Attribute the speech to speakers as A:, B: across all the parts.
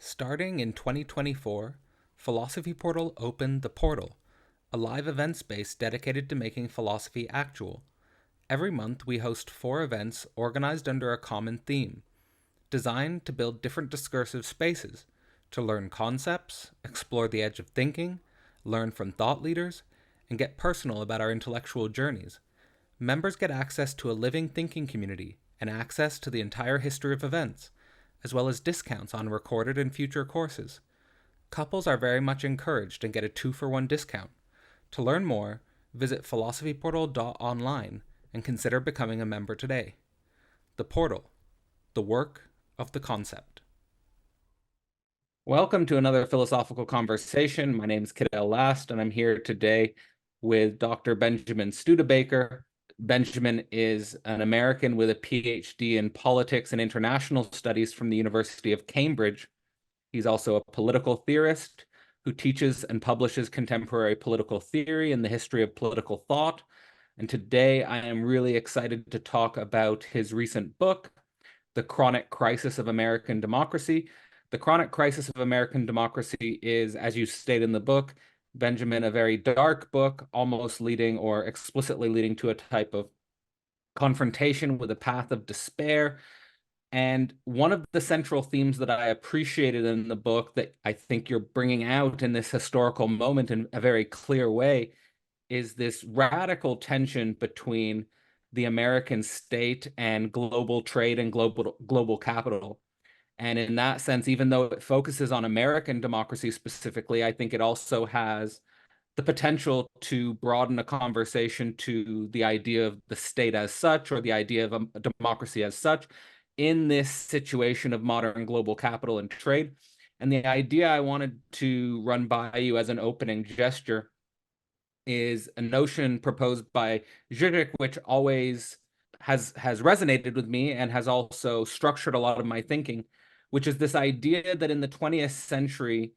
A: Starting in 2024, Philosophy Portal opened The Portal, a live event space dedicated to making philosophy actual. Every month, we host 4 events organized under a common theme, designed to build different discursive spaces, to learn concepts, explore the edge of thinking, learn from thought leaders, and get personal about our intellectual journeys. Members get access to a living thinking community and access to the entire history of events, as well as discounts on recorded and future courses. Couples are very much encouraged and get a 2-for-1 discount. To learn more, visit philosophyportal.online and consider becoming a member today. The Portal, the work of the concept. Welcome to another philosophical conversation. My name is Cadell Last, and I'm here today with Dr. Benjamin Studebaker. Benjamin is an American with a PhD in politics and international studies from the University of Cambridge. He's also a political theorist who teaches and publishes contemporary political theory and the history of political thought. And today I am really excited to talk about his recent book, The Chronic Crisis of American Democracy. The Chronic Crisis of American Democracy is, as you state in the book, Benjamin, a very dark book, almost leading or explicitly leading to a type of confrontation with a path of despair. And one of the central themes that I appreciated in the book that I think you're bringing out in this historical moment in a very clear way is this radical tension between the American state and global trade and global capital. And in that sense, even though it focuses on American democracy specifically, I think it also has the potential to broaden a conversation to the idea of the state as such, or the idea of a democracy as such, in this situation of modern global capital and trade. And the idea I wanted to run by you as an opening gesture is a notion proposed by Zizek, which always has resonated with me and has also structured a lot of my thinking, which is this idea that in the 20th century,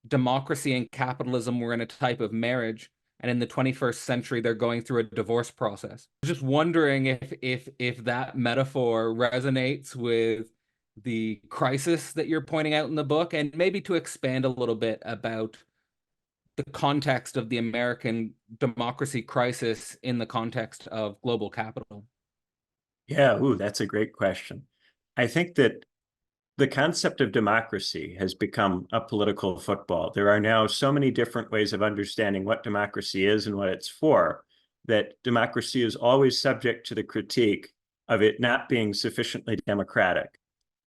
A: democracy and capitalism were in a type of marriage, and in the 21st century, they're going through a divorce process. Just wondering if that metaphor resonates with the crisis that you're pointing out in the book, and maybe to expand a little bit about the context of the American democracy crisis in the context of global capital.
B: Yeah, that's a great question. I think that the concept of democracy has become a political football. There are now so many different ways of understanding what democracy is and what it's for, that democracy is always subject to the critique of it not being sufficiently democratic.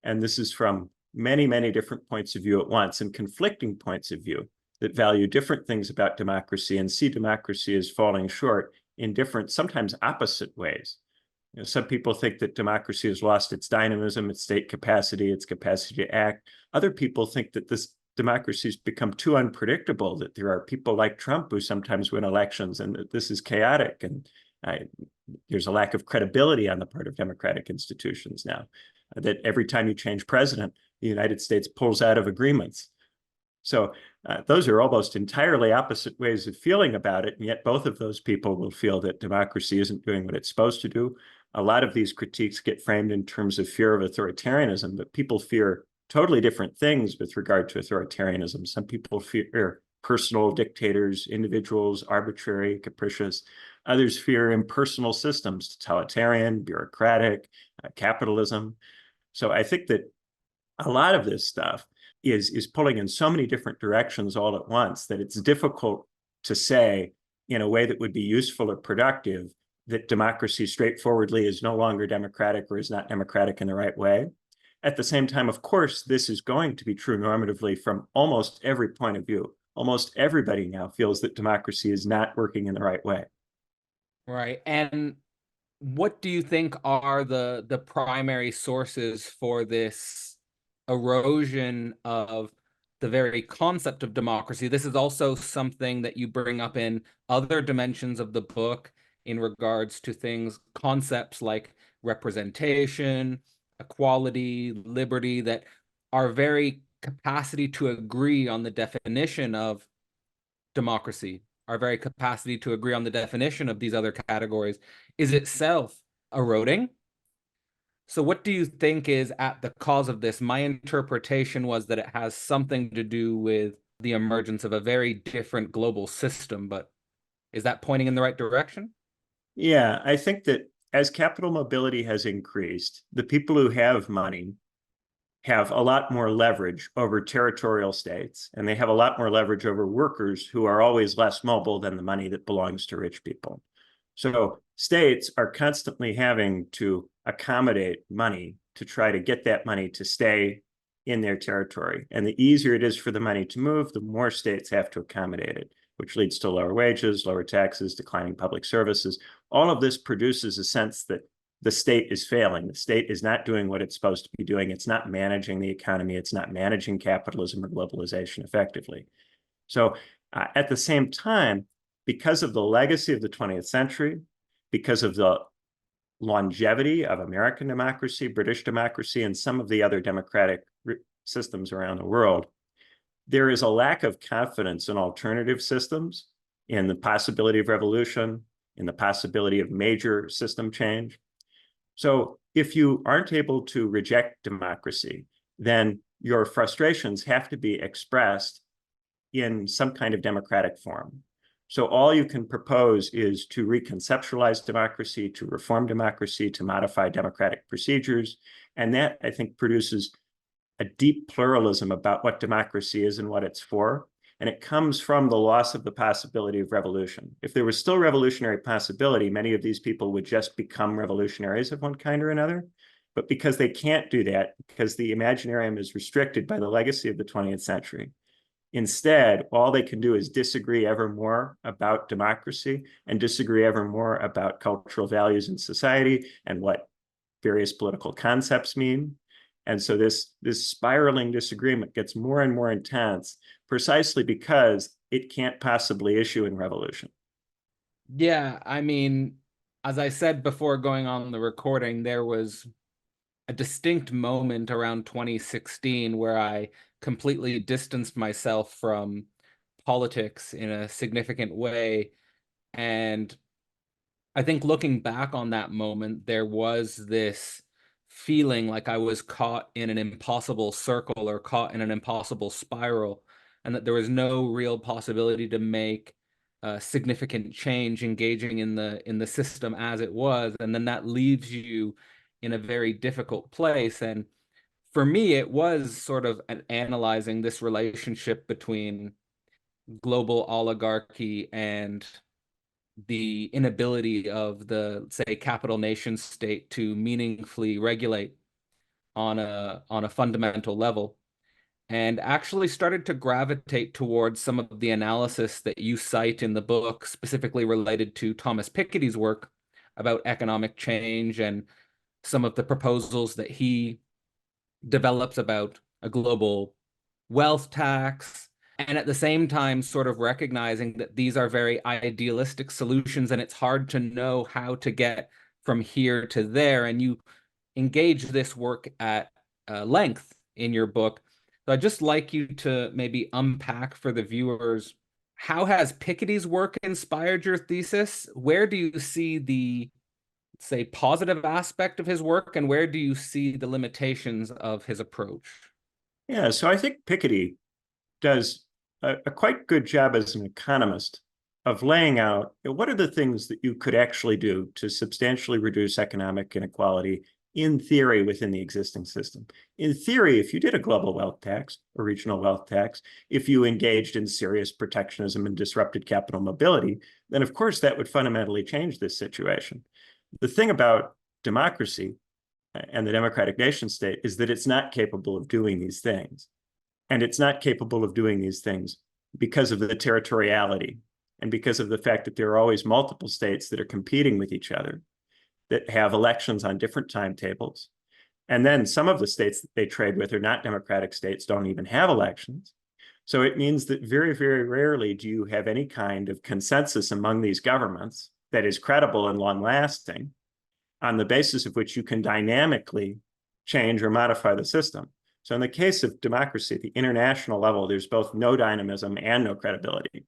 B: And this is from many, many different points of view at once, and conflicting points of view that value different things about democracy and see democracy as falling short in different, sometimes opposite ways. Some people think that democracy has lost its dynamism, its state capacity, its capacity to act. Other people think that this democracy has become too unpredictable, that there are people like Trump who sometimes win elections, and that this is chaotic, and there's a lack of credibility on the part of democratic institutions now, that every time you change president, the United States pulls out of agreements. So those are almost entirely opposite ways of feeling about it, and yet both of those people will feel that democracy isn't doing what it's supposed to do. A lot of these critiques get framed in terms of fear of authoritarianism, but people fear totally different things with regard to authoritarianism. Some people fear personal dictators, individuals, arbitrary, capricious. Others fear impersonal systems, totalitarian, bureaucratic, capitalism. So I think that a lot of this stuff is pulling in so many different directions all at once that it's difficult to say in a way that would be useful or productive that democracy straightforwardly is no longer democratic or is not democratic in the right way. At the same time, of course, this is going to be true normatively from almost every point of view. Almost everybody now feels that democracy is not working in the right way.
A: Right. And what do you think are the primary sources for this erosion of the very concept of democracy? This is also something that you bring up in other dimensions of the book in regards to things, concepts like representation, equality, liberty, that our very capacity to agree on the definition of democracy, our very capacity to agree on the definition of these other categories is itself eroding. So what do you think is at the cause of this? My interpretation was that it has something to do with the emergence of a very different global system, but is that pointing in the right direction?
B: Yeah, I think that as capital mobility has increased, the people who have money have a lot more leverage over territorial states, and they have a lot more leverage over workers who are always less mobile than the money that belongs to rich people. So states are constantly having to accommodate money to try to get that money to stay in their territory. And the easier it is for the money to move, the more states have to accommodate it, which leads to lower wages, lower taxes, declining public services. All of this produces a sense that the state is failing. The state is not doing what it's supposed to be doing. It's not managing the economy. It's not managing capitalism or globalization effectively. So at the same time, because of the legacy of the 20th century, because of the longevity of American democracy, British democracy, and some of the other democratic systems around the world, there is a lack of confidence in alternative systems, in the possibility of revolution, in the possibility of major system change. So if you aren't able to reject democracy, then your frustrations have to be expressed in some kind of democratic form. So all you can propose is to reconceptualize democracy, to reform democracy, to modify democratic procedures. And that, I think, produces a deep pluralism about what democracy is and what it's for. And it comes from the loss of the possibility of revolution. If there was still revolutionary possibility, many of these people would just become revolutionaries of one kind or another. But because they can't do that, because the imaginarium is restricted by the legacy of the 20th century, instead, all they can do is disagree ever more about democracy and disagree ever more about cultural values in society and what various political concepts mean. And so this spiraling disagreement gets more and more intense precisely because it can't possibly issue in revolution.
A: Yeah, I mean, as I said before going on the recording, there was a distinct moment around 2016 where I completely distanced myself from politics in a significant way. And I think looking back on that moment, there was this feeling like I was caught in an impossible circle or caught in an impossible spiral, and that there was no real possibility to make significant change engaging in the system as it was. And then that leaves you in a very difficult place. And for me, it was sort of analyzing this relationship between global oligarchy and the inability of the, say, capital nation state to meaningfully regulate on a fundamental level, and actually started to gravitate towards some of the analysis that you cite in the book, specifically related to Thomas Piketty's work about economic change and some of the proposals that he develops about a global wealth tax, and at the same time sort of recognizing that these are very idealistic solutions and it's hard to know how to get from here to there. And you engage this work at length in your book. So I'd just like you to maybe unpack for the viewers, how has Piketty's work inspired your thesis? Where do you see the, say, positive aspect of his work, and where do you see the limitations of his approach?
B: Yeah, so I think Piketty does a quite good job as an economist of laying out what are the things that you could actually do to substantially reduce economic inequality in theory within the existing system. In theory, if you did a global wealth tax, a regional wealth tax, if you engaged in serious protectionism and disrupted capital mobility, then of course that would fundamentally change this situation. The thing about democracy and the democratic nation state is that it's not capable of doing these things. And it's not capable of doing these things because of the territoriality and because of the fact that there are always multiple states that are competing with each other, that have elections on different timetables. And then some of the states that they trade with are not democratic states, don't even have elections. So it means that very, very rarely do you have any kind of consensus among these governments that is credible and long-lasting, on the basis of which you can dynamically change or modify the system. So in the case of democracy at the international level, there's both no dynamism and no credibility.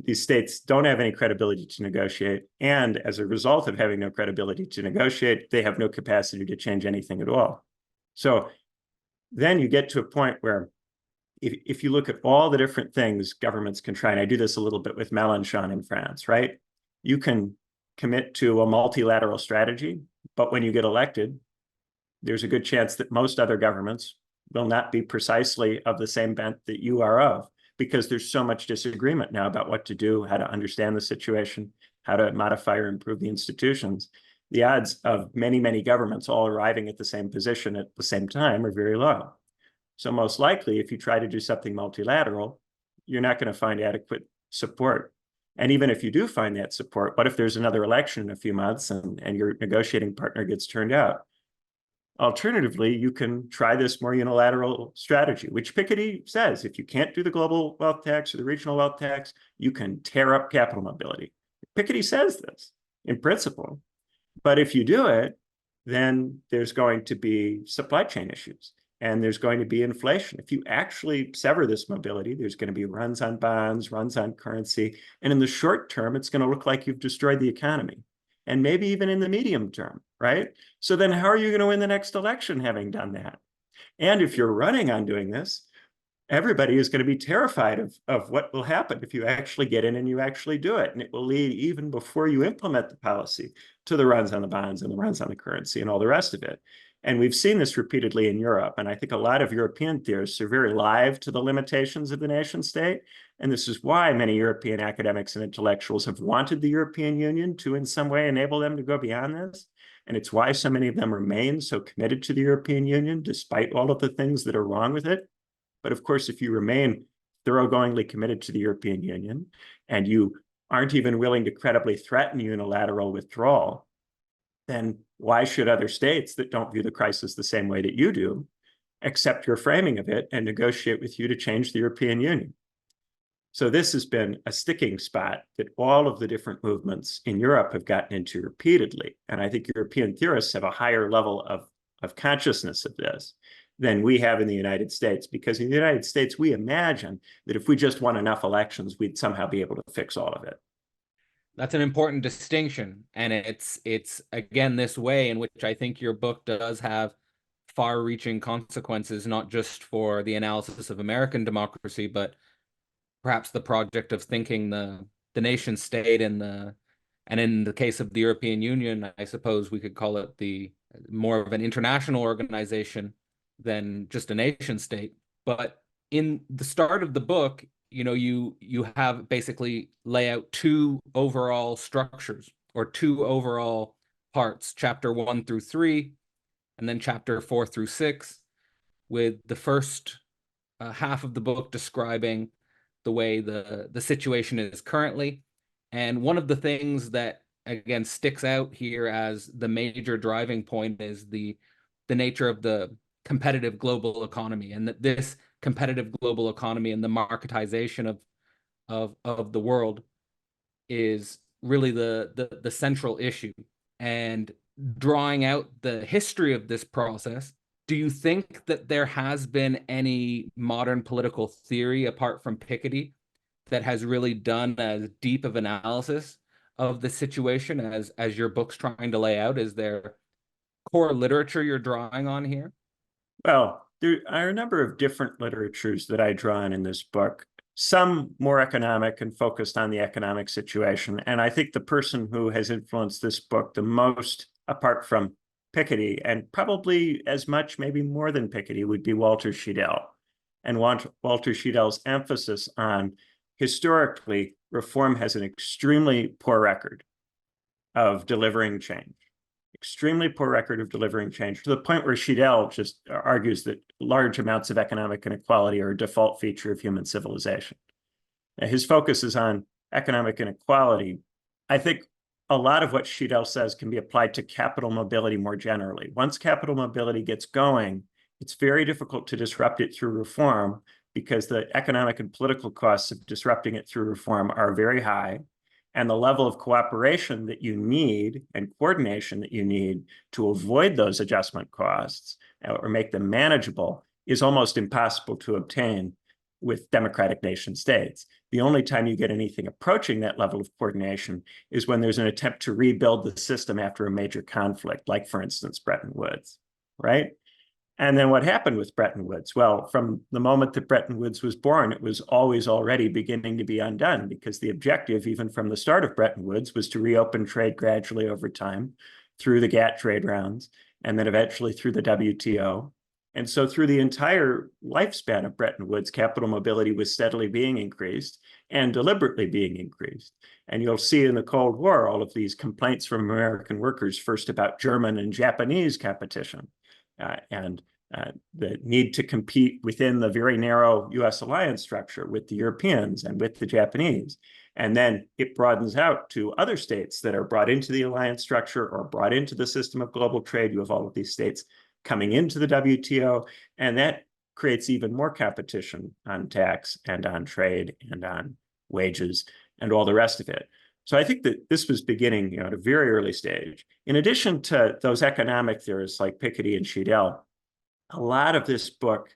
B: these states don't have any credibility to negotiate. And as a result of having no credibility to negotiate, they have no capacity to change anything at all. So then you get to a point where if you look at all the different things governments can try, and I do this a little bit with Mélenchon in France, right? You can commit to a multilateral strategy, but when you get elected, there's a good chance that most other governments will not be precisely of the same bent that you are of, because there's so much disagreement now about what to do, how to understand the situation, how to modify or improve the institutions. The odds of many, many governments all arriving at the same position at the same time are very low. So most likely, if you try to do something multilateral, you're not going to find adequate support. And even if you do find that support, what if there's another election in a few months and your negotiating partner gets turned out? Alternatively, you can try this more unilateral strategy, which Piketty says, if you can't do the global wealth tax or the regional wealth tax, you can tear up capital mobility. Piketty says this in principle. But if you do it, then there's going to be supply chain issues and there's going to be inflation. If you actually sever this mobility, there's going to be runs on bonds, runs on currency. And in the short term, it's going to look like you've destroyed the economy. And maybe even in the medium term, right? So then how are you going to win the next election having done that? And if you're running on doing this, everybody is going to be terrified of what will happen if you actually get in and you actually do it. And it will lead, even before you implement the policy, to the runs on the bonds and the runs on the currency and all the rest of it. And we've seen this repeatedly in Europe. And I think a lot of European theorists are very alive to the limitations of the nation state. And this is why many European academics and intellectuals have wanted the European Union to in some way enable them to go beyond this. And it's why so many of them remain so committed to the European Union, despite all of the things that are wrong with it. But of course, if you remain thoroughgoingly committed to the European Union and you aren't even willing to credibly threaten unilateral withdrawal, then why should other states that don't view the crisis the same way that you do accept your framing of it and negotiate with you to change the European Union? So this has been a sticking spot that all of the different movements in Europe have gotten into repeatedly. And I think European theorists have a higher level of consciousness of this than we have in the United States, because in the United States, we imagine that if we just won enough elections, we'd somehow be able to fix all of it.
A: That's an important distinction. And it's again, this way in which I think your book does have far-reaching consequences, not just for the analysis of American democracy, but perhaps the project of thinking the nation state and in the case of the European Union, I suppose we could call it the more of an international organization than just a nation state. But in the start of the book, you have basically lay out two overall structures or two overall parts, chapter 1 through 3, and then chapter 4 through 6, with the first half of the book describing the way the situation is currently. And one of the things that, again, sticks out here as the major driving point is the nature of the competitive global economy, and that this competitive global economy and the marketization of the world is really the central issue. And drawing out the history of this process, do you think that there has been any modern political theory apart from Piketty that has really done as deep of analysis of the situation as your book's trying to lay out? Is there core literature you're drawing on here?
B: Well, there are a number of different literatures that I draw on in this book, some more economic and focused on the economic situation. And I think the person who has influenced this book the most, apart from Piketty, and probably as much, maybe more than Piketty, would be Walter Scheidel. And Walter Scheidel's emphasis on historically, reform has an extremely poor record of delivering change. Extremely poor record of delivering change, to the point where Scheidel just argues that large amounts of economic inequality are a default feature of human civilization. Now, his focus is on economic inequality. I think a lot of what Scheidel says can be applied to capital mobility more generally. Once capital mobility gets going, it's very difficult to disrupt it through reform, because the economic and political costs of disrupting it through reform are very high. And the level of cooperation that you need and coordination that you need to avoid those adjustment costs or make them manageable is almost impossible to obtain with democratic nation states. The only time you get anything approaching that level of coordination is when there's an attempt to rebuild the system after a major conflict, like, for instance, Bretton Woods, right? And then what happened with Bretton Woods? Well, from the moment that Bretton Woods was born, it was always already beginning to be undone, because the objective, even from the start of Bretton Woods, was to reopen trade gradually over time through the GATT trade rounds, and then eventually through the WTO. And so through the entire lifespan of Bretton Woods, capital mobility was steadily being increased and deliberately being increased. And you'll see in the Cold War all of these complaints from American workers, first about German and Japanese competition, and the need to compete within the very narrow US alliance structure with the Europeans and with the Japanese. And then it broadens out to other states that are brought into the alliance structure or brought into the system of global trade. You have all of these states coming into the WTO, and that creates even more competition on tax and on trade and on wages and all the rest of it. So I think that this was beginning, at a very early stage. In addition to those economic theorists like Piketty and Schiedel, a lot of this book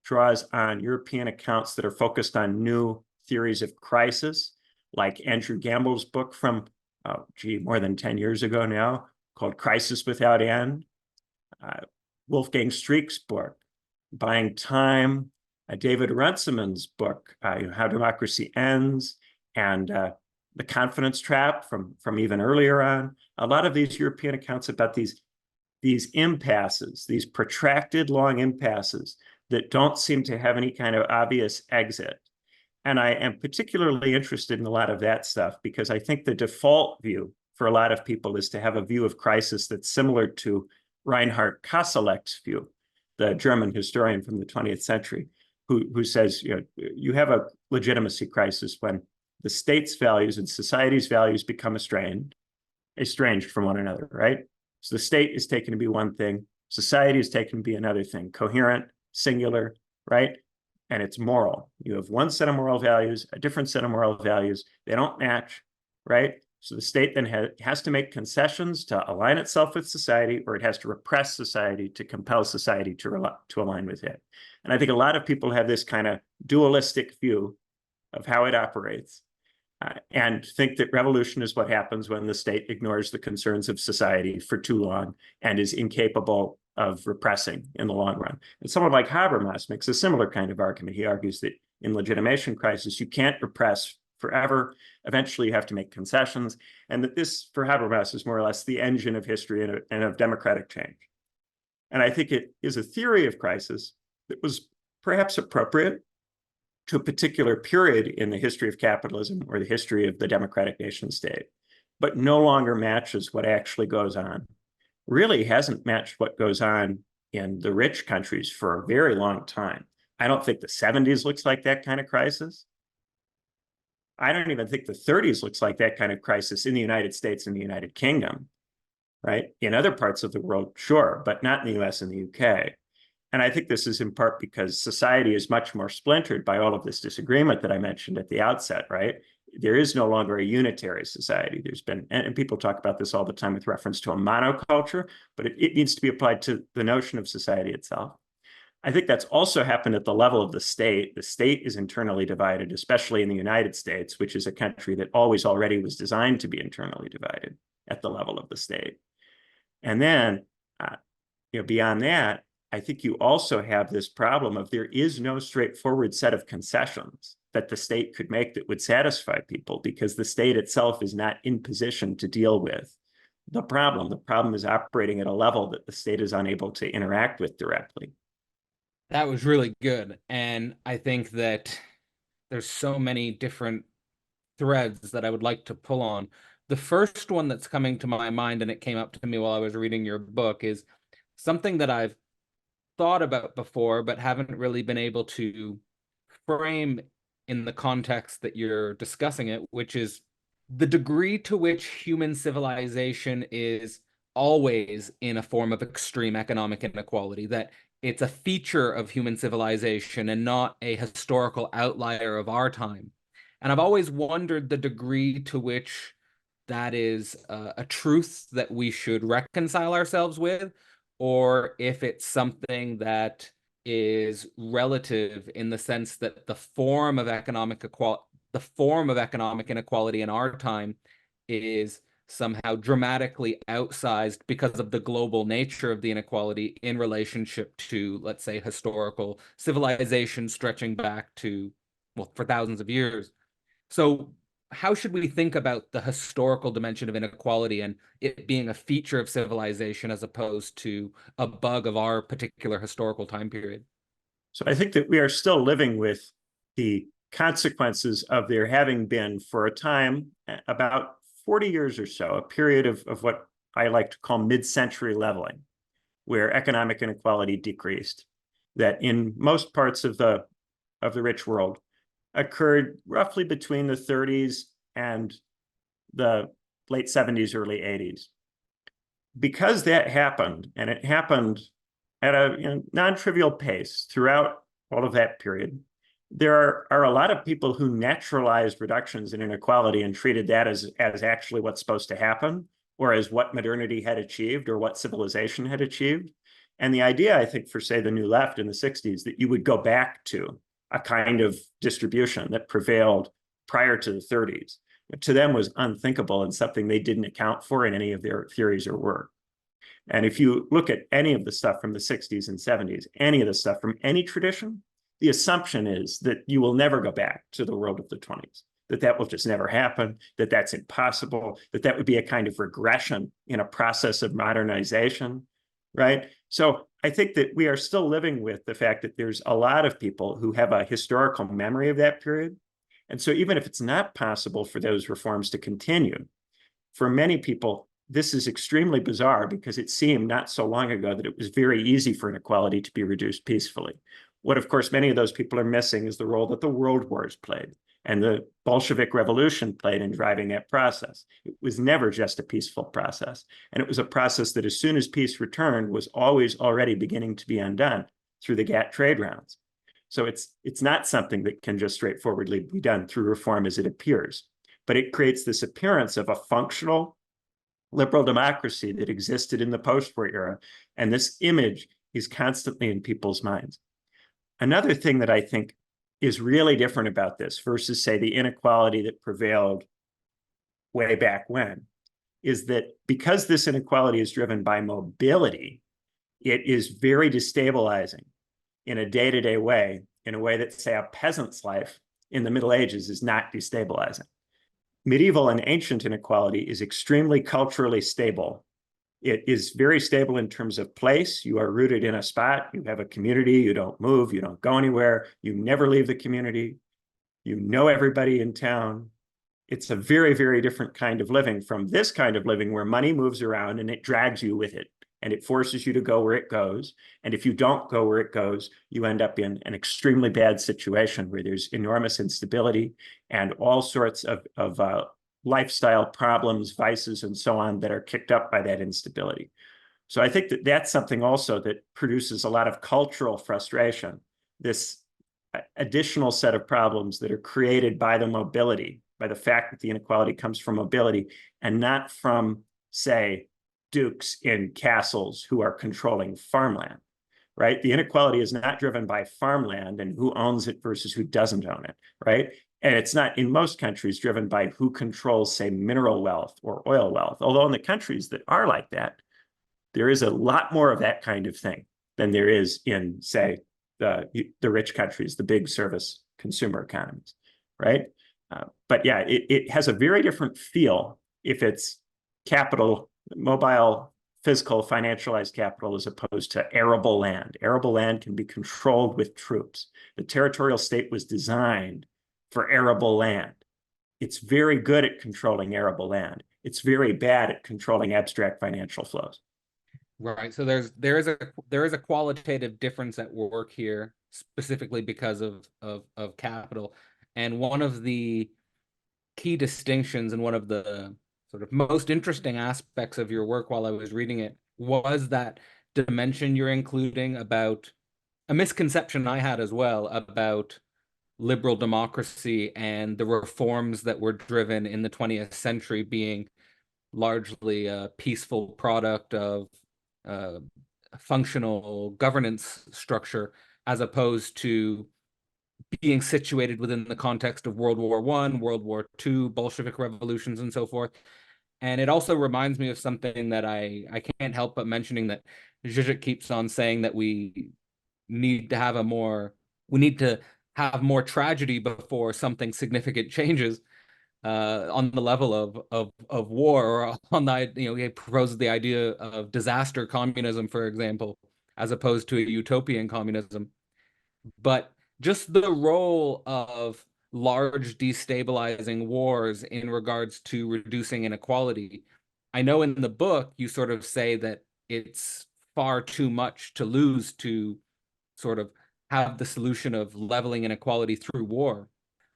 B: draws on European accounts that are focused on new theories of crisis, like Andrew Gamble's book from, more than 10 years ago now, called Crisis Without End. Wolfgang Streeck's book, Buying Time, David Runciman's book, How Democracy Ends, and The Confidence Trap from even earlier on. A lot of these European accounts about these impasses, these protracted long impasses that don't seem to have any kind of obvious exit. And I am particularly interested in a lot of that stuff, because I think the default view for a lot of people is to have a view of crisis that's similar to Reinhard Koselleck's view, the German historian from the 20th century, who says, you have a legitimacy crisis when the state's values and society's values become estranged from one another, right? So the state is taken to be one thing, society is taken to be another thing, coherent, singular, right? And it's moral. You have one set of moral values, a different set of moral values. They don't match, right? So the state then has to make concessions to align itself with society, or it has to repress society to compel society to align with it. And I think a lot of people have this kind of dualistic view of how it operates, and think that revolution is what happens when the state ignores the concerns of society for too long and is incapable of repressing in the long run. And someone like Habermas makes a similar kind of argument. He argues that in legitimation crisis, you can't repress forever. Eventually, you have to make concessions, and that this, for Habermas, is more or less the engine of history and of democratic change. And I think it is a theory of crisis that was perhaps appropriate to a particular period in the history of capitalism or the history of the democratic nation state, but no longer matches what actually goes on. Really hasn't matched what goes on in the rich countries for a very long time. I don't think the 70s looks like that kind of crisis. I don't even think the 30s looks like that kind of crisis in the United States and the United Kingdom, right? In other parts of the world, sure, but not in the US and the UK. And I think this is in part because society is much more splintered by all of this disagreement that I mentioned at the outset, right? There is no longer a unitary society. There's been, and people talk about this all the time with reference to a monoculture, but it needs to be applied to the notion of society itself. I think that's also happened at the level of the state. The state is internally divided, especially in the United States, which is a country that always already was designed to be internally divided at the level of the state. And then, beyond that, I think you also have this problem of there is no straightforward set of concessions that the state could make that would satisfy people, because the state itself is not in position to deal with the problem. The problem is operating at a level that the state is unable to interact with directly.
A: That was really good. And I think that there's so many different threads that I would like to pull on. The first one that's coming to my mind, and it came up to me while I was reading your book, is something that I've thought about before, but haven't really been able to frame in the context that you're discussing it, which is the degree to which human civilization is always in a form of extreme economic inequality, that it's a feature of human civilization and not a historical outlier of our time. And I've always wondered the degree to which that is a truth that we should reconcile ourselves with, or if it's something that is relative in the sense that the form of economic inequality in our time is somehow dramatically outsized because of the global nature of the inequality in relationship to, let's say, historical civilization stretching back to, well, for thousands of years. So how should we think about the historical dimension of inequality and it being a feature of civilization as opposed to a bug of our particular historical time period?
B: So I think that we are still living with the consequences of there having been, for a time, about 40 years or so, a period of what I like to call mid-century leveling, where economic inequality decreased, that in most parts of the rich world occurred roughly between the 30s and the late 70s, early 80s. Because that happened, and it happened at a non-trivial pace throughout all of that period, there are a lot of people who naturalized reductions in inequality and treated that as actually what's supposed to happen, or as what modernity had achieved, or what civilization had achieved. And the idea, I think, for, say, the New Left in the 60s, that you would go back to a kind of distribution that prevailed prior to the 30s, to them was unthinkable and something they didn't account for in any of their theories or work. And if you look at any of the stuff from the 60s and 70s, any of the stuff from any tradition, the assumption is that you will never go back to the world of the 20s, that will just never happen, that that's impossible, that would be a kind of regression in a process of modernization, right? So I think that we are still living with the fact that there's a lot of people who have a historical memory of that period. And so even if it's not possible for those reforms to continue, for many people, this is extremely bizarre because it seemed not so long ago that it was very easy for inequality to be reduced peacefully. What, of course, many of those people are missing is the role that the world wars played and the Bolshevik Revolution played in driving that process. It was never just a peaceful process. And it was a process that as soon as peace returned was always already beginning to be undone through the GATT trade rounds. So it's not something that can just straightforwardly be done through reform as it appears, but it creates this appearance of a functional liberal democracy that existed in the post-war era. And this image is constantly in people's minds. Another thing that I think is really different about this versus, say, the inequality that prevailed way back when is that because this inequality is driven by mobility, it is very destabilizing in a day-to-day way, in a way that, say, a peasant's life in the Middle Ages is not destabilizing. Medieval and ancient inequality is extremely culturally stable. It is very stable in terms of place. You are rooted in a spot. You have a community. You don't move. You don't go anywhere. You never leave the community. You know everybody in town. It's a very, very different kind of living from this kind of living where money moves around and it drags you with it. And it forces you to go where it goes. And if you don't go where it goes, you end up in an extremely bad situation where there's enormous instability and all sorts of lifestyle problems, vices, and so on that are kicked up by that instability. So I think that that's something also that produces a lot of cultural frustration, this additional set of problems that are created by the mobility, by the fact that the inequality comes from mobility and not from, say, dukes in castles who are controlling farmland, right? The inequality is not driven by farmland and who owns it versus who doesn't own it, right? And it's not, in most countries, driven by who controls, say, mineral wealth or oil wealth. Although in the countries that are like that, there is a lot more of that kind of thing than there is in, say, the rich countries, the big service consumer economies, right? But yeah, it has a very different feel if it's capital, mobile, physical, financialized capital as opposed to arable land. Arable land can be controlled with troops. The territorial state was designed for arable land. It's very good at controlling arable land. It's very bad at controlling abstract financial flows.
A: Right. So there is a qualitative difference at work here, specifically because of capital. And one of the key distinctions and one of the sort of most interesting aspects of your work while I was reading it was that dimension you're including about a misconception I had as well about liberal democracy and the reforms that were driven in the 20th century being largely a peaceful product of functional governance structure. as opposed to being situated within the context of World War I, World War II, Bolshevik revolutions, and so forth. And it also reminds me of something that I can't help but mentioning, that Zizek keeps on saying, that we need to have more tragedy before something significant changes, on the level of war, or on the, he proposes the idea of disaster communism, for example, as opposed to a utopian communism. But just the role of large destabilizing wars in regards to reducing inequality. I know in the book you sort of say that it's far too much to lose to sort of have the solution of leveling inequality through war.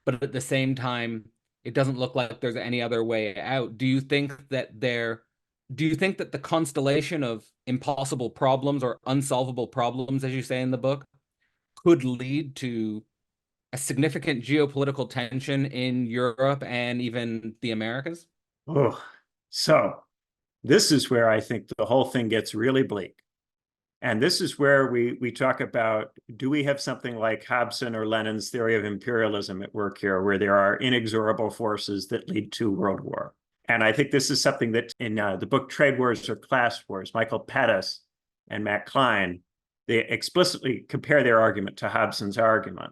A: But at the same time, it doesn't look like there's any other way out. Do you think that the constellation of impossible problems, or unsolvable problems, as you say in the book, could lead to a significant geopolitical tension in Europe and even the Americas?
B: Oh, so this is where I think the whole thing gets really bleak. And this is where we talk about, do we have something like Hobson or Lenin's theory of imperialism at work here, where there are inexorable forces that lead to world war? And I think this is something that in the book Trade Wars or Class Wars, Michael Pettis and Matt Klein, they explicitly compare their argument to Hobson's argument.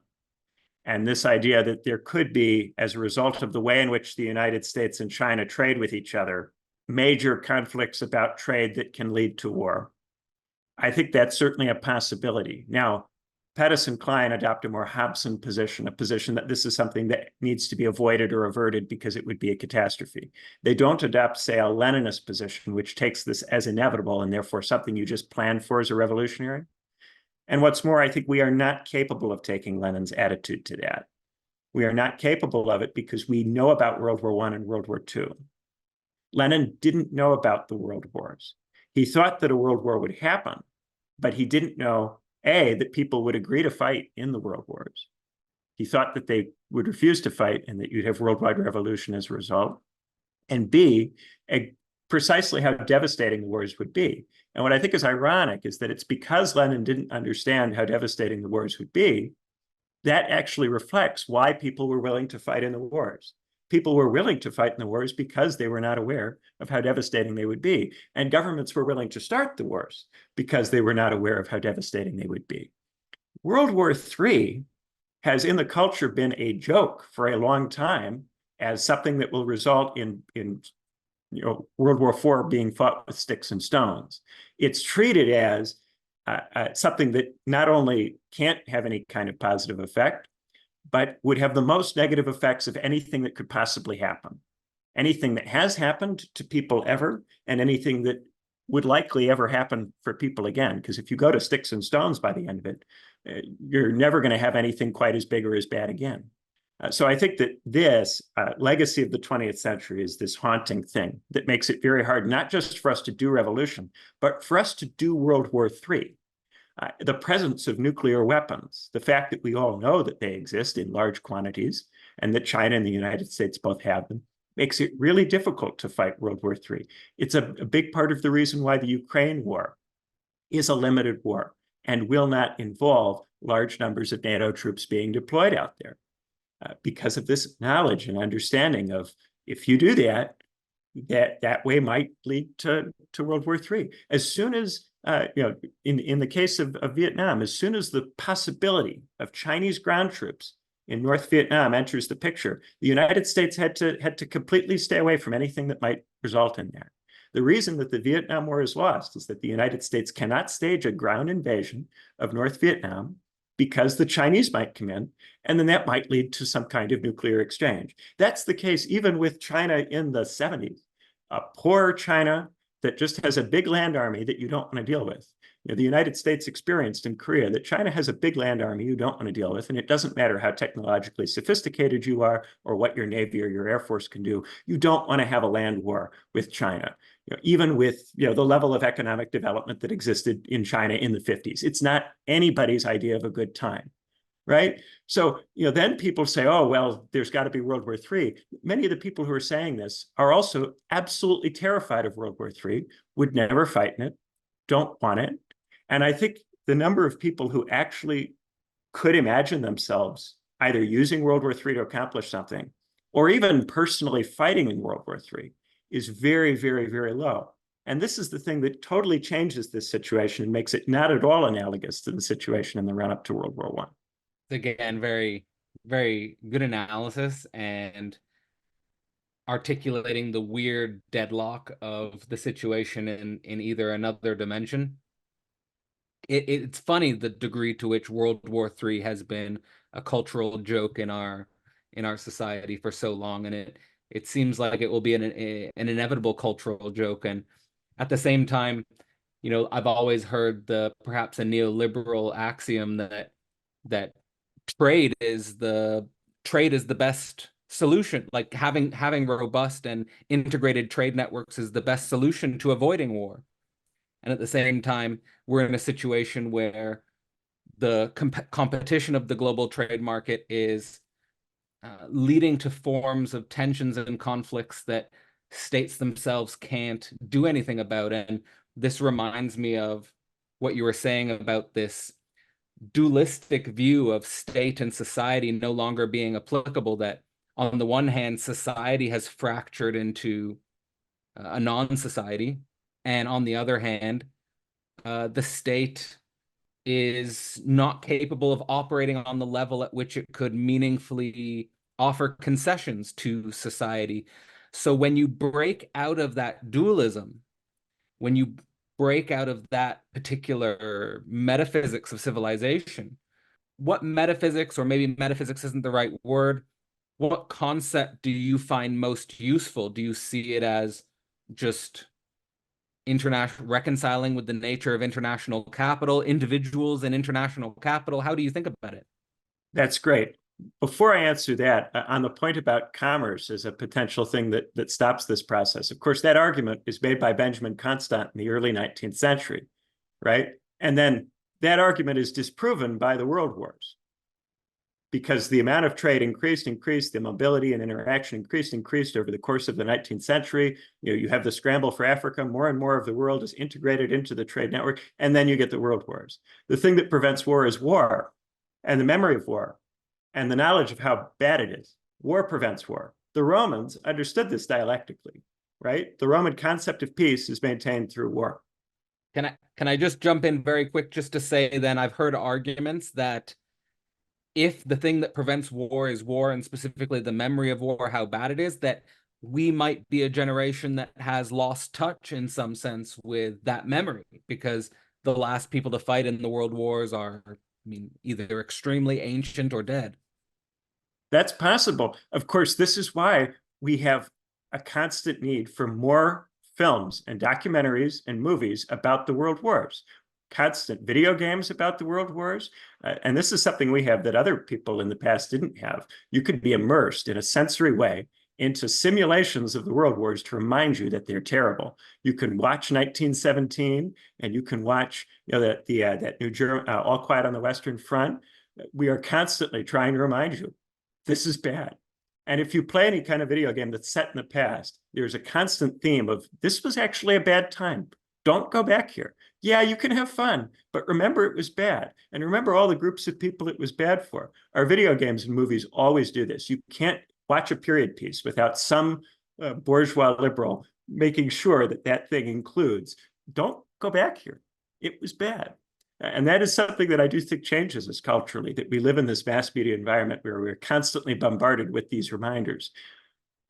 B: And this idea that there could be, as a result of the way in which the United States and China trade with each other, major conflicts about trade that can lead to war. I think that's certainly a possibility. Now, Pettis and Klein adopt a more Hobson position, a position that this is something that needs to be avoided or averted because it would be a catastrophe. They don't adopt, say, a Leninist position, which takes this as inevitable and therefore something you just plan for as a revolutionary. And what's more, I think we are not capable of taking Lenin's attitude to that. We are not capable of it because we know about World War I and World War II. Lenin didn't know about the world wars. He thought that a world war would happen, but he didn't know, A, that people would agree to fight in the world wars. He thought that they would refuse to fight and that you'd have worldwide revolution as a result. And B, precisely how devastating the wars would be. And what I think is ironic is that it's because Lenin didn't understand how devastating the wars would be, that actually reflects why people were willing to fight in the wars. People were willing to fight in the wars because they were not aware of how devastating they would be. And governments were willing to start the wars because they were not aware of how devastating they would be. World War III has in the culture been a joke for a long time as something that will result in World War IV being fought with sticks and stones. It's treated as something that not only can't have any kind of positive effect, but would have the most negative effects of anything that could possibly happen. Anything that has happened to people ever, and anything that would likely ever happen for people again. Because if you go to sticks and stones by the end of it, you're never going to have anything quite as big or as bad again. So I think that this legacy of the 20th century is this haunting thing that makes it very hard, not just for us to do revolution, but for us to do World War III. The presence of nuclear weapons, the fact that we all know that they exist in large quantities and that China and the United States both have them, makes it really difficult to fight World War III. It's a big part of the reason why the Ukraine war is a limited war and will not involve large numbers of NATO troops being deployed out there. Because of this knowledge and understanding of, if you do that, that way might lead to World War III. As soon as, in the case of Vietnam, as soon as the possibility of Chinese ground troops in North Vietnam enters the picture, the United States had to completely stay away from anything that might result in that. The reason that the Vietnam War is lost is that the United States cannot stage a ground invasion of North Vietnam because the Chinese might come in, and then that might lead to some kind of nuclear exchange. That's the case even with China in the 70s. A poor China that just has a big land army that you don't want to deal with. The United States experienced in Korea that China has a big land army you don't want to deal with, and it doesn't matter how technologically sophisticated you are or what your Navy or your Air Force can do. You don't want to have a land war with China. Even with the level of economic development that existed in China in the 50s. It's not anybody's idea of a good time, right? So then people say, oh, well, there's got to be World War III. Many of the people who are saying this are also absolutely terrified of World War III, would never fight in it, don't want it. And I think the number of people who actually could imagine themselves either using World War III to accomplish something or even personally fighting in World War III is very, very, very low. And this is the thing that totally changes this situation and makes it not at all analogous to the situation in the run-up to World War I.
A: Again, very, very good analysis and articulating the weird deadlock of the situation in either another dimension. It's funny the degree to which World War III has been a cultural joke in our society for so long, and it seems like it will be an inevitable cultural joke. And at the same time, I've always heard perhaps a neoliberal axiom that trade is the best solution. Like having robust and integrated trade networks is the best solution to avoiding war. And at the same time, we're in a situation where the competition of the global trade market is leading to forms of tensions and conflicts that states themselves can't do anything about. And this reminds me of what you were saying about this dualistic view of state and society no longer being applicable, that on the one hand, society has fractured into a non-society, and on the other hand, the state is not capable of operating on the level at which it could meaningfully offer concessions to society. So when you break out of that dualism, when you break out of that particular metaphysics of civilization, what metaphysics, or maybe metaphysics isn't the right word, what concept do you find most useful? Do you see it as just international reconciling with the nature of international capital, individuals and international capital? How do you think about it?
B: That's great. Before I answer that, on the point about commerce as a potential thing that stops this process, of course, that argument is made by Benjamin Constant in the early 19th century, right? And then that argument is disproven by the world wars because the amount of trade increased, the mobility and interaction increased over the course of the 19th century. You have the scramble for Africa, more and more of the world is integrated into the trade network, and then you get the world wars. The thing that prevents war is war and the memory of war and the knowledge of how bad it is. War prevents war. The Romans understood this dialectically, right? The Roman concept of peace is maintained through war.
A: Can I just jump in very quick just to say then I've heard arguments that if the thing that prevents war is war, and specifically the memory of war, how bad it is, that we might be a generation that has lost touch in some sense with that memory, because the last people to fight in the world wars are, I mean, either extremely ancient or dead.
B: That's possible. Of course, this is why we have a constant need for more films and documentaries and movies about the world wars, constant video games about the world wars. And this is something we have that other people in the past didn't have. You could be immersed in a sensory way into simulations of the world wars to remind you that they're terrible. You can watch 1917, and you can watch that new German, All Quiet on the Western Front. We are constantly trying to remind you this is bad. And if you play any kind of video game that's set in the past, there's a constant theme of this was actually a bad time. Don't go back here. Yeah, you can have fun, but remember it was bad. And remember all the groups of people it was bad for. Our video games and movies always do this. You can't watch a period piece without some bourgeois liberal making sure that that thing includes, don't go back here. It was bad. And that is something that I do think changes us culturally, that we live in this mass media environment where we're constantly bombarded with these reminders.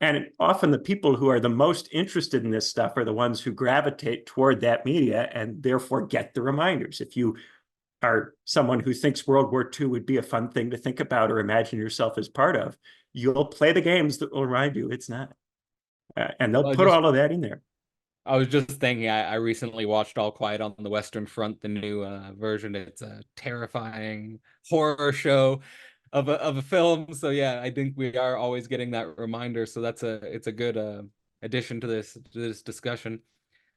B: And often the people who are the most interested in this stuff are the ones who gravitate toward that media and therefore get the reminders. If you are someone who thinks World War II would be a fun thing to think about or imagine yourself as part of, you'll play the games that will remind you it's not. And they'll put all of that in there.
A: I was just thinking, I recently watched All Quiet on the Western Front, the new version. It's a terrifying horror show of a film. So yeah, I think we are always getting that reminder. So it's a good addition to this discussion.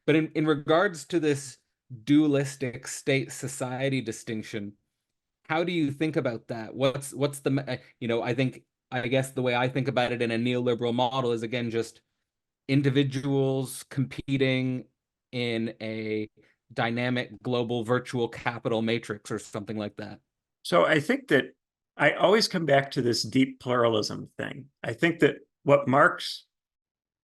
A: But in regards to this dualistic state society distinction, how do you think about that? What's the I guess the way I think about it in a neoliberal model is, again, just individuals competing in a dynamic global virtual capital matrix or something like that.
B: So I think that I always come back to this deep pluralism thing. I think that what marks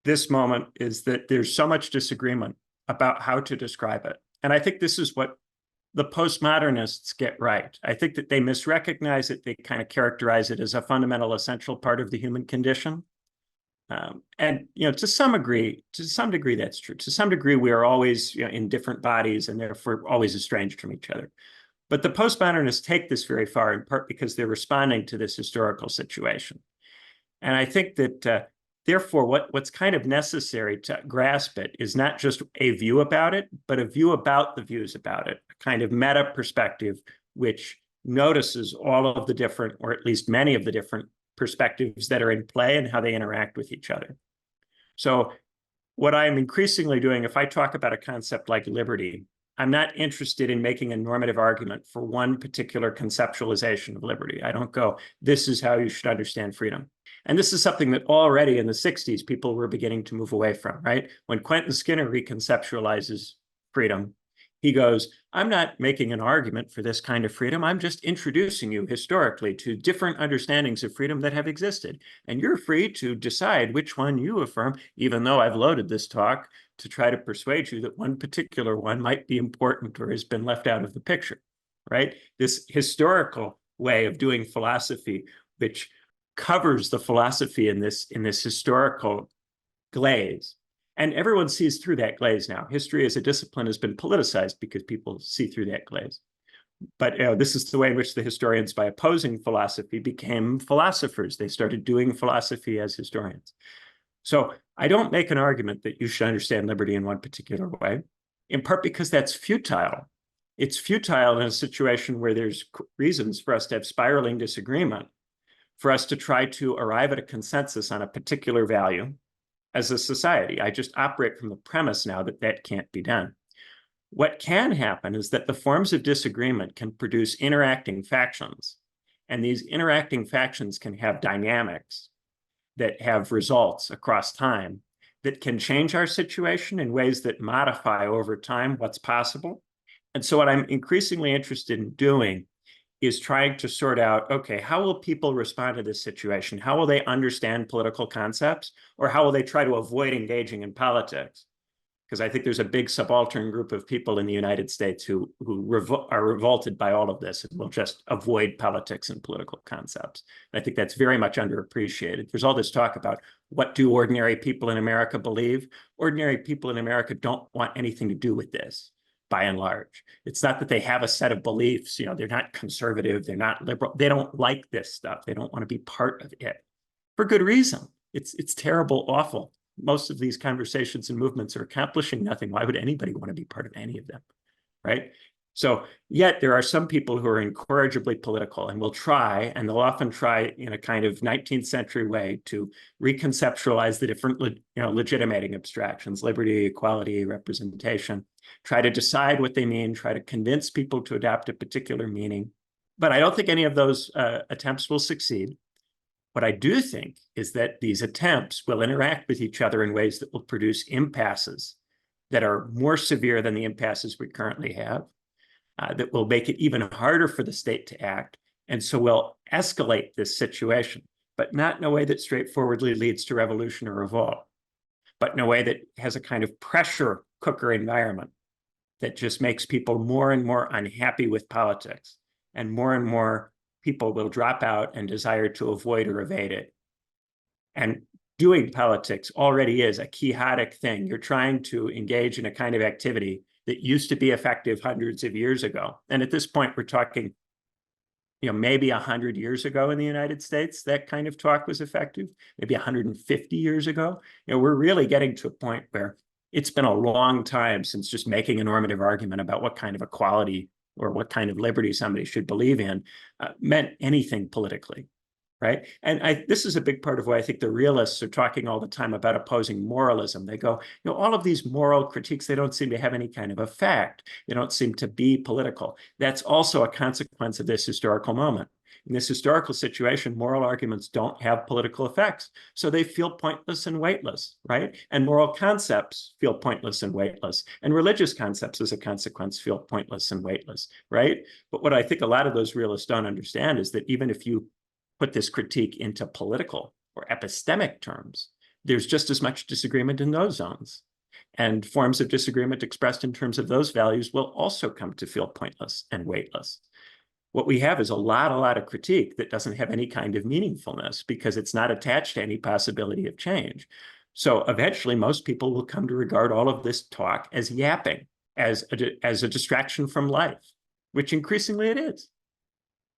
B: this moment is that there's so much disagreement about how to describe it. And I think this is what the postmodernists get right. I think that they misrecognize it. They kind of characterize it as a fundamental, essential part of the human condition. And to some degree, that's true. To some degree, we are always in different bodies and therefore always estranged from each other. But the postmodernists take this very far, in part because they're responding to this historical situation. And I think that therefore, what's kind of necessary to grasp it is not just a view about it, but a view about the views about it, a kind of meta perspective, which notices all of the different, or at least many of the different perspectives that are in play and how they interact with each other. So what I'm increasingly doing, if I talk about a concept like liberty, I'm not interested in making a normative argument for one particular conceptualization of liberty. I don't go, this is how you should understand freedom. And this is something that already in the 60s, people were beginning to move away from, right? When Quentin Skinner reconceptualizes freedom, he goes, I'm not making an argument for this kind of freedom. I'm just introducing you historically to different understandings of freedom that have existed. And you're free to decide which one you affirm, even though I've loaded this talk to try to persuade you that one particular one might be important or has been left out of the picture, right? This historical way of doing philosophy, which covers the philosophy in this historical glaze. And everyone sees through that glaze now. History as a discipline has been politicized because people see through that glaze. But this is the way in which the historians, by opposing philosophy, became philosophers. They started doing philosophy as historians. So I don't make an argument that you should understand liberty in one particular way, in part because that's futile. It's futile in a situation where there's reasons for us to have spiraling disagreement, for us to try to arrive at a consensus on a particular value as a society. I just operate from the premise now that that can't be done. What can happen is that the forms of disagreement can produce interacting factions, and these interacting factions can have dynamics that have results across time that can change our situation in ways that modify over time what's possible. And so what I'm increasingly interested in doing is trying to sort out, okay, how will people respond to this situation? How will they understand political concepts? Or how will they try to avoid engaging in politics? Because I think there's a big subaltern group of people in the United States who are revolted by all of this and will just avoid politics and political concepts. And I think that's very much underappreciated. There's all this talk about what do ordinary people in America believe? Ordinary people in America don't want anything to do with this, by and large. It's not that they have a set of beliefs, they're not conservative, they're not liberal, they don't like this stuff, they don't want to be part of it, for good reason. It's terrible, awful. Most of these conversations and movements are accomplishing nothing. Why would anybody want to be part of any of them, right? So yet there are some people who are incorrigibly political and will try, and they'll often try in a kind of 19th century way to reconceptualize the different legitimating abstractions, liberty, equality, representation, try to decide what they mean, try to convince people to adopt a particular meaning. But I don't think any of those attempts will succeed. What I do think is that these attempts will interact with each other in ways that will produce impasses that are more severe than the impasses we currently have, that will make it even harder for the state to act. And so we'll escalate this situation, but not in a way that straightforwardly leads to revolution or revolt, but in a way that has a kind of pressure cooker environment that just makes people more and more unhappy with politics, and more people will drop out and desire to avoid or evade it. And doing politics already is a quixotic thing. You're trying to engage in a kind of activity that used to be effective hundreds of years ago. And at this point, we're talking, maybe 100 years ago in the United States, that kind of talk was effective. Maybe 150 years ago. We're really getting to a point where it's been a long time since just making a normative argument about what kind of equality or what kind of liberty somebody should believe in meant anything politically, right? And this is a big part of why I think the realists are talking all the time about opposing moralism. They go, all of these moral critiques, they don't seem to have any kind of effect. They don't seem to be political. That's also a consequence of this historical moment. In this historical situation, moral arguments don't have political effects, so they feel pointless and weightless, right? And moral concepts feel pointless and weightless, and religious concepts, as a consequence, feel pointless and weightless, right? But what I think a lot of those realists don't understand is that even if you put this critique into political or epistemic terms, there's just as much disagreement in those zones. And forms of disagreement expressed in terms of those values will also come to feel pointless and weightless. What we have is a lot of critique that doesn't have any kind of meaningfulness because it's not attached to any possibility of change. So eventually, most people will come to regard all of this talk as yapping, as a distraction from life, which increasingly it is.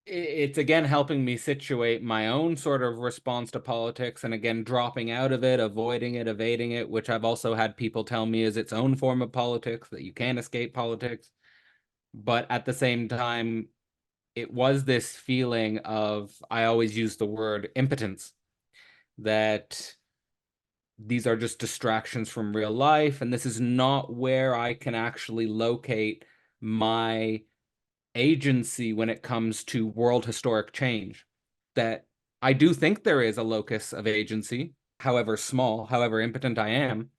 A: It's again helping me situate my own sort of response to politics, and again dropping out of it, avoiding it, evading it, which I've also had people tell me is its own form of politics, that you can't escape politics. But at the same time, it was this feeling of, I always use the word impotence, that these are just distractions from real life, and this is not where I can actually locate my agency when it comes to world historic change. That I do think there is a locus of agency, however small, however impotent I am,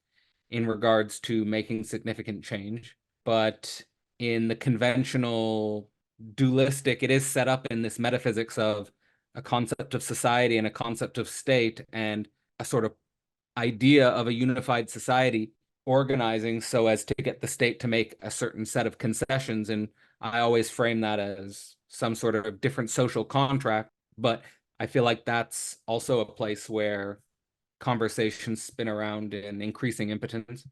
A: in regards to making significant change. But in the conventional dualistic, it is set up in this metaphysics of a concept of society and a concept of state and a sort of idea of a unified society organizing so as to get the state to make a certain set of concessions. And I always frame that as some sort of different social contract. But I feel like that's also a place where conversations spin around in increasing impotence.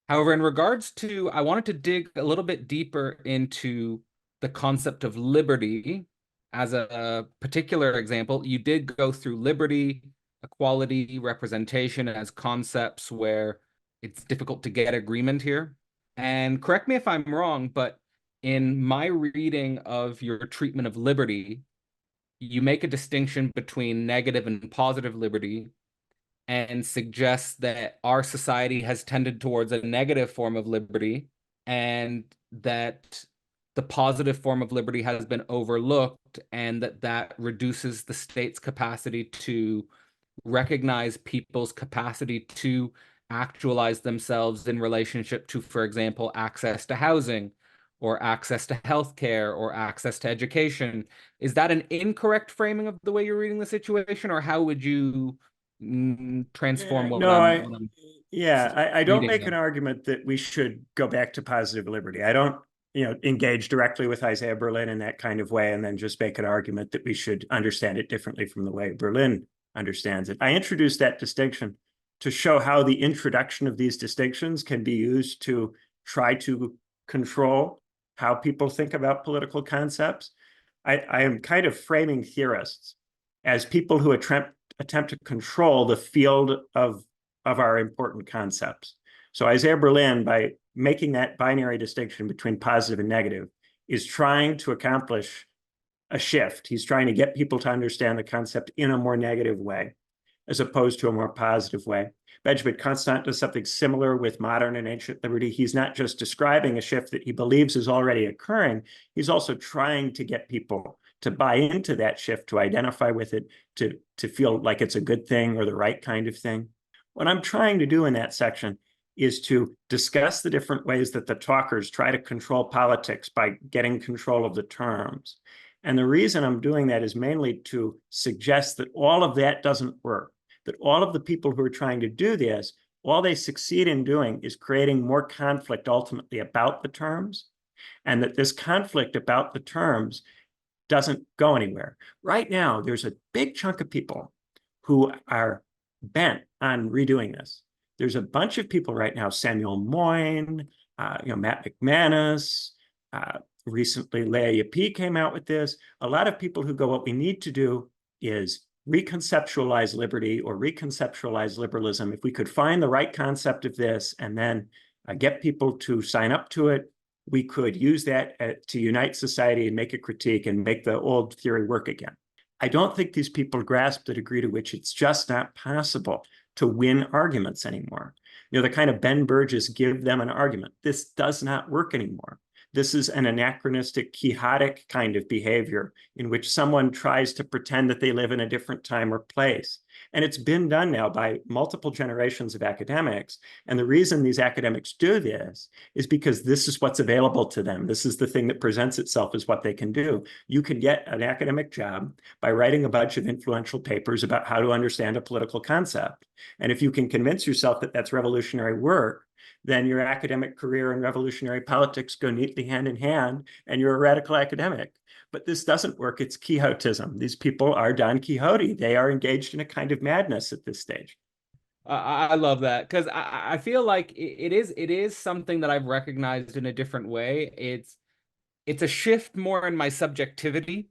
A: However, in regards to, I wanted to dig a little bit deeper into the concept of liberty as a particular example. You did go through liberty, equality, representation as concepts where it's difficult to get agreement here. And correct me if I'm wrong, but in my reading of your treatment of liberty, you make a distinction between negative and positive liberty and suggests that our society has tended towards a negative form of liberty and that the positive form of liberty has been overlooked, and that reduces the state's capacity to recognize people's capacity to actualize themselves in relationship to, for example, access to housing or access to healthcare or access to education. Is that an incorrect framing of the way you're reading the situation, or how would you transform what
B: No,
A: I'm
B: I don't
A: reading
B: make an
A: then?
B: argument that we should go back to positive liberty. I don't, engage directly with Isaiah Berlin in that kind of way and then just make an argument that we should understand it differently from the way Berlin understands it. I introduced that distinction to show how the introduction of these distinctions can be used to try to control how people think about political concepts. I am kind of framing theorists as people who attempt to control the field of our important concepts. So Isaiah Berlin, by making that binary distinction between positive and negative, is trying to accomplish a shift. He's trying to get people to understand the concept in a more negative way, as opposed to a more positive way. Benjamin Constant does something similar with modern and ancient liberty. He's not just describing a shift that he believes is already occurring, he's also trying to get people to buy into that shift, to identify with it, to feel like it's a good thing or the right kind of thing. What I'm trying to do in that section is to discuss the different ways that the talkers try to control politics by getting control of the terms. And the reason I'm doing that is mainly to suggest that all of that doesn't work, that all of the people who are trying to do this, all they succeed in doing is creating more conflict ultimately about the terms, and that this conflict about the terms doesn't go anywhere. Right now, there's a big chunk of people who are bent on redoing this. There's a bunch of people right now, Samuel Moyn, Matt McManus, recently Leah Yapping came out with this. A lot of people who go, what we need to do is reconceptualize liberty or reconceptualize liberalism. If we could find the right concept of this and then get people to sign up to it, we could use that to unite society and make a critique and make the old theory work again. I don't think these people grasp the degree to which it's just not possible to win arguments anymore. The kind of Ben Burgess, give them an argument. This does not work anymore. This is an anachronistic, quixotic kind of behavior in which someone tries to pretend that they live in a different time or place. And it's been done now by multiple generations of academics. And the reason these academics do this is because this is what's available to them. This is the thing that presents itself as what they can do. You can get an academic job by writing a bunch of influential papers about how to understand a political concept. And if you can convince yourself that that's revolutionary work, then your academic career and revolutionary politics go neatly hand in hand, and you're a radical academic. But this doesn't work. It's Quixotism. These people are Don Quixote. They are engaged in a kind of madness at this stage.
A: I love that because I feel like it is something that I've recognized in a different way. It's a shift more in my subjectivity.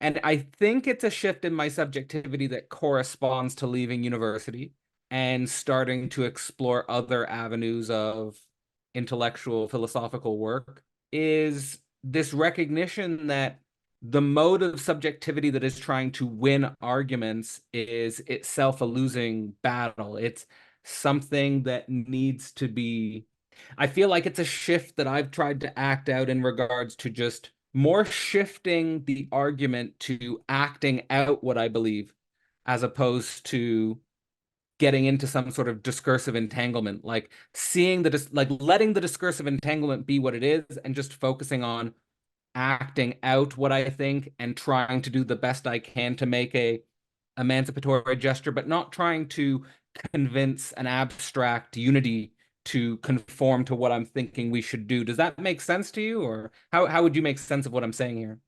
A: And I think it's a shift in my subjectivity that corresponds to leaving university and starting to explore other avenues of intellectual, philosophical work, is this recognition that the mode of subjectivity that is trying to win arguments is itself a losing battle. It's something that needs to be, I feel like it's a shift that I've tried to act out in regards to just more shifting the argument to acting out what I believe, as opposed to getting into some sort of discursive entanglement, like seeing like letting the discursive entanglement be what it is and just focusing on acting out what I think and trying to do the best I can to make a emancipatory gesture, but not trying to convince an abstract unity to conform to what I'm thinking we should do. Does that make sense to you, or how would you make sense of what I'm saying here?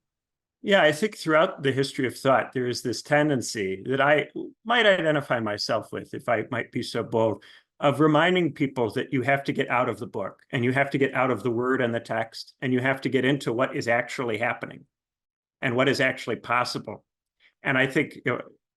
B: Yeah, I think throughout the history of thought, there is this tendency that I might identify myself with, if I might be so bold, of reminding people that you have to get out of the book and you have to get out of the word and the text and you have to get into what is actually happening and what is actually possible. And I think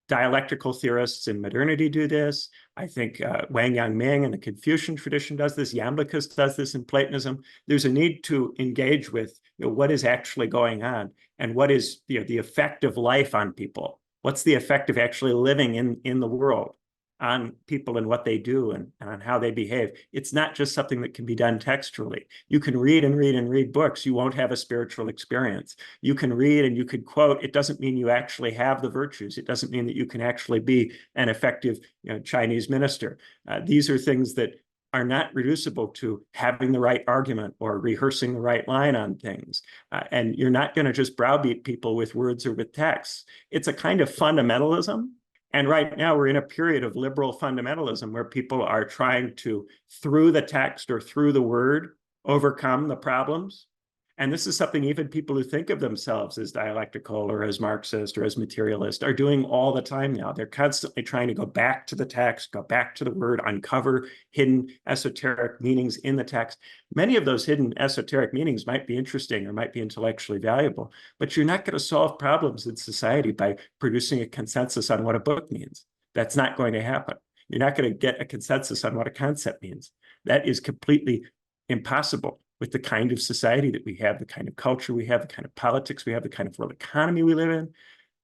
B: dialectical theorists in modernity do this. I think Wang Yang-ming in the Confucian tradition does this. Iamblichus does this in Platonism. There's a need to engage with what is actually going on and what is the effect of life on people. What's the effect of actually living in the world on people and what they do and on how they behave. It's not just something that can be done textually. You can read and read and read books. You won't have a spiritual experience. You can read and you can quote. It doesn't mean you actually have the virtues. It doesn't mean that you can actually be an effective Chinese minister. These are things that are not reducible to having the right argument or rehearsing the right line on things. And you're not going to just browbeat people with words or with texts. It's a kind of fundamentalism. And right now we're in a period of liberal fundamentalism where people are trying to, through the text or through the word, overcome the problems. And this is something even people who think of themselves as dialectical or as Marxist or as materialist are doing all the time now. They're constantly trying to go back to the text, go back to the word, uncover hidden esoteric meanings in the text. Many of those hidden esoteric meanings might be interesting or might be intellectually valuable, but you're not going to solve problems in society by producing a consensus on what a book means. That's not going to happen. You're not going to get a consensus on what a concept means. That is completely impossible with the kind of society that we have, the kind of culture we have, the kind of politics we have, the kind of world economy we live in.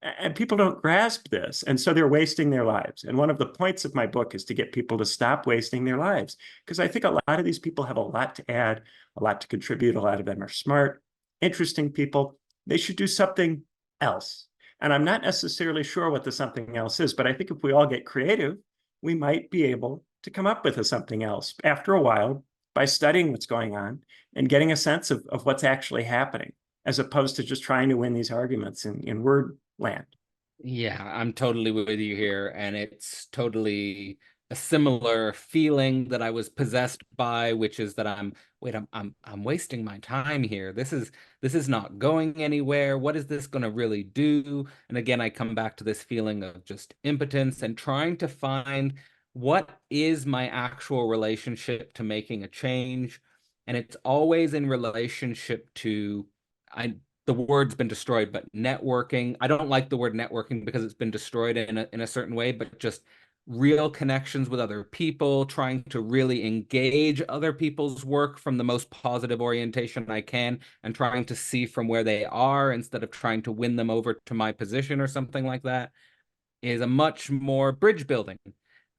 B: And people don't grasp this. And so they're wasting their lives. And one of the points of my book is to get people to stop wasting their lives. Because I think a lot of these people have a lot to add, a lot to contribute. A lot of them are smart, interesting people. They should do something else. And I'm not necessarily sure what the something else is, but I think if we all get creative, we might be able to come up with a something else after a while by studying what's going on and getting a sense of what's actually happening, as opposed to just trying to win these arguments in word land.
A: Yeah, I'm totally with you here, and it's totally a similar feeling that I was possessed by, which is that I'm wasting my time here. This is not going anywhere. What is this going to really do? And again, I come back to this feeling of just impotence and trying to find what is my actual relationship to making a change. And it's always in relationship to, the word's been destroyed, but networking. I don't like the word networking because it's been destroyed in a certain way, but just real connections with other people, trying to really engage other people's work from the most positive orientation I can, and trying to see from where they are instead of trying to win them over to my position or something like that, is a much more bridge building,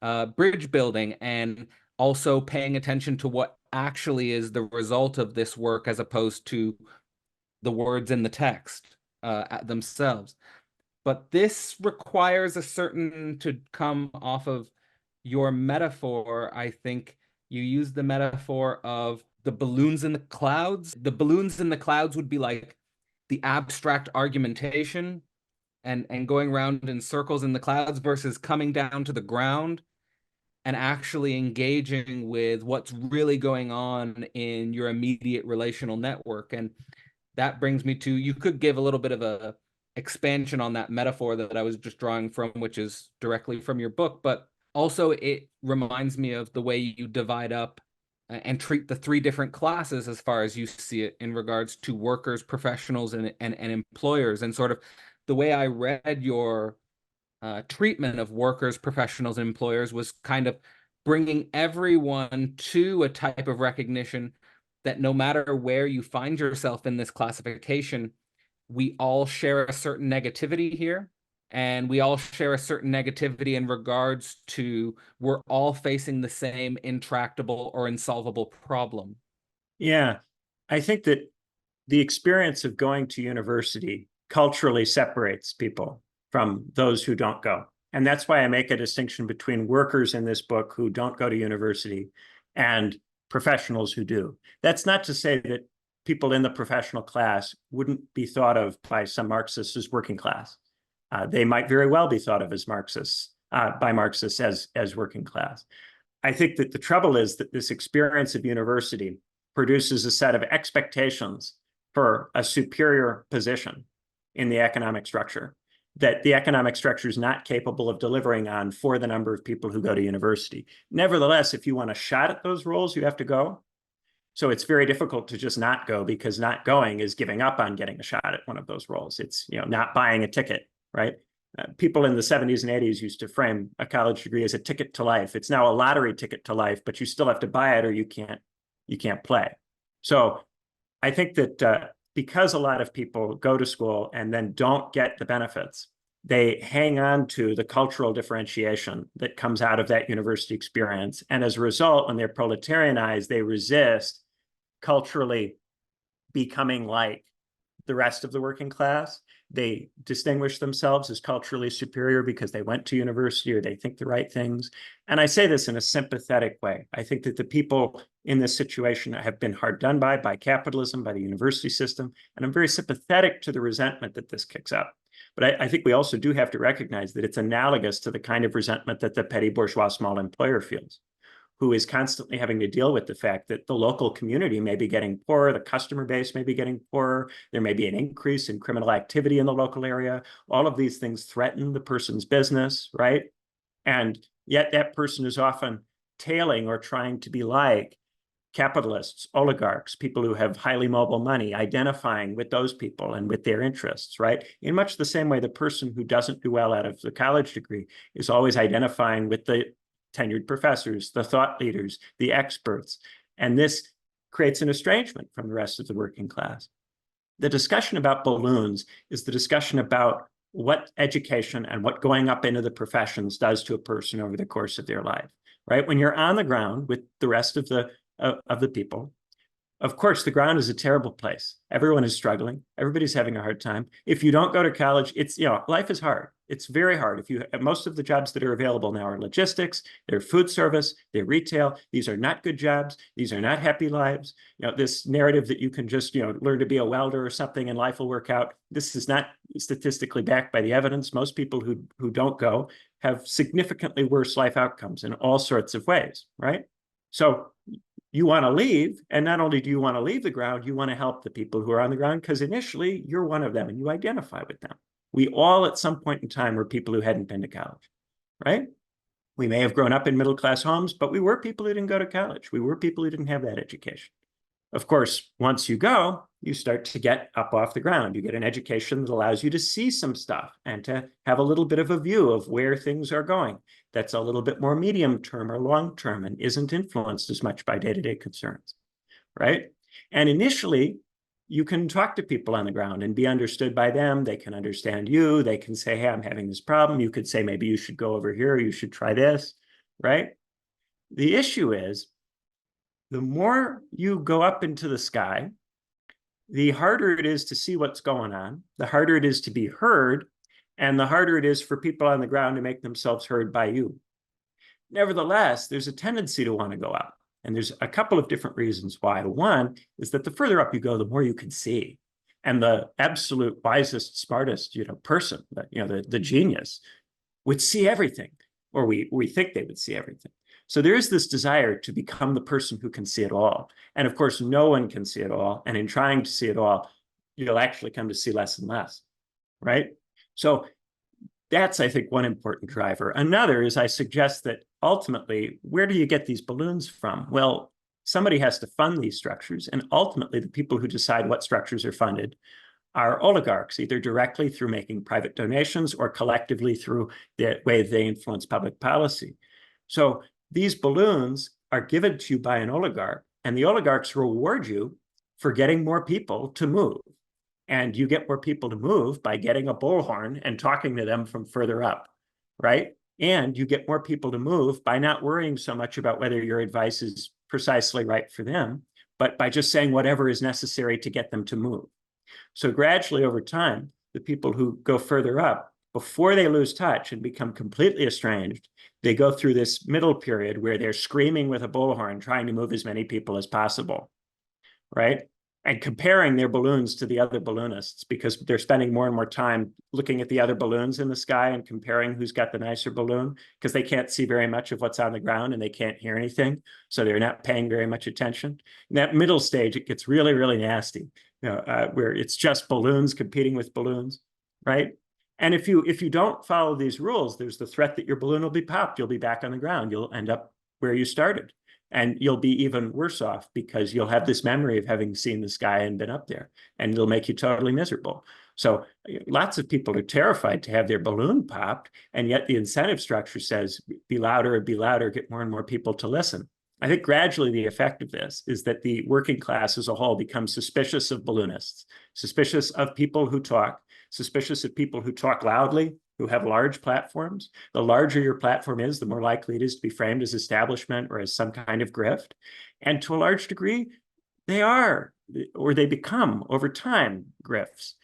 A: and also paying attention to what actually is the result of this work as opposed to the words in the text themselves. But this requires a certain, to come off of your metaphor, I think you use the metaphor of the balloons in the clouds. The balloons in the clouds would be like the abstract argumentation and going around in circles in the clouds versus coming down to the ground and actually engaging with what's really going on in your immediate relational network. And that brings me to, you could give a little bit of a expansion on that metaphor that I was just drawing from, which is directly from your book, but also it reminds me of the way you divide up and treat the three different classes as far as you see it in regards to workers, professionals, and employers. And sort of the way I read your treatment of workers, professionals, and employers was kind of bringing everyone to a type of recognition that no matter where you find yourself in this classification, we all share a certain negativity here, and we all share a certain negativity in regards to we're all facing the same intractable or insolvable problem.
B: Yeah, I think that the experience of going to university culturally separates people from those who don't go. And that's why I make a distinction between workers in this book who don't go to university and professionals who do. That's not to say that people in the professional class wouldn't be thought of by some Marxists as working class. They might very well be thought of as Marxists, by Marxists as working class. I think that the trouble is that this experience of university produces a set of expectations for a superior position in the economic structure that the economic structure is not capable of delivering on for the number of people who go to university. Nevertheless, if you want a shot at those roles, you have to go. So it's very difficult to just not go, because not going is giving up on getting a shot at one of those roles. It's, you know, not buying a ticket, right? People in the 70s and 80s used to frame a college degree as a ticket to life. It's now a lottery ticket to life, but you still have to buy it or you can't play. So I think that because a lot of people go to school and then don't get the benefits, they hang on to the cultural differentiation that comes out of that university experience. And as a result, when they're proletarianized, they resist culturally becoming like the rest of the working class. They distinguish themselves as culturally superior because they went to university or they think the right things. And I say this in a sympathetic way. I think that the people in this situation have been hard done by capitalism, by the university system. And I'm very sympathetic to the resentment that this kicks up. But I think we also do have to recognize that it's analogous to the kind of resentment that the petty bourgeois small employer feels, who is constantly having to deal with the fact that the local community may be getting poorer, the customer base may be getting poorer, there may be an increase in criminal activity in the local area. All of these things threaten the person's business, right? And yet that person is often tailing or trying to be like capitalists, oligarchs, people who have highly mobile money, identifying with those people and with their interests, right? In much the same way, the person who doesn't do well out of the college degree is always identifying with the tenured professors, the thought leaders, the experts. And this creates an estrangement from the rest of the working class. The discussion about balloons is the discussion about what education and what going up into the professions does to a person over the course of their life, right? When you're on the ground with the rest of the people, of course, the ground is a terrible place. Everyone is struggling. Everybody's having a hard time. If you don't go to college, it's, you know, life is hard. It's very hard. If you, most of the jobs that are available now are logistics, they're food service, they're retail. These are not good jobs. These are not happy lives. You know, this narrative that you can just, you know, learn to be a welder or something and life will work out. This is not statistically backed by the evidence. Most people who don't go have significantly worse life outcomes in all sorts of ways, right? So you want to leave, and not only do you want to leave the ground, you want to help the people who are on the ground, because initially you're one of them and you identify with them. We all at some point in time were people who hadn't been to college, right? We may have grown up in middle-class homes, but we were people who didn't go to college. We were people who didn't have that education. Of course, once you go, you start to get up off the ground. You get an education that allows you to see some stuff and to have a little bit of a view of where things are going. That's a little bit more medium term or long term and isn't influenced as much by day-to-day concerns, right? And initially, you can talk to people on the ground and be understood by them. They can understand you. They can say, hey, I'm having this problem. You could say, maybe you should go over here. You should try this, right? The issue is the more you go up into the sky, the harder it is to see what's going on, the harder it is to be heard, and the harder it is for people on the ground to make themselves heard by you. Nevertheless, there's a tendency to want to go up. And there's a couple of different reasons why. One is that the further up you go, the more you can see. And the absolute wisest, smartest, person, the genius would see everything, or we think they would see everything. So there is this desire to become the person who can see it all. And of course, no one can see it all. And in trying to see it all, you'll actually come to see less and less, right? So that's, I think, one important driver. Another is I suggest that ultimately, where do you get these balloons from? Well, somebody has to fund these structures. And ultimately, the people who decide what structures are funded are oligarchs, either directly through making private donations or collectively through the way they influence public policy. So these balloons are given to you by an oligarch, and the oligarchs reward you for getting more people to move. And you get more people to move by getting a bullhorn and talking to them from further up, right? And you get more people to move by not worrying so much about whether your advice is precisely right for them, but by just saying whatever is necessary to get them to move. So gradually over time, the people who go further up, before they lose touch and become completely estranged, they go through this middle period where they're screaming with a bullhorn, trying to move as many people as possible, right? And comparing their balloons to the other balloonists, because they're spending more and more time looking at the other balloons in the sky and comparing who's got the nicer balloon, because they can't see very much of what's on the ground and they can't hear anything. So they're not paying very much attention. In that middle stage, it gets really, really nasty, where it's just balloons competing with balloons, right? And if you don't follow these rules, there's the threat that your balloon will be popped. You'll be back on the ground. You'll end up where you started. And you'll be even worse off because you'll have this memory of having seen the sky and been up there, and it'll make you totally miserable. So lots of people are terrified to have their balloon popped, and yet the incentive structure says, be louder and be louder, get more and more people to listen. I think gradually the effect of this is that the working class as a whole becomes suspicious of balloonists, suspicious of people who talk, suspicious of people who talk loudly, who have large platforms. The larger your platform is, the more likely it is to be framed as establishment or as some kind of grift. And to a large degree, they are, or they become over time, grifts.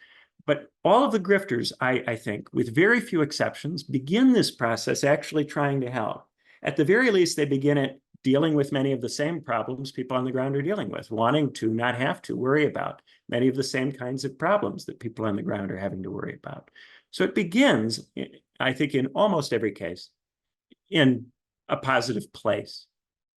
B: But all of the grifters, I think, with very few exceptions, begin this process actually trying to help. At the very least, they begin it dealing with many of the same problems people on the ground are dealing with, wanting to not have to worry about many of the same kinds of problems that people on the ground are having to worry about. So it begins, I think, in almost every case, in a positive place.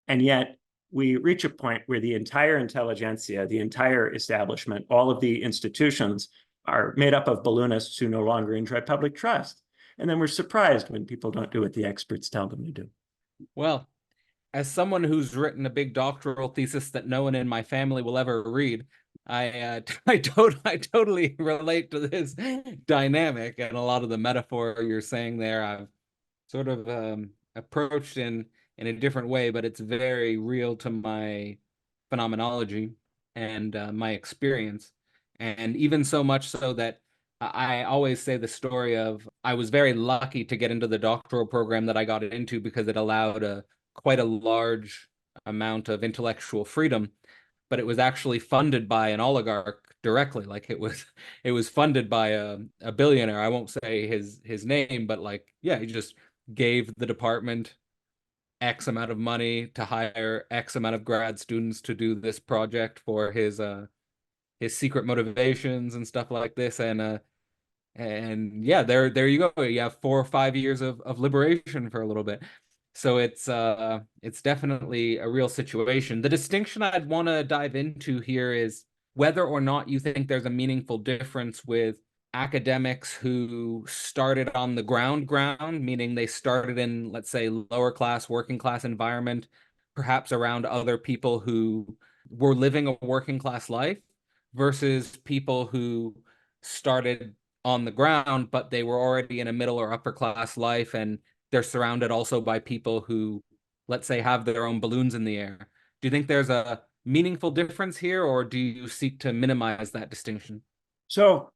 B: And yet we reach a point where the entire intelligentsia, the entire establishment, all of the institutions are made up of balloonists who no longer enjoy public trust. And then we're surprised when people don't do what the experts tell them to do.
A: Well, as someone who's written a big doctoral thesis that no one in my family will ever read, I totally relate to this dynamic, and a lot of the metaphor you're saying there I've sort of approached in a different way, but it's very real to my phenomenology and my experience. And even so much so that I always say the story of I was very lucky to get into the doctoral program that I got into because it allowed quite a large amount of intellectual freedom, but it was actually funded by an oligarch directly. Like it was funded by a billionaire. I won't say his name, but like, yeah, he just gave the department X amount of money to hire X amount of grad students to do this project for his secret motivations and stuff like this. And yeah, there you go. You have 4 or 5 years of liberation for a little bit. So it's definitely a real situation. The distinction I'd want to dive into here is whether or not you think there's a meaningful difference with academics who started on the ground, meaning they started in, let's say, lower class, working class environment, perhaps around other people who were living a working class life, versus people who started on the ground, but they were already in a middle or upper class life, and they're surrounded also by people who, let's say, have their own balloons in the air. Do you think there's a meaningful difference here, or do you seek to minimize that distinction?
B: So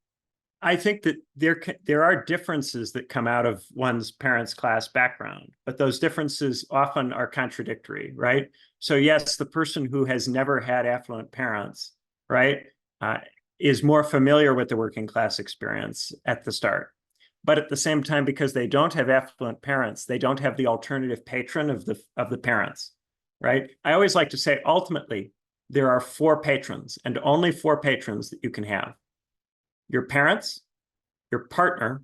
B: I think that there are differences that come out of one's parents' class background, but those differences often are contradictory, right? So yes, the person who has never had affluent parents, right, is more familiar with the working class experience at the start. But at the same time, because they don't have affluent parents, they don't have the alternative patron of the parents, right? I always like to say, ultimately, there are four patrons and only four patrons that you can have: your parents, your partner,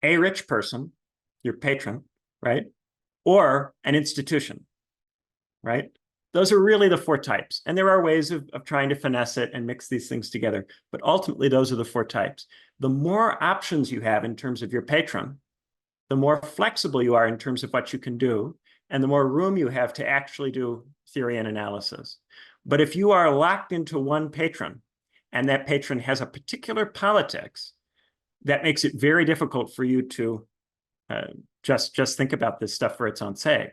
B: a rich person, your patron, right? Or an institution, right? Those are really the four types. And there are ways of trying to finesse it and mix these things together. But ultimately, those are the four types. The more options you have in terms of your patron, the more flexible you are in terms of what you can do, and the more room you have to actually do theory and analysis. But if you are locked into one patron, and that patron has a particular politics, that makes it very difficult for you to just think about this stuff for its own sake.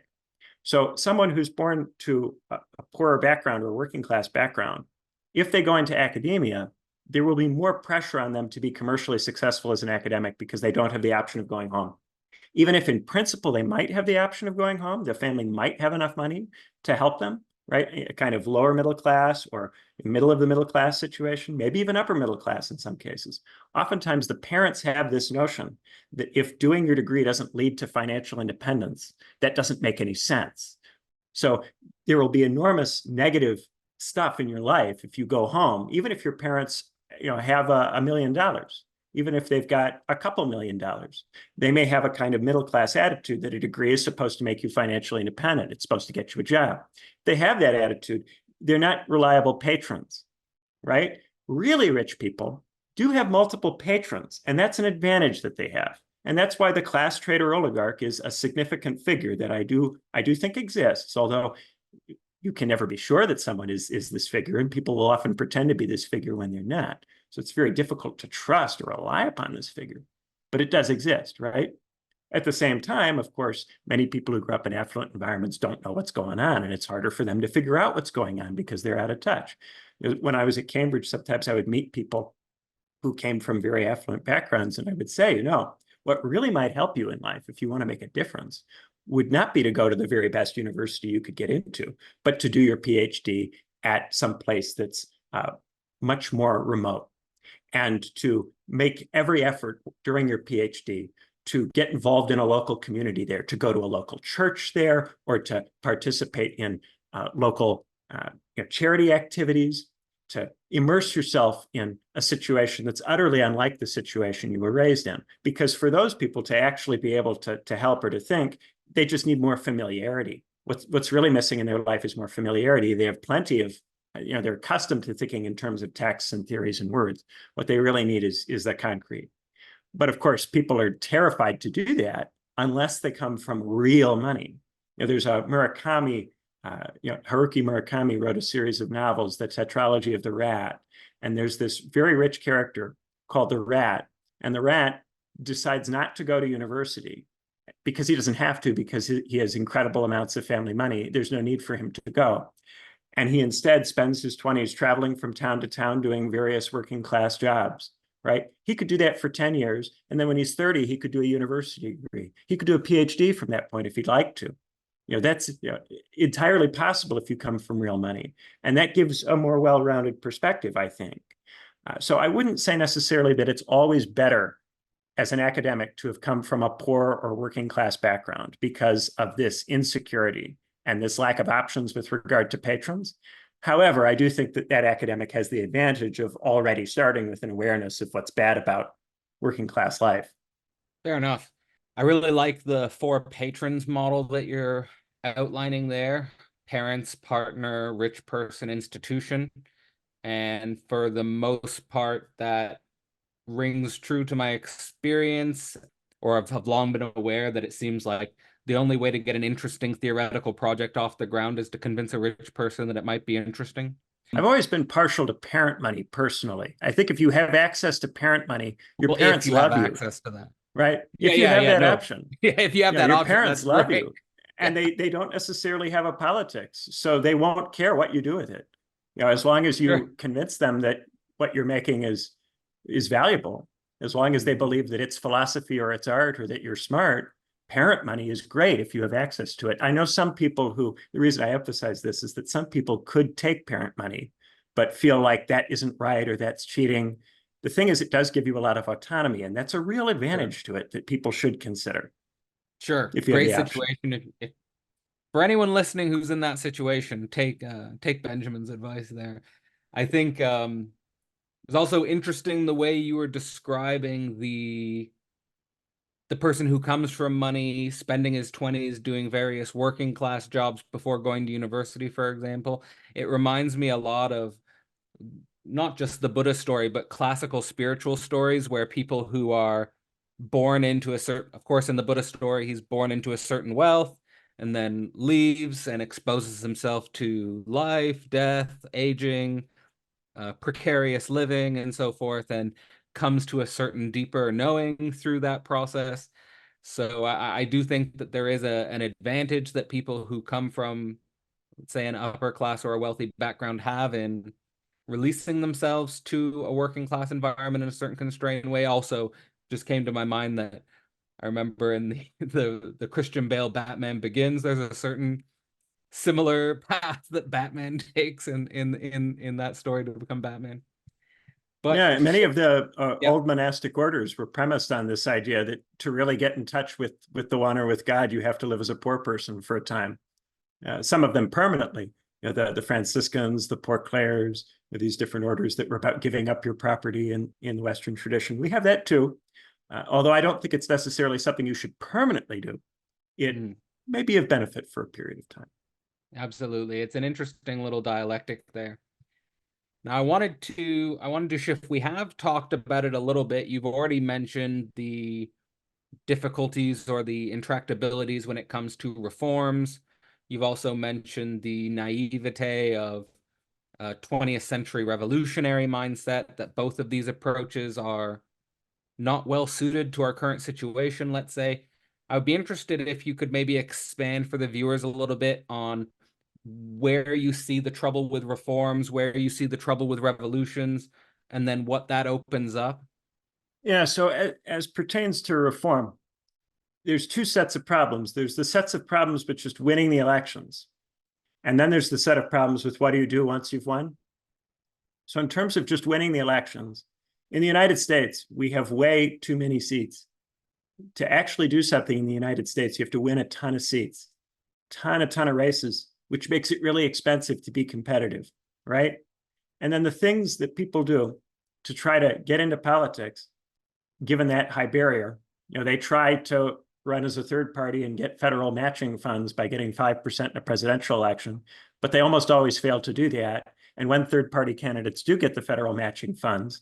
B: So someone who's born to a poorer background or a working class background, if they go into academia, there will be more pressure on them to be commercially successful as an academic because they don't have the option of going home. Even if in principle they might have the option of going home, the family might have enough money to help them, right? A kind of lower middle class or middle of the middle class situation, maybe even upper middle class in some cases. Oftentimes the parents have this notion that if doing your degree doesn't lead to financial independence, that doesn't make any sense. So there will be enormous negative stuff in your life if you go home, even if your parents, have $1 million, even if they've got a couple $1 million. They may have a kind of middle class attitude that a degree is supposed to make you financially independent. It's supposed to get you a job. If they have that attitude, they're not reliable patrons, right? Really rich people do have multiple patrons, and that's an advantage that they have. And that's why the class trader oligarch is a significant figure that I do think exists, although you can never be sure that someone is this figure, and people will often pretend to be this figure when they're not. So it's very difficult to trust or rely upon this figure, but it does exist, right? At the same time, of course, many people who grew up in affluent environments don't know what's going on, and it's harder for them to figure out what's going on because they're out of touch. When I was at Cambridge, sometimes I would meet people who came from very affluent backgrounds, and I would say, what really might help you in life if you want to make a difference would not be to go to the very best university you could get into, but to do your PhD at some place that's much more remote, and to make every effort during your PhD to get involved in a local community there, to go to a local church there, or to participate in local charity activities, to immerse yourself in a situation that's utterly unlike the situation you were raised in. Because for those people to actually be able to help or to think, they just need more familiarity. What's really missing in their life is more familiarity. They have plenty of, they're accustomed to thinking in terms of texts and theories and words. What they really need is the concrete. But of course, people are terrified to do that unless they come from real money. There's a Murakami, Haruki Murakami wrote a series of novels, The Tetralogy of the Rat. And there's this very rich character called the Rat. And the Rat decides not to go to university because he doesn't have to, because he has incredible amounts of family money. There's no need for him to go. And he instead spends his 20s traveling from town to town doing various working class jobs, right? He could do that for 10 years. And then when he's 30, he could do a university degree. He could do a PhD from that point if he'd like to. That's entirely possible if you come from real money. And that gives a more well-rounded perspective, I think. So I wouldn't say necessarily that it's always better as an academic to have come from a poor or working class background because of this insecurity and this lack of options with regard to patrons. However, I do think that academic has the advantage of already starting with an awareness of what's bad about working class life.
A: Fair enough. I really like the four patrons model that you're outlining there: parents, partner, rich person, institution. And for the most part, that rings true to my experience, or I've long been aware that it seems like the only way to get an interesting theoretical project off the ground is to convince a rich person that it might be interesting.
B: I've always been partial to parent money personally. I think if you have access to parent money, your parents love you.
A: Access to that.
B: Right? If you have that option.
A: Yeah, if you have that
B: your
A: option,
B: parents love
A: great.
B: you. And they don't necessarily have a politics. So they won't care what you do with it. As long as you convince them that what you're making is valuable, as long as they believe that it's philosophy or it's art or that you're smart, parent money is great if you have access to it. I know some people who, the reason I emphasize this is that some people could take parent money, but feel like that isn't right or that's cheating. The thing is, it does give you a lot of autonomy, and that's a real advantage to it that people should consider.
A: Sure.
B: If you have
A: Great
B: the option.
A: situation. If for anyone listening who's in that situation, take Benjamin's advice there. I think it's also interesting the way you were describing the person who comes from money, spending his 20s doing various working class jobs before going to university, for example. It reminds me a lot of not just the Buddha story, but classical spiritual stories where people who are born into a certain, of course, in the Buddha story, he's born into a certain wealth and then leaves and exposes himself to life, death, aging, precarious living, and so forth, and comes to a certain deeper knowing through that process. So I do think that there is an advantage that people who come from, let's say, an upper class or a wealthy background have in releasing themselves to a working class environment in a certain constrained way. Also, just came to my mind that I remember in the Christian Bale Batman Begins, there's a certain similar path that Batman takes in that story to become Batman. But
B: yeah, many of the
A: yep.
B: old monastic orders were premised on this idea that to really get in touch with the one or with God, you have to live as a poor person for a time. Some of them permanently. You know, the Franciscans, the Poor Clares, these different orders that were about giving up your property in the Western tradition. We have that too. Although I don't think it's necessarily something you should permanently do. It may be of benefit for a period of time.
A: Absolutely. It's an interesting little dialectic there. Now, I wanted to shift. We have talked about it a little bit. You've already mentioned the difficulties or the intractabilities when it comes to reforms. You've also mentioned the naivete of 20th century revolutionary mindset, that both of these approaches are not well suited to our current situation, let's say. I would be interested if you could maybe expand for the viewers a little bit on where you see the trouble with reforms, where you see the trouble with revolutions, and then what that opens up.
B: Yeah, so as pertains to reform, there's two sets of problems. There's the sets of problems with just winning the elections. And then there's the set of problems with what do you do once you've won? So in terms of just winning the elections, in the United States, we have way too many seats. To actually do something in the United States, you have to win a ton of seats, a ton of races, which makes it really expensive to be competitive, right? And then the things that people do to try to get into politics, given that high barrier, you know, they try to run as a third party and get federal matching funds by getting 5% in a presidential election, but they almost always fail to do that. And when third party candidates do get the federal matching funds,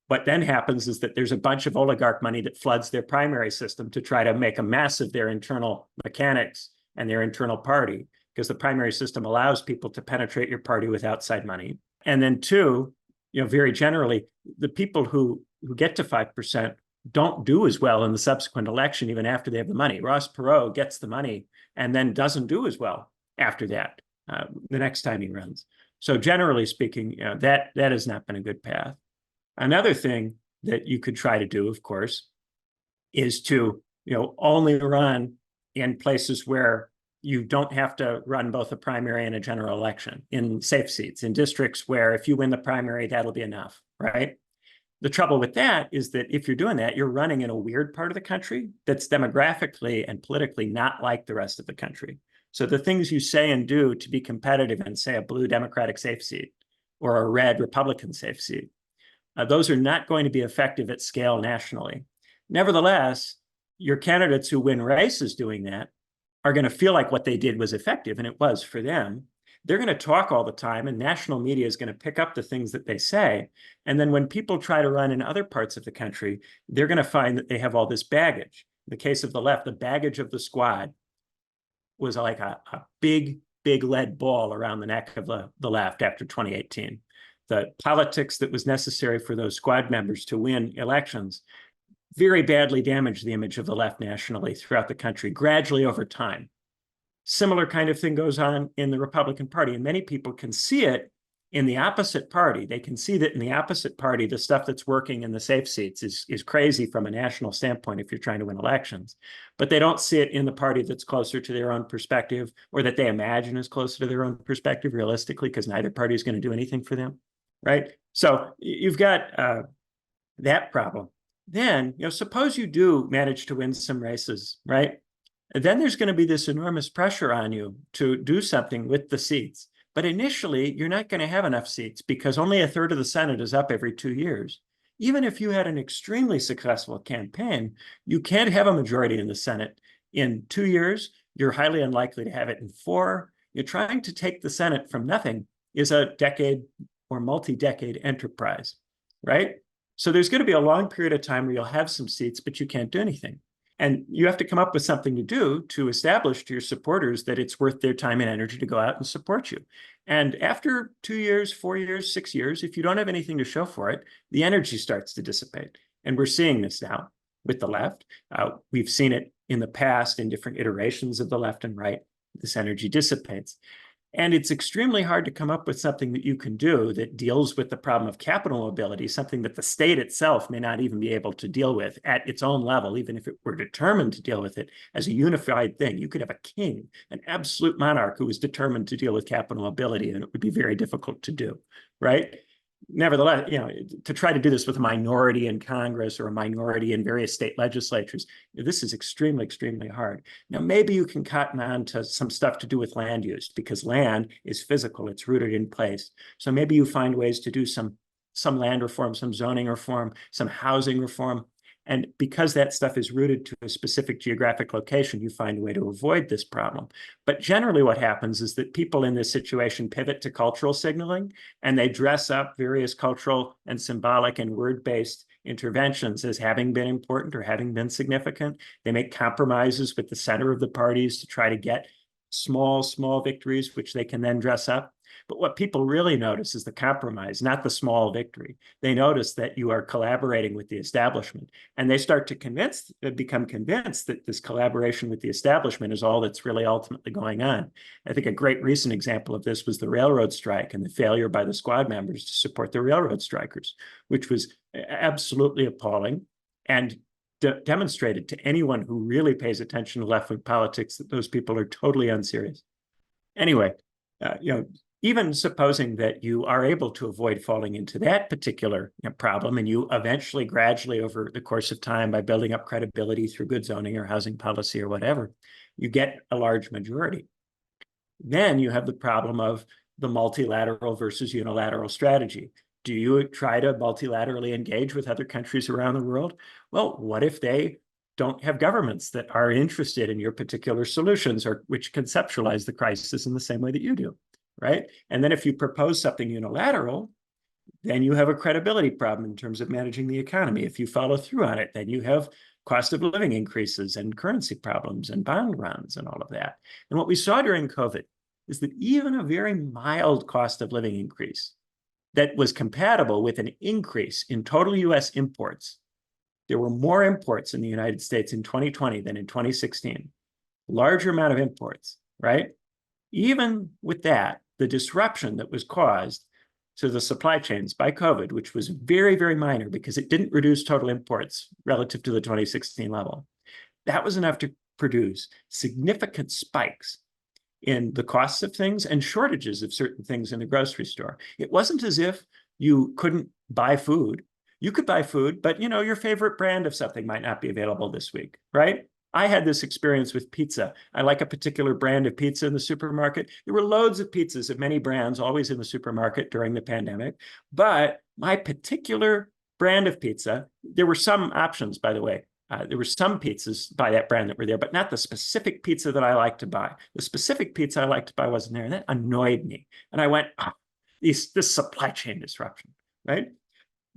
B: what then happens is that there's a bunch of oligarch money that floods their primary system to try to make a mess of their internal mechanics and their internal party, because the primary system allows people to penetrate your party with outside money. And then two, you know, very generally, the people who get to 5% don't do as well in the subsequent election, even after they have the money. Ross Perot gets the money and then doesn't do as well after that, the next time he runs. So generally speaking, you know, that has not been a good path. Another thing that you could try to do, of course, is to, you know, only run in places where you don't have to run both a primary and a general election, in safe seats, in districts where if you win the primary, that'll be enough, right? The trouble with that is that if you're doing that, you're running in a weird part of the country that's demographically and politically not like the rest of the country. So the things you say and do to be competitive in, say, a blue Democratic safe seat or a red Republican safe seat, those are not going to be effective at scale nationally. Nevertheless, your candidates who win races doing that are going to feel like what they did was effective, and it was for them. They're going to talk all the time, and national media is going to pick up the things that they say. And then when people try to run in other parts of the country, they're going to find that they have all this baggage. In the case of the left, the baggage of the squad was like a big lead ball around the neck of the left after 2018. The politics that was necessary for those squad members to win elections very badly damaged the image of the left nationally throughout the country, gradually over time. Similar kind of thing goes on in the Republican Party, and many people can see it in the opposite party, they can see that in the opposite party, the stuff that's working in the safe seats is crazy from a national standpoint if you're trying to win elections. But they don't see it in the party that's closer to their own perspective, or that they imagine is closer to their own perspective realistically, because neither party is going to do anything for them, right? So you've got that problem. Then, suppose you do manage to win some races, right? And then there's going to be this enormous pressure on you to do something with the seats. But initially, you're not going to have enough seats because only a third of the Senate is up every 2 years. Even if you had an extremely successful campaign, you can't have a majority in the Senate in 2 years. You're highly unlikely to have it in 4. You're trying to take the Senate from nothing is a decade or multi-decade enterprise, right? So there's going to be a long period of time where you'll have some seats, but you can't do anything. And you have to come up with something to do to establish to your supporters that it's worth their time and energy to go out and support you. And after 2 years, 4 years, 6 years, if you don't have anything to show for it, the energy starts to dissipate. And we're seeing this now with the left. We've seen it in the past in different iterations of the left and right. This energy dissipates. And it's extremely hard to come up with something that you can do that deals with the problem of capital mobility, something that the state itself may not even be able to deal with at its own level, even if it were determined to deal with it as a unified thing. You could have a king, an absolute monarch who was determined to deal with capital mobility, and it would be very difficult to do, right? Nevertheless, to try to do this with a minority in Congress or a minority in various state legislatures, this is extremely, extremely hard. Now, maybe you can cotton on to some stuff to do with land use because land is physical, it's rooted in place. So maybe you find ways to do some land reform, some zoning reform, some housing reform. And because that stuff is rooted to a specific geographic location, you find a way to avoid this problem. But generally what happens is that people in this situation pivot to cultural signaling, and they dress up various cultural and symbolic and word-based interventions as having been important or having been significant. They make compromises with the center of the parties to try to get small victories, which they can then dress up. But what people really notice is the compromise, not the small victory. They notice that you are collaborating with the establishment, and they start to become convinced that this collaboration with the establishment is all that's really ultimately going on. I think a great recent example of this was the railroad strike and the failure by the squad members to support the railroad strikers, which was absolutely appalling and demonstrated to anyone who really pays attention to left-wing politics that those people are totally unserious. Anyway, even supposing that you are able to avoid falling into that particular problem, and you eventually, gradually over the course of time, by building up credibility through good zoning or housing policy or whatever, you get a large majority. Then you have the problem of the multilateral versus unilateral strategy. Do you try to multilaterally engage with other countries around the world? Well, what if they don't have governments that are interested in your particular solutions or which conceptualize the crisis in the same way that you do? Right? And then if you propose something unilateral, then you have a credibility problem in terms of managing the economy. If you follow through on it, then you have cost of living increases and currency problems and bond runs and all of that. And what we saw during COVID is that even a very mild cost of living increase that was compatible with an increase in total US imports. There were more imports in the United States in 2020 than in 2016. Larger amount of imports, right? Even with that, the disruption that was caused to the supply chains by COVID, which was very, very minor because it didn't reduce total imports relative to the 2016 level, that was enough to produce significant spikes in the costs of things and shortages of certain things in the grocery store. It wasn't as if you couldn't buy food. You could buy food, but your favorite brand of something might not be available this week, right? I had this experience with pizza. I like a particular brand of pizza in the supermarket. There were loads of pizzas of many brands always in the supermarket during the pandemic. But my particular brand of pizza, there were some options, by the way. There were some pizzas by that brand that were there, but not the specific pizza that I like to buy. The specific pizza I like to buy wasn't there, and that annoyed me. And I went, this supply chain disruption, right?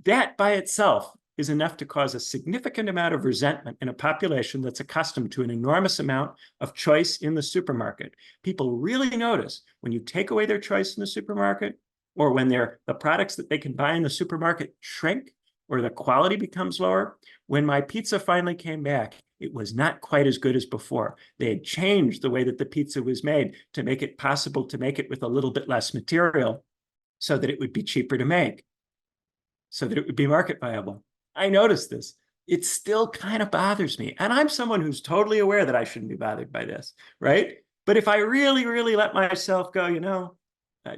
B: That by itself is enough to cause a significant amount of resentment in a population that's accustomed to an enormous amount of choice in the supermarket. People really notice when you take away their choice in the supermarket, or when the products that they can buy in the supermarket shrink, or the quality becomes lower. When my pizza finally came back, it was not quite as good as before. They had changed the way that the pizza was made to make it possible to make it with a little bit less material. so that it would be cheaper to make, so that it would be market viable. I noticed this. It still kind of bothers me. And I'm someone who's totally aware that I shouldn't be bothered by this, right? But if I really, really let myself go,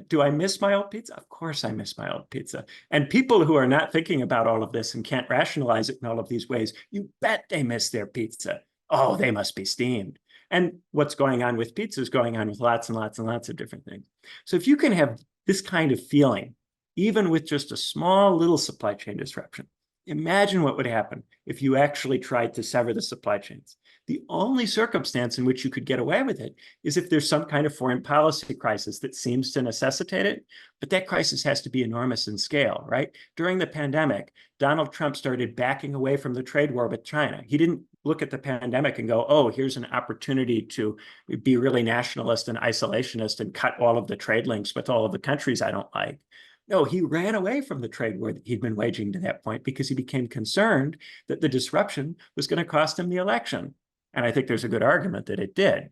B: do I miss my old pizza? Of course I miss my old pizza. And people who are not thinking about all of this and can't rationalize it in all of these ways, you bet they miss their pizza. Oh, they must be steamed. And what's going on with pizza is going on with lots and lots and lots of different things. So if you can have this kind of feeling, even with just a small little supply chain disruption, imagine what would happen if you actually tried to sever the supply chains. The only circumstance in which you could get away with it is if there's some kind of foreign policy crisis that seems to necessitate it, but that crisis has to be enormous in scale, right? During the pandemic, Donald Trump started backing away from the trade war with China. He didn't look at the pandemic and go, oh, here's an opportunity to be really nationalist and isolationist and cut all of the trade links with all of the countries I don't like. No, he ran away from the trade war that he'd been waging to that point because he became concerned that the disruption was going to cost him the election. And I think there's a good argument that it did.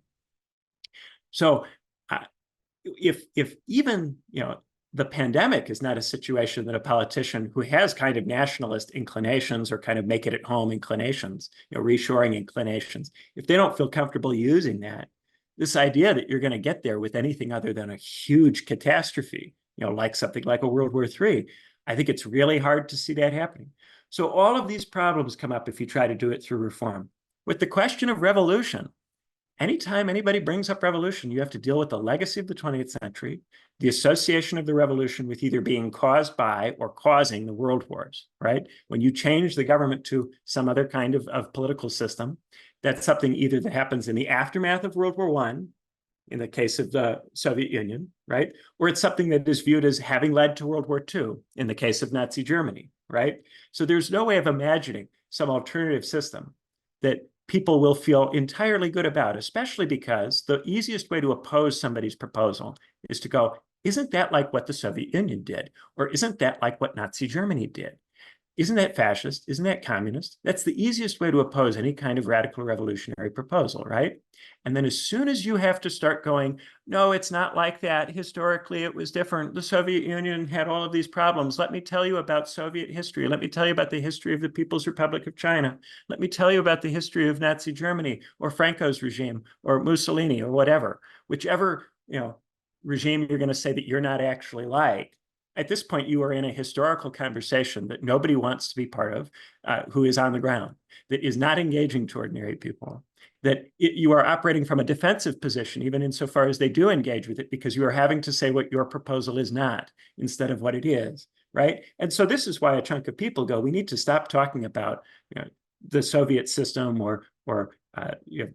B: So if even, the pandemic is not a situation that a politician who has kind of nationalist inclinations or kind of make it at home inclinations, reshoring inclinations, if they don't feel comfortable using that, this idea that you're going to get there with anything other than a huge catastrophe, like something like a World War III, I think it's really hard to see that happening. So all of these problems come up if you try to do it through reform. With the question of revolution, anytime anybody brings up revolution, you have to deal with the legacy of the 20th century, the association of the revolution with either being caused by or causing the world wars, right? When you change the government to some other kind of political system, that's something either that happens in the aftermath of World War I, in the case of the Soviet Union, right? Or it's something that is viewed as having led to World War II, in the case of Nazi Germany, right? So there's no way of imagining some alternative system that people will feel entirely good about, especially because the easiest way to oppose somebody's proposal is to go, isn't that like what the Soviet Union did? Or isn't that like what Nazi Germany did? Isn't that fascist? Isn't that communist? That's the easiest way to oppose any kind of radical revolutionary proposal, right? And then as soon as you have to start going, no, it's not like that. Historically, it was different. The Soviet Union had all of these problems. Let me tell you about Soviet history. Let me tell you about the history of the People's Republic of China. Let me tell you about the history of Nazi Germany or Franco's regime or Mussolini or whatever, whichever regime you're going to say that you're not actually like. At this point, you are in a historical conversation that nobody wants to be part of, who is on the ground, that is not engaging to ordinary people, that you are operating from a defensive position, even insofar as they do engage with it, because you are having to say what your proposal is not instead of what it is, right? And so this is why a chunk of people go, we need to stop talking about the Soviet system or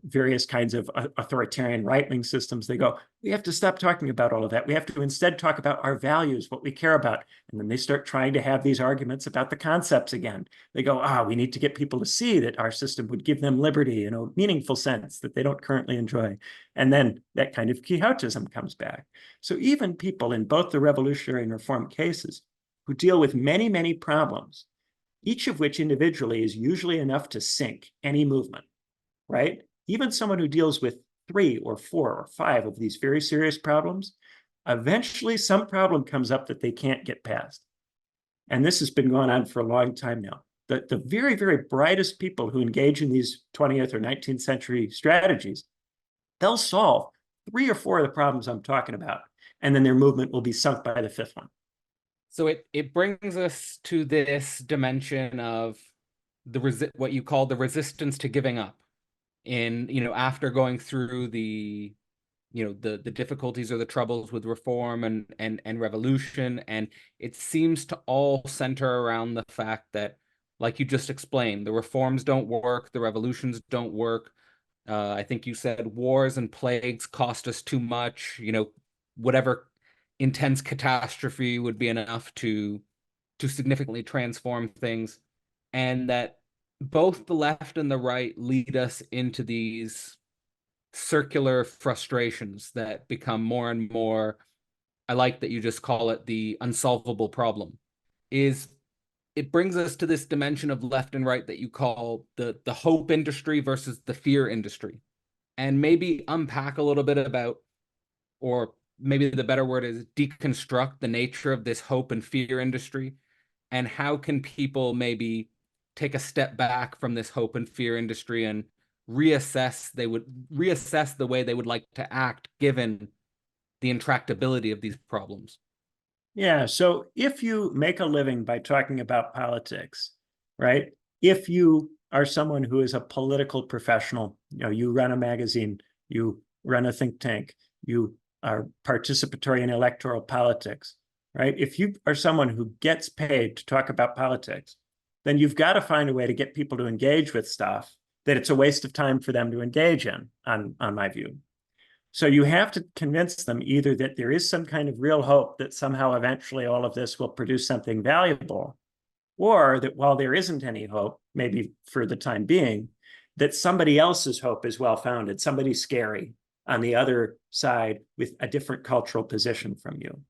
B: various kinds of authoritarian right-wing systems. They go, we have to stop talking about all of that. We have to instead talk about our values, what we care about. And then they start trying to have these arguments about the concepts again. They go, we need to get people to see that our system would give them liberty in a meaningful sense that they don't currently enjoy. And then that kind of Quixotism comes back. So even people in both the revolutionary and reform cases who deal with many, many problems, each of which individually is usually enough to sink any movement, right? Even someone who deals with 3 or 4 or 5 of these very serious problems, eventually some problem comes up that they can't get past. And this has been going on for a long time now. The very, very brightest people who engage in these 20th or 19th century strategies, they'll solve 3 or 4 of the problems I'm talking about, and then their movement will be sunk by the 5th one.
A: So it brings us to this dimension of what you call the resistance to giving up. After going through the difficulties or the troubles with reform and revolution, and it seems to all center around the fact that, like you just explained, the reforms don't work, the revolutions don't work. I think you said wars and plagues cost us too much. Whatever intense catastrophe would be enough to significantly transform things, and that both the left and the right lead us into these circular frustrations that become more and more, I like that you just call it the unsolvable problem. It brings us to this dimension of left and right that you call the hope industry versus the fear industry. And maybe unpack a little bit about, or maybe the better word is deconstruct the nature of this hope and fear industry? And how can people maybe take a step back from this hope and fear industry and reassess the way they would like to act given the intractability of these problems?
B: Yeah, so if you make a living by talking about politics, right? If you are someone who is a political professional, you run a magazine, you run a think tank, you are participatory in electoral politics, right? If you are someone who gets paid to talk about politics, then you've got to find a way to get people to engage with stuff that it's a waste of time for them to engage in, on my view. So you have to convince them either that there is some kind of real hope that somehow eventually all of this will produce something valuable, or that while there isn't any hope, maybe for the time being, that somebody else's hope is well-founded, somebody scary on the other side with a different cultural position from you.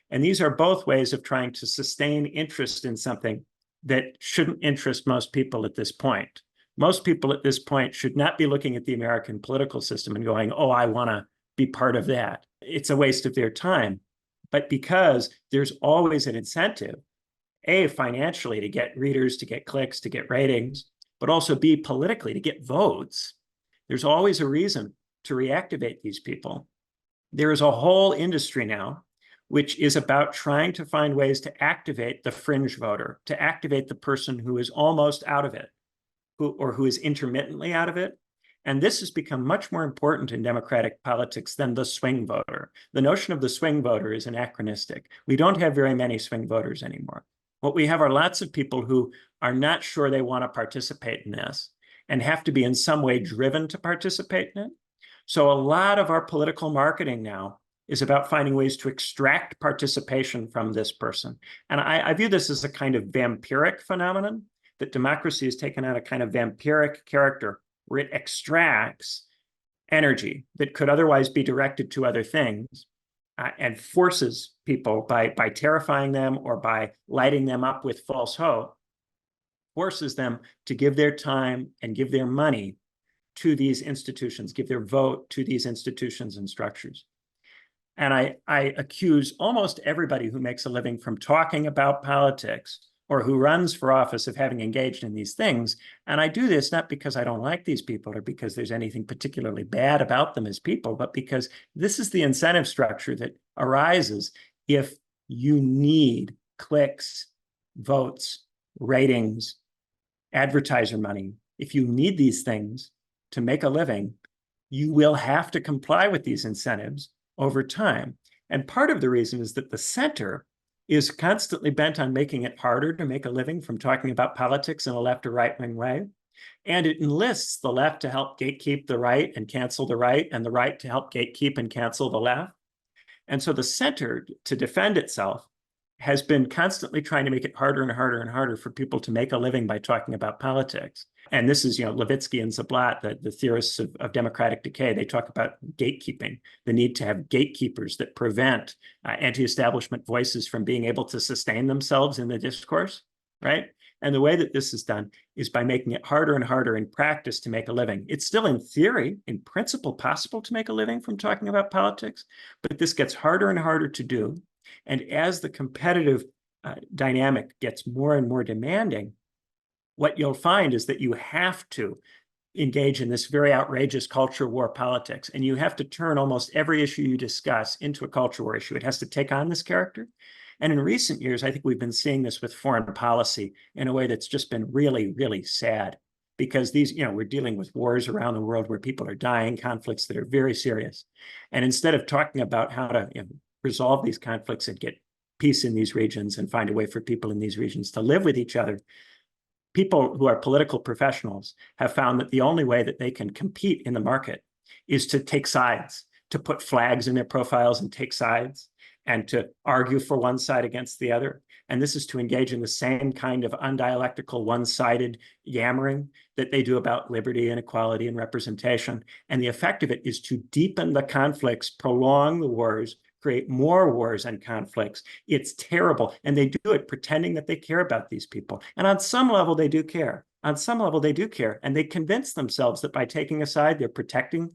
B: And these are both ways of trying to sustain interest in something that shouldn't interest most people at this point. Most people at this point should not be looking at the American political system and going, oh, I want to be part of that. It's a waste of their time. But because there's always an incentive, A, financially to get readers, to get clicks, to get ratings, but also B, politically to get votes, there's always a reason to reactivate these people. There is a whole industry now which is about trying to find ways to activate the fringe voter, to activate the person who is almost out of it, who is intermittently out of it. And this has become much more important in democratic politics than the swing voter. The notion of the swing voter is anachronistic. We don't have very many swing voters anymore. What we have are lots of people who are not sure they want to participate in this and have to be in some way driven to participate in it. So a lot of our political marketing now is about finding ways to extract participation from this person. And I view this as a kind of vampiric phenomenon, that democracy has taken on a kind of vampiric character where it extracts energy that could otherwise be directed to other things and forces people by terrifying them or by lighting them up with false hope, forces them to give their time and give their money to these institutions, give their vote to these institutions and structures. And I accuse almost everybody who makes a living from talking about politics or who runs for office of having engaged in these things. And I do this not because I don't like these people or because there's anything particularly bad about them as people, but because this is the incentive structure that arises if you need clicks, votes, ratings, advertiser money. If you need these things to make a living, you will have to comply with these incentives over time. And part of the reason is that the center is constantly bent on making it harder to make a living from talking about politics in a left or right-wing way. And it enlists the left to help gatekeep the right and cancel the right, and the right to help gatekeep and cancel the left. And so the center, to defend itself, has been constantly trying to make it harder and harder and harder for people to make a living by talking about politics. And this is, Levitsky and Zablat, the theorists of democratic decay, they talk about gatekeeping, the need to have gatekeepers that prevent anti-establishment voices from being able to sustain themselves in the discourse, right? And the way that this is done is by making it harder and harder in practice to make a living. It's still in theory, in principle, possible to make a living from talking about politics, but this gets harder and harder to do. And as the competitive dynamic gets more and more demanding, what you'll find is that you have to engage in this very outrageous culture war politics, and you have to turn almost every issue you discuss into a culture war issue. It has to take on this character. And in recent years, I think we've been seeing this with foreign policy in a way that's just been really, really sad, because these, we're dealing with wars around the world where people are dying, conflicts that are very serious. And instead of talking about how to resolve these conflicts and get peace in these regions and find a way for people in these regions to live with each other, people who are political professionals have found that the only way that they can compete in the market is to take sides, to put flags in their profiles and take sides, and to argue for one side against the other. And this is to engage in the same kind of undialectical, one-sided yammering that they do about liberty and equality and representation. And the effect of it is to deepen the conflicts, prolong the wars, create more wars and conflicts. It's terrible. And they do it pretending that they care about these people. And on some level, they do care. On some level, they do care. And they convince themselves that by taking a side, they're protecting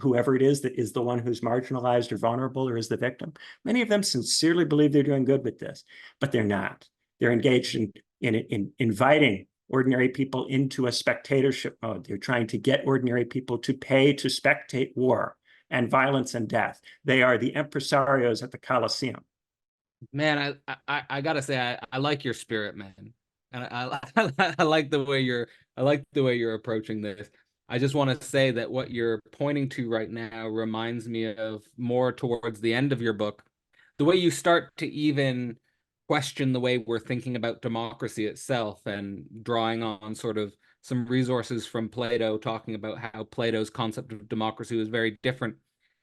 B: whoever it is that is the one who's marginalized or vulnerable or is the victim. Many of them sincerely believe they're doing good with this, but they're not. They're engaged in inviting ordinary people into a spectatorship mode. They're trying to get ordinary people to pay to spectate war and violence and death. They are the impresarios at the Colosseum.
A: Man, I gotta say I like your spirit, man, and I like the way you're approaching this. I just want to say that what you're pointing to right now reminds me of more towards the end of your book, the way you start to even question the way we're thinking about democracy itself, and drawing on sort of some resources from Plato, talking about how Plato's concept of democracy was very different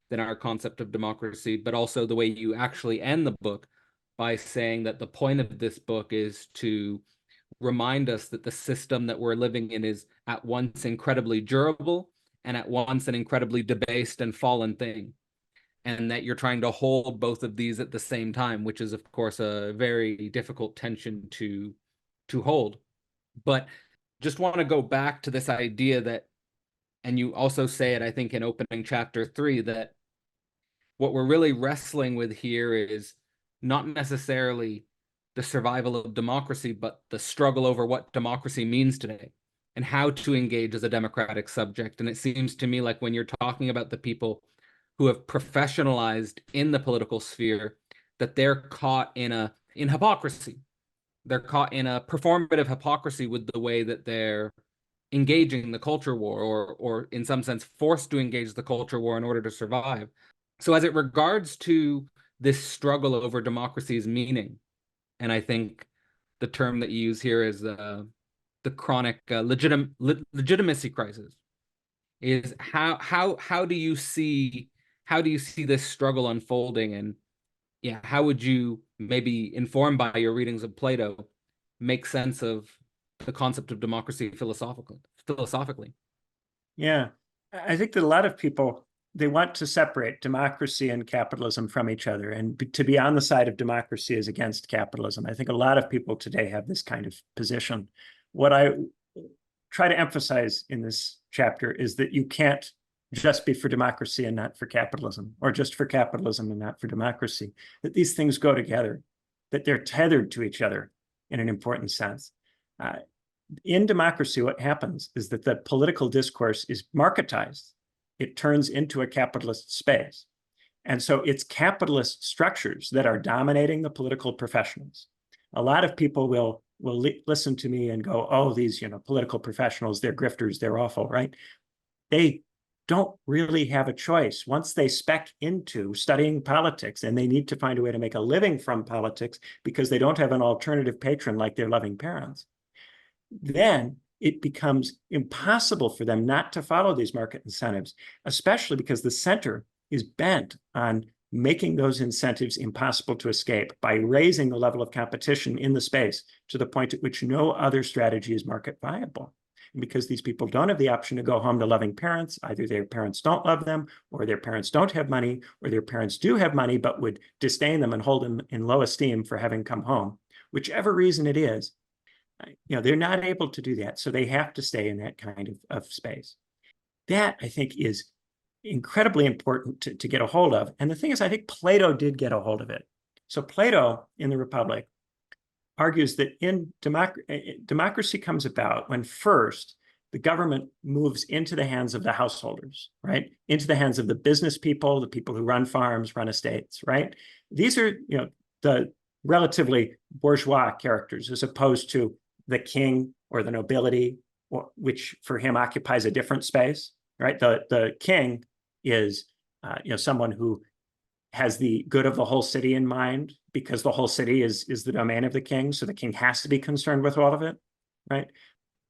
A: than our concept of democracy, but also the way you actually end the book by saying that the point of this book is to remind us that the system that we're living in is at once incredibly durable and at once an incredibly debased and fallen thing. And that you're trying to hold both of these at the same time, which is, of course, a very difficult tension to hold. But just want to go back to this idea that, and you also say it, I think, in opening chapter 3, that what we're really wrestling with here is not necessarily the survival of democracy, but the struggle over what democracy means today and how to engage as a democratic subject. And it seems to me like when you're talking about the people who have professionalized in the political sphere, that they're caught in hypocrisy. They're caught in a performative hypocrisy with the way that they're engaging the culture war, or in some sense forced to engage the culture war in order to survive. So as it regards to this struggle over democracy's meaning, and I think the term that you use here is the chronic legitimacy crisis, is how do you see this struggle unfolding, and yeah, how would you, maybe informed by your readings of Plato, make sense of the concept of democracy philosophically?
B: Yeah, I think that a lot of people, they want to separate democracy and capitalism from each other, and to be on the side of democracy is against capitalism. I think a lot of people today have this kind of position. What I try to emphasize in this chapter is that you can't just be for democracy and not for capitalism, or just for capitalism and not for democracy, that these things go together, that they're tethered to each other in an important sense. In democracy, what happens is that the political discourse is marketized. It turns into a capitalist space. And so it's capitalist structures that are dominating the political professionals. A lot of people will listen to me and go, oh, these political professionals, they're grifters, they're awful, right? They don't really have a choice. Once they spec into studying politics and they need to find a way to make a living from politics because they don't have an alternative patron like their loving parents, then it becomes impossible for them not to follow these market incentives, especially because the center is bent on making those incentives impossible to escape by raising the level of competition in the space to the point at which no other strategy is market viable. And because these people don't have the option to go home to loving parents, either their parents don't love them, or their parents don't have money, or their parents do have money but would disdain them and hold them in low esteem for having come home. Whichever reason it is, they're not able to do that. So they have to stay in that kind of space. That, I think, is incredibly important to get a hold of. And the thing is, I think Plato did get a hold of it. So Plato in the Republic argues that in democracy comes about when first the government moves into the hands of the householders, right? Into the hands of the business people, the people who run farms, run estates, right? These are, the relatively bourgeois characters, as opposed to the king or the nobility, which for him occupies a different space, right? The king is, someone who has the good of the whole city in mind, because the whole city is the domain of the king. So the king has to be concerned with all of it, right?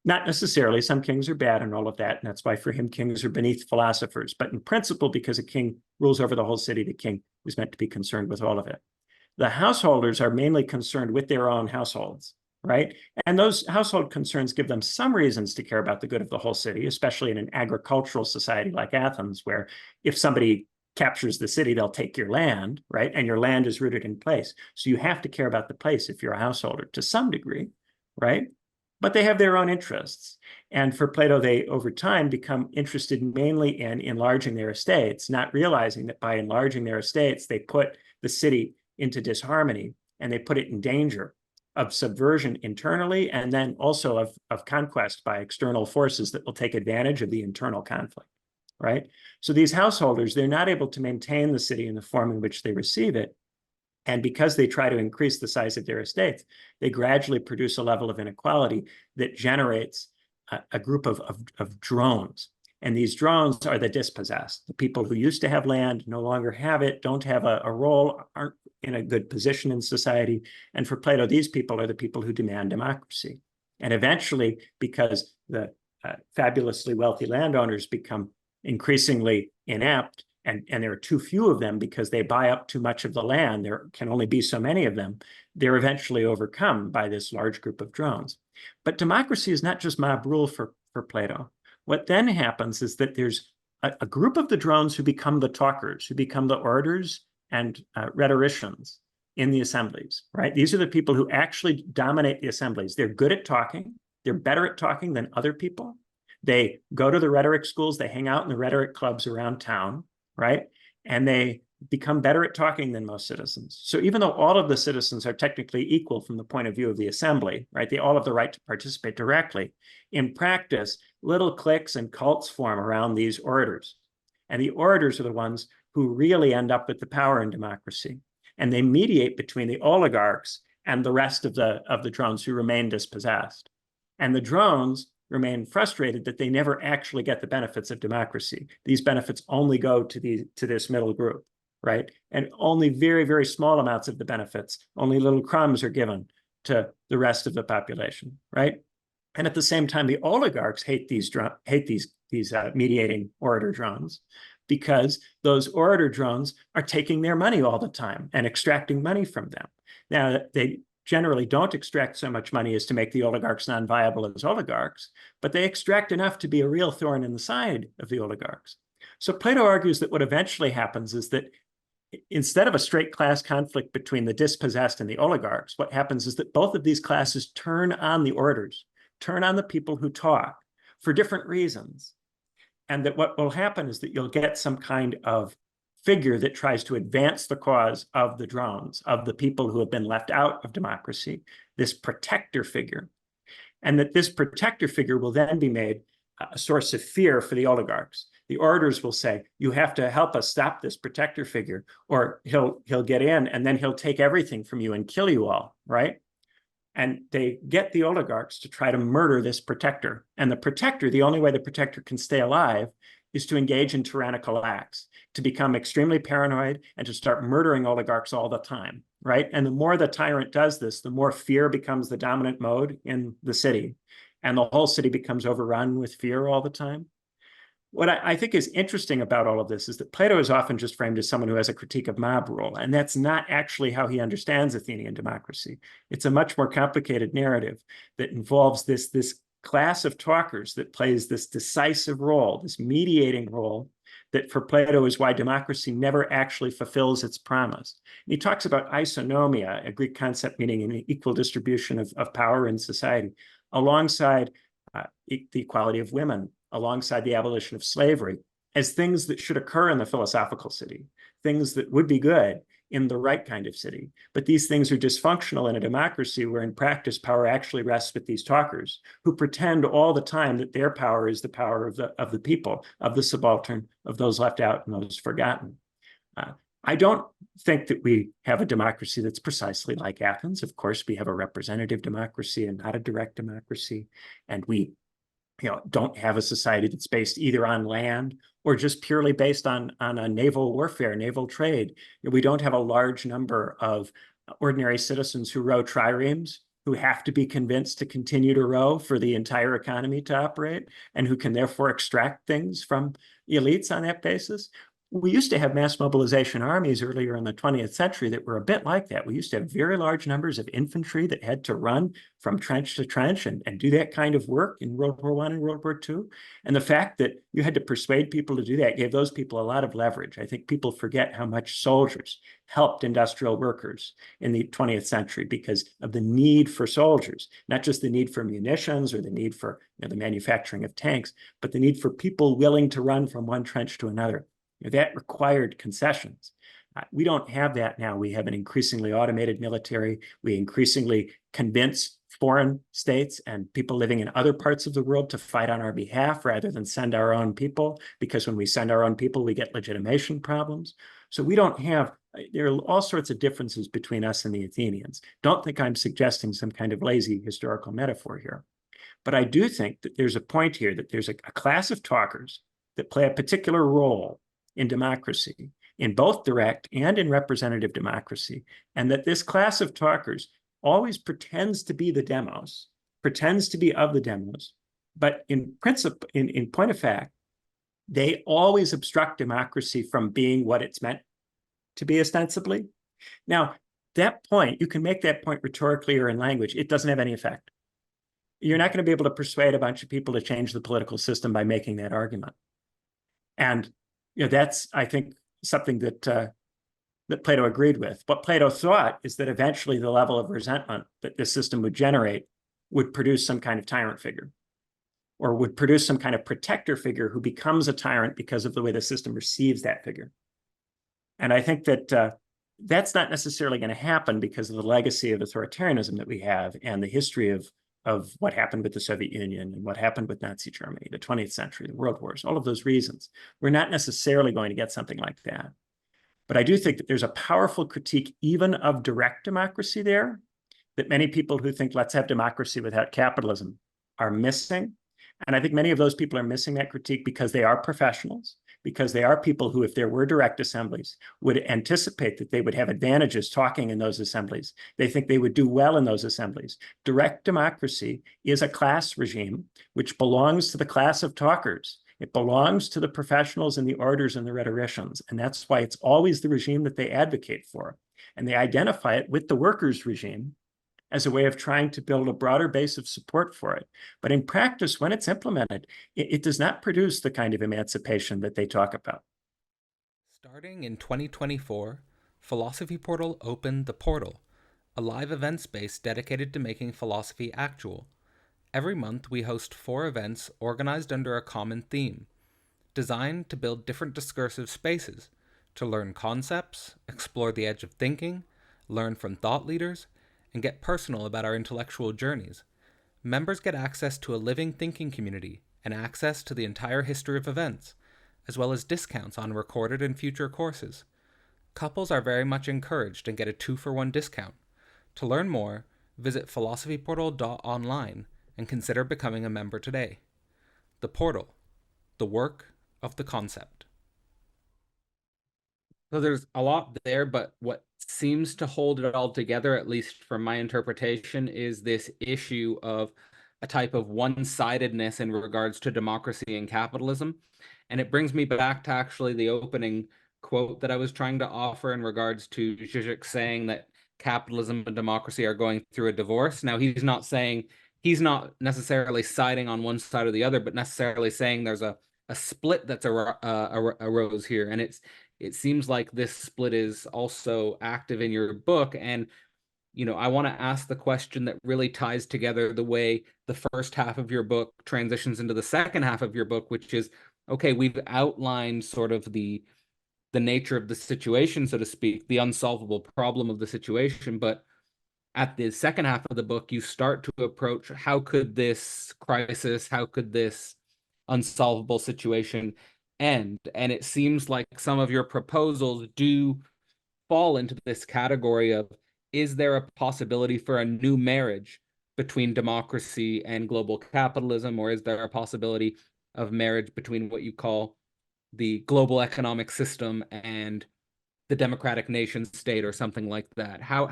B: Not necessarily. Some kings are bad and all of that. And that's why for him, kings are beneath philosophers. But in principle, because a king rules over the whole city, the king was meant to be concerned with all of it. The householders are mainly concerned with their own households, right? And those household concerns give them some reasons to care about the good of the whole city, especially in an agricultural society like Athens, where if somebody captures the city, they'll take your land, right? And your land is rooted in place. So you have to care about the place if you're a householder to some degree, right? but they have their own interests. And for Plato, they over time become interested mainly in enlarging their estates, not realizing that by enlarging their estates, they put the city into disharmony and they put it in danger of subversion internally, and then also of conquest by external forces that will take advantage of the internal conflict, right? So these householders, they're not able to maintain the city in the form in which they receive it. And because they try to increase the size of their estates, they gradually produce a level of inequality that generates a group of drones. And these drones are the dispossessed. The people who used to have land no longer have it, don't have a role, aren't in a good position in society. And for Plato, these people are the people who demand democracy. And eventually, because the fabulously wealthy landowners become increasingly inept, and there are too few of them because they buy up too much of the land, there can only be so many of them, they're eventually overcome by this large group of drones. But democracy is not just mob rule for Plato. What then happens is that there's a group of the drones who become the talkers, who become the orators and rhetoricians in the assemblies, right? These are the people who actually dominate the assemblies. They're good at talking. They're better at talking than other people. They go to the rhetoric schools. They hang out in the rhetoric clubs around town, right? And they become better at talking than most citizens. So even though all of the citizens are technically equal from the point of view of the assembly, right? They all have the right to participate directly. In practice, little cliques and cults form around these orators. And the orators are the ones who really end up with the power in democracy. And they mediate between the oligarchs and the rest of the drones who remain dispossessed. And the drones remain frustrated that they never actually get the benefits of democracy. These benefits only go to this middle group, right? And only very, very small amounts of the benefits, only little crumbs are given to the rest of the population, right? And at the same time, the oligarchs hate these mediating orator drones, because those orator drones are taking their money all the time and extracting money from them. Now, they generally don't extract so much money as to make the oligarchs non-viable as oligarchs, but they extract enough to be a real thorn in the side of the oligarchs. So Plato argues that what eventually happens is that instead of a straight class conflict between the dispossessed and the oligarchs, what happens is that both of these classes turn on the orators, turn on the people who talk for different reasons. And that what will happen is that you'll get some kind of figure that tries to advance the cause of the drones, of the people who have been left out of democracy, this protector figure. And that this protector figure will then be made a source of fear for the oligarchs. The orators will say, you have to help us stop this protector figure, or he'll get in and then he'll take everything from you and kill you all, right? And they get the oligarchs to try to murder this protector. And the protector, the only way the protector can stay alive is to engage in tyrannical acts, to become extremely paranoid and to start murdering oligarchs all the time, right? And the more the tyrant does this, the more fear becomes the dominant mode in the city. And the whole city becomes overrun with fear all the time. What I think is interesting about all of this is that Plato is often just framed as someone who has a critique of mob rule, and that's not actually how he understands Athenian democracy. It's a much more complicated narrative that involves this class of talkers that plays this decisive role, this mediating role, that for Plato is why democracy never actually fulfills its promise. And he talks about isonomia, a Greek concept meaning an equal distribution of power in society, alongside the equality of women, alongside the abolition of slavery, as things that should occur in the philosophical city, things that would be good in the right kind of city. But these things are dysfunctional in a democracy where in practice power actually rests with these talkers who pretend all the time that their power is the power of the people, of the subaltern, of those left out and those forgotten. I don't think that we have a democracy that's precisely like Athens. Of course, we have a representative democracy and not a direct democracy. And we don't have a society that's based either on land or just purely based on a naval warfare, naval trade. We don't have a large number of ordinary citizens who row triremes, who have to be convinced to continue to row for the entire economy to operate, and who can therefore extract things from elites on that basis. we used to have mass mobilization armies earlier in the 20th century that were a bit like that. We used to have very large numbers of infantry that had to run from trench to trench and do that kind of work in World War I and World War II. And the fact that you had to persuade people to do that gave those people a lot of leverage. I think people forget how much soldiers helped industrial workers in the 20th century because of the need for soldiers, not just the need for munitions or the need for the manufacturing of tanks, but the need for people willing to run from one trench to another. That required concessions. We don't have that now. We have an increasingly automated military. We increasingly convince foreign states and people living in other parts of the world to fight on our behalf rather than send our own people, because when we send our own people, we get legitimation problems. So we don't have, there are all sorts of differences between us and the Athenians. Don't think I'm suggesting some kind of lazy historical metaphor here. But I do think that there's a point here that there's a class of talkers that play a particular role in democracy, in both direct and in representative democracy, and that this class of talkers always pretends to be the demos, pretends to be of the demos, but in principle, in point of fact, they always obstruct democracy from being what it's meant to be ostensibly. Now, that point, you can make that point rhetorically or in language, it doesn't have any effect. You're not going to be able to persuade a bunch of people to change the political system by making that argument. And that's, I think, something that that Plato agreed with. What Plato thought is that eventually the level of resentment that this system would generate would produce some kind of tyrant figure, or would produce some kind of protector figure who becomes a tyrant because of the way the system receives that figure. And I think that that's not necessarily going to happen because of the legacy of authoritarianism that we have and the history of what happened with the Soviet Union and what happened with Nazi Germany, the 20th century, the world wars, all of those reasons. We're not necessarily going to get something like that. But I do think that there's a powerful critique even of direct democracy there that many people who think let's have democracy without capitalism are missing. And I think many of those people are missing that critique because they are professionals, because they are people who, if there were direct assemblies, would anticipate that they would have advantages talking in those assemblies. They think they would do well in those assemblies. Direct democracy is a class regime which belongs to the class of talkers. It belongs to the professionals and the orators and the rhetoricians. And that's why it's always the regime that they advocate for. And they identify it with the workers' regime as a way of trying to build a broader base of support for it. But in practice, when it's implemented, it does not produce the kind of emancipation that they talk about.
A: Starting in 2024, Philosophy Portal opened The Portal, a live event space dedicated to making philosophy actual. Every month, we host 4 events organized under a common theme, designed to build different discursive spaces, to learn concepts, explore the edge of thinking, learn from thought leaders, and get personal about our intellectual journeys. Members get access to a living thinking community and access to the entire history of events, as well as discounts on recorded and future courses. Couples are very much encouraged and get a 2-for-1 discount. To learn more, visit philosophyportal.online and consider becoming a member today. The Portal, the work of the concept. So there's a lot there, but what seems to hold it all together, at least from my interpretation, is this issue of a type of one-sidedness in regards to democracy and capitalism. And it brings me back to actually the opening quote that I was trying to offer in regards to Zizek saying that capitalism and democracy are going through a divorce. Now, he's not necessarily siding on one side or the other, but necessarily saying there's a split that's arose here. And it seems like this split is also active in your book. And, I want to ask the question that really ties together the way the first half of your book transitions into the second half of your book, which is, okay, we've outlined sort of the nature of the situation, so to speak, the unsolvable problem of the situation. But at the second half of the book, you start to approach how could this crisis, how could this unsolvable situation end? And it seems like some of your proposals do fall into this category of, is there a possibility for a new marriage between democracy and global capitalism, or is there a possibility of marriage between what you call the global economic system and the democratic nation state, or something like that? How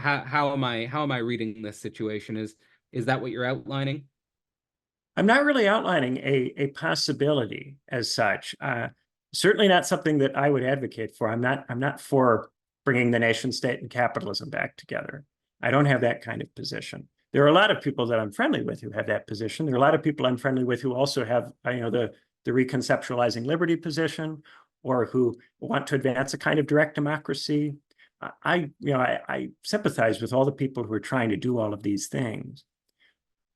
A: am I reading this situation? Is that what you're outlining?
B: I'm not really outlining a possibility as such. Certainly not something that I would advocate for. I'm not for bringing the nation state and capitalism back together. I don't have that kind of position. There are a lot of people that I'm friendly with who have that position. There are a lot of people I'm friendly with who also have, the reconceptualizing liberty position, or who want to advance a kind of direct democracy. I sympathize with all the people who are trying to do all of these things.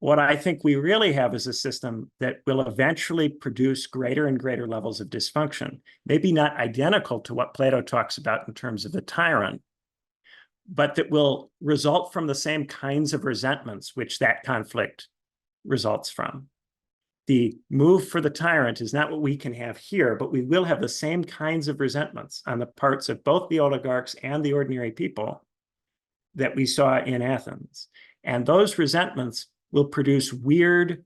B: What I think we really have is a system that will eventually produce greater and greater levels of dysfunction, maybe not identical to what Plato talks about in terms of the tyrant, but that will result from the same kinds of resentments which that conflict results from. The move for the tyrant is not what we can have here, but we will have the same kinds of resentments on the parts of both the oligarchs and the ordinary people that we saw in Athens. And those resentments will produce weird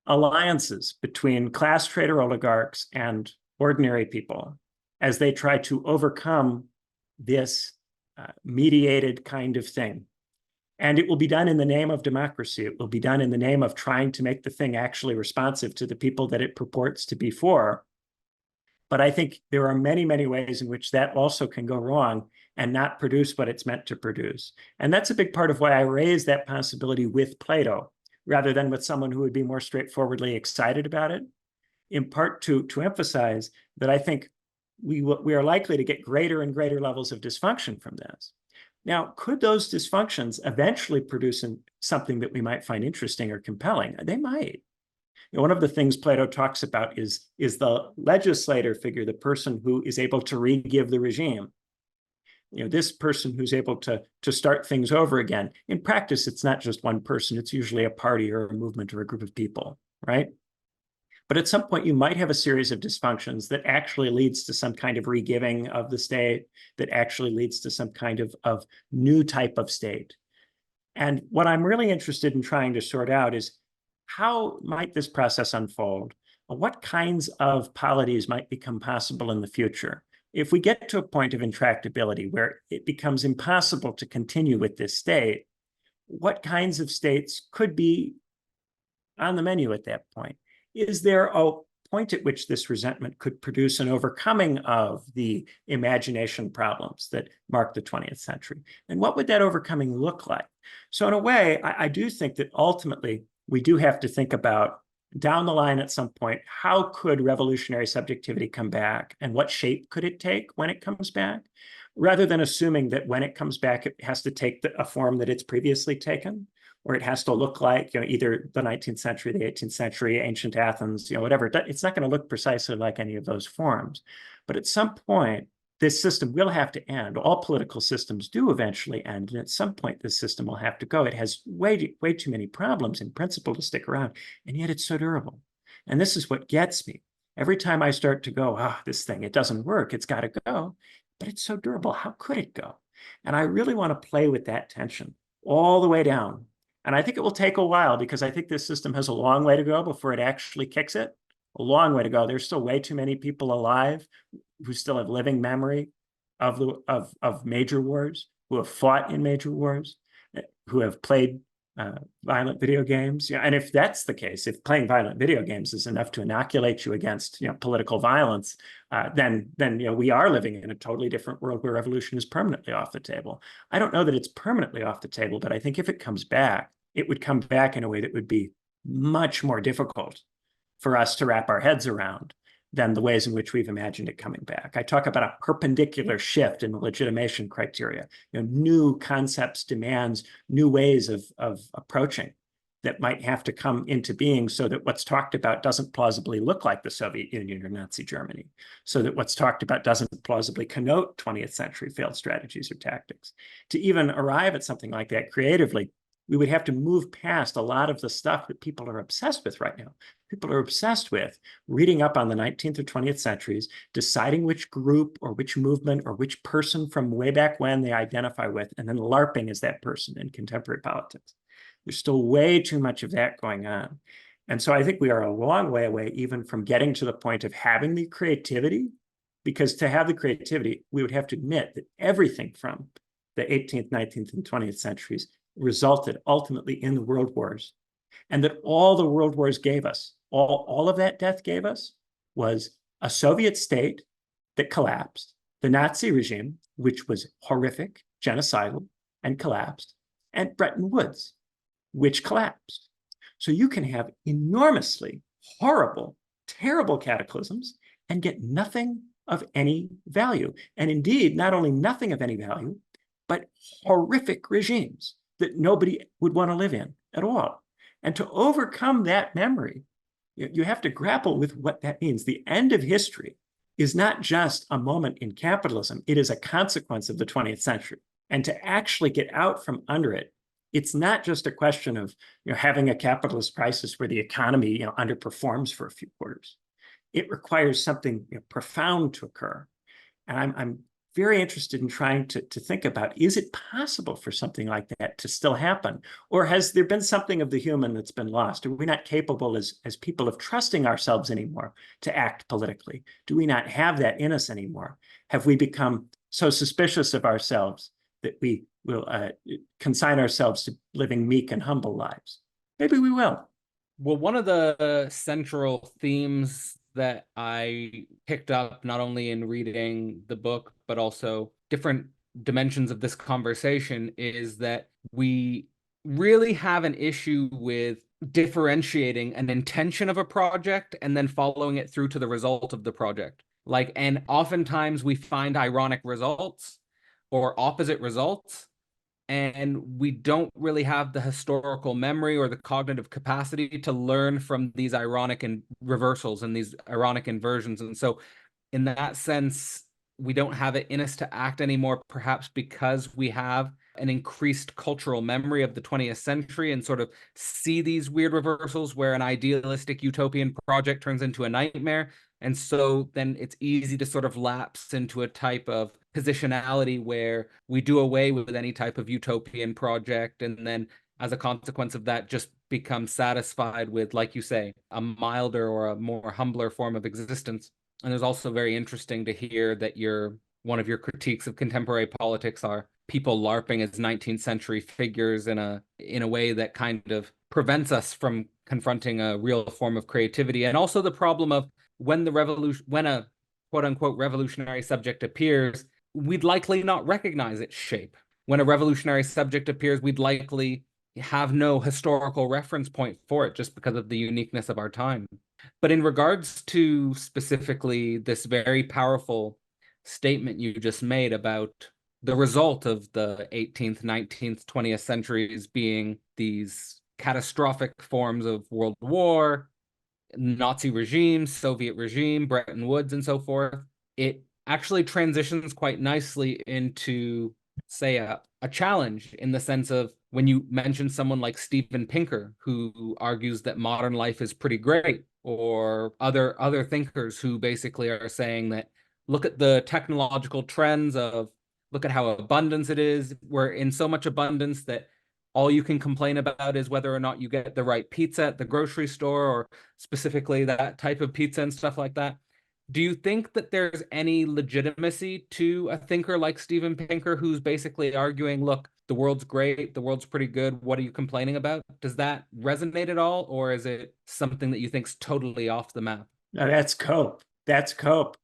B: alliances between class trader oligarchs and ordinary people as they try to overcome this mediated kind of thing. And it will be done in the name of democracy. It will be done in the name of trying to make the thing actually responsive to the people that it purports to be for. But I think there are many, many ways in which that also can go wrong and not produce what it's meant to produce. And that's a big part of why I raised that possibility with Plato, rather than with someone who would be more straightforwardly excited about it, in part to emphasize that I think we are likely to get greater and greater levels of dysfunction from this. Now, could those dysfunctions eventually produce something that we might find interesting or compelling? They might. One of the things Plato talks about is the legislator figure, the person who is able to re-give the regime. This person who's able to start things over again. In practice, it's not just one person. It's usually a party or a movement or a group of people, right? But at some point, you might have a series of dysfunctions that actually leads to some kind of re-giving of the state, that actually leads to some kind of new type of state. And what I'm really interested in trying to sort out is, how might this process unfold? What kinds of polities might become possible in the future? If we get to a point of intractability where it becomes impossible to continue with this state, what kinds of states could be on the menu at that point? Is there a point at which this resentment could produce an overcoming of the imagination problems that mark the 20th century? And what would that overcoming look like? So in a way, I do think that ultimately we do have to think about, down the line at some point, how could revolutionary subjectivity come back, and what shape could it take when it comes back, rather than assuming that when it comes back, it has to take a form that it's previously taken, or it has to look like either the 19th century, the 18th century, ancient Athens, whatever. It's not going to look precisely like any of those forms. But at some point, this system will have to end. All political systems do eventually end, and at some point, this system will have to go. It has way too many problems in principle to stick around, and yet it's so durable. And this is what gets me. Every time I start to go, this thing, it doesn't work, it's got to go, but it's so durable, how could it go? And I really want to play with that tension all the way down. And I think it will take a while, because I think this system has a long way to go before it actually kicks it. A long way to go. There's still way too many people alive who still have living memory of major wars, who have fought in major wars, who have played violent video games. And if that's the case, if playing violent video games is enough to inoculate you against political violence, then we are living in a totally different world where revolution is permanently off the table. I don't know that it's permanently off the table, but I think if it comes back, it would come back in a way that would be much more difficult for us to wrap our heads around than the ways in which we've imagined it coming back. I talk about a perpendicular shift in the legitimation criteria, new concepts, demands, new ways of approaching that might have to come into being, so that what's talked about doesn't plausibly look like the Soviet Union or Nazi Germany, so that what's talked about doesn't plausibly connote 20th century failed strategies or tactics. To even arrive at something like that creatively, we would have to move past a lot of the stuff that people are obsessed with right now. People are obsessed with reading up on the 19th or 20th centuries, deciding which group or which movement or which person from way back when they identify with, and then LARPing as that person in contemporary politics. There's still way too much of that going on. And so I think we are a long way away even from getting to the point of having the creativity, because to have the creativity, we would have to admit that everything from the 18th, 19th, and 20th centuries resulted ultimately in the world wars, and that all the world wars gave us, all of that death gave us, was a Soviet state that collapsed, the Nazi regime, which was horrific, genocidal, and collapsed, and Bretton Woods, which collapsed. So you can have enormously horrible, terrible cataclysms and get nothing of any value. And indeed, not only nothing of any value, but horrific regimes that nobody would want to live in at all. And to overcome that memory, you have to grapple with what that means. The end of history is not just a moment in capitalism, it is a consequence of the 20th century. And to actually get out from under it, it's not just a question of having a capitalist crisis where the economy underperforms for a few quarters. It requires something profound to occur. And I'm very interested in trying to think about, is it possible for something like that to still happen? Or has there been something of the human that's been lost? Are we not capable as people of trusting ourselves anymore to act politically? Do we not have that in us anymore? Have we become so suspicious of ourselves that we will consign ourselves to living meek and humble lives? Maybe we will.
A: Well, one of the central themes that I picked up, not only in reading the book, but also different dimensions of this conversation, is that we really have an issue with differentiating an intention of a project and then following it through to the result of the project. And oftentimes we find ironic results or opposite results, and we don't really have the historical memory or the cognitive capacity to learn from these ironic and reversals and these ironic inversions. And so in that sense, we don't have it in us to act anymore, perhaps because we have an increased cultural memory of the 20th century and sort of see these weird reversals where an idealistic utopian project turns into a nightmare. And so then it's easy to sort of lapse into a type of positionality where we do away with any type of utopian project, and then as a consequence of that just become satisfied with, like you say, a milder or a more humbler form of existence. And it's also very interesting to hear that one of your critiques of contemporary politics are people LARPing as 19th century figures in a way that kind of prevents us from confronting a real form of creativity. And also the problem of when a quote unquote revolutionary subject appears, we'd likely not recognize its shape. When a revolutionary subject appears, we'd likely have no historical reference point for it just because of the uniqueness of our time. But in regards to specifically this very powerful statement you just made about the result of the 18th, 19th, 20th centuries being these catastrophic forms of world war, Nazi regime, Soviet regime, Bretton Woods, and so forth, it actually transitions quite nicely into, say, a challenge in the sense of when you mention someone like Steven Pinker, who argues that modern life is pretty great, or other thinkers who basically are saying that look at the technological trends of look at how abundant it is. We're in so much abundance that all you can complain about is whether or not you get the right pizza at the grocery store, or specifically that type of pizza and stuff like that. Do you think that there's any legitimacy to a thinker like Steven Pinker who's basically arguing, look, the world's great, the world's pretty good, what are you complaining about? Does that resonate at all, or is it something that you think's totally off the map?
B: No, that's cope. That's cope.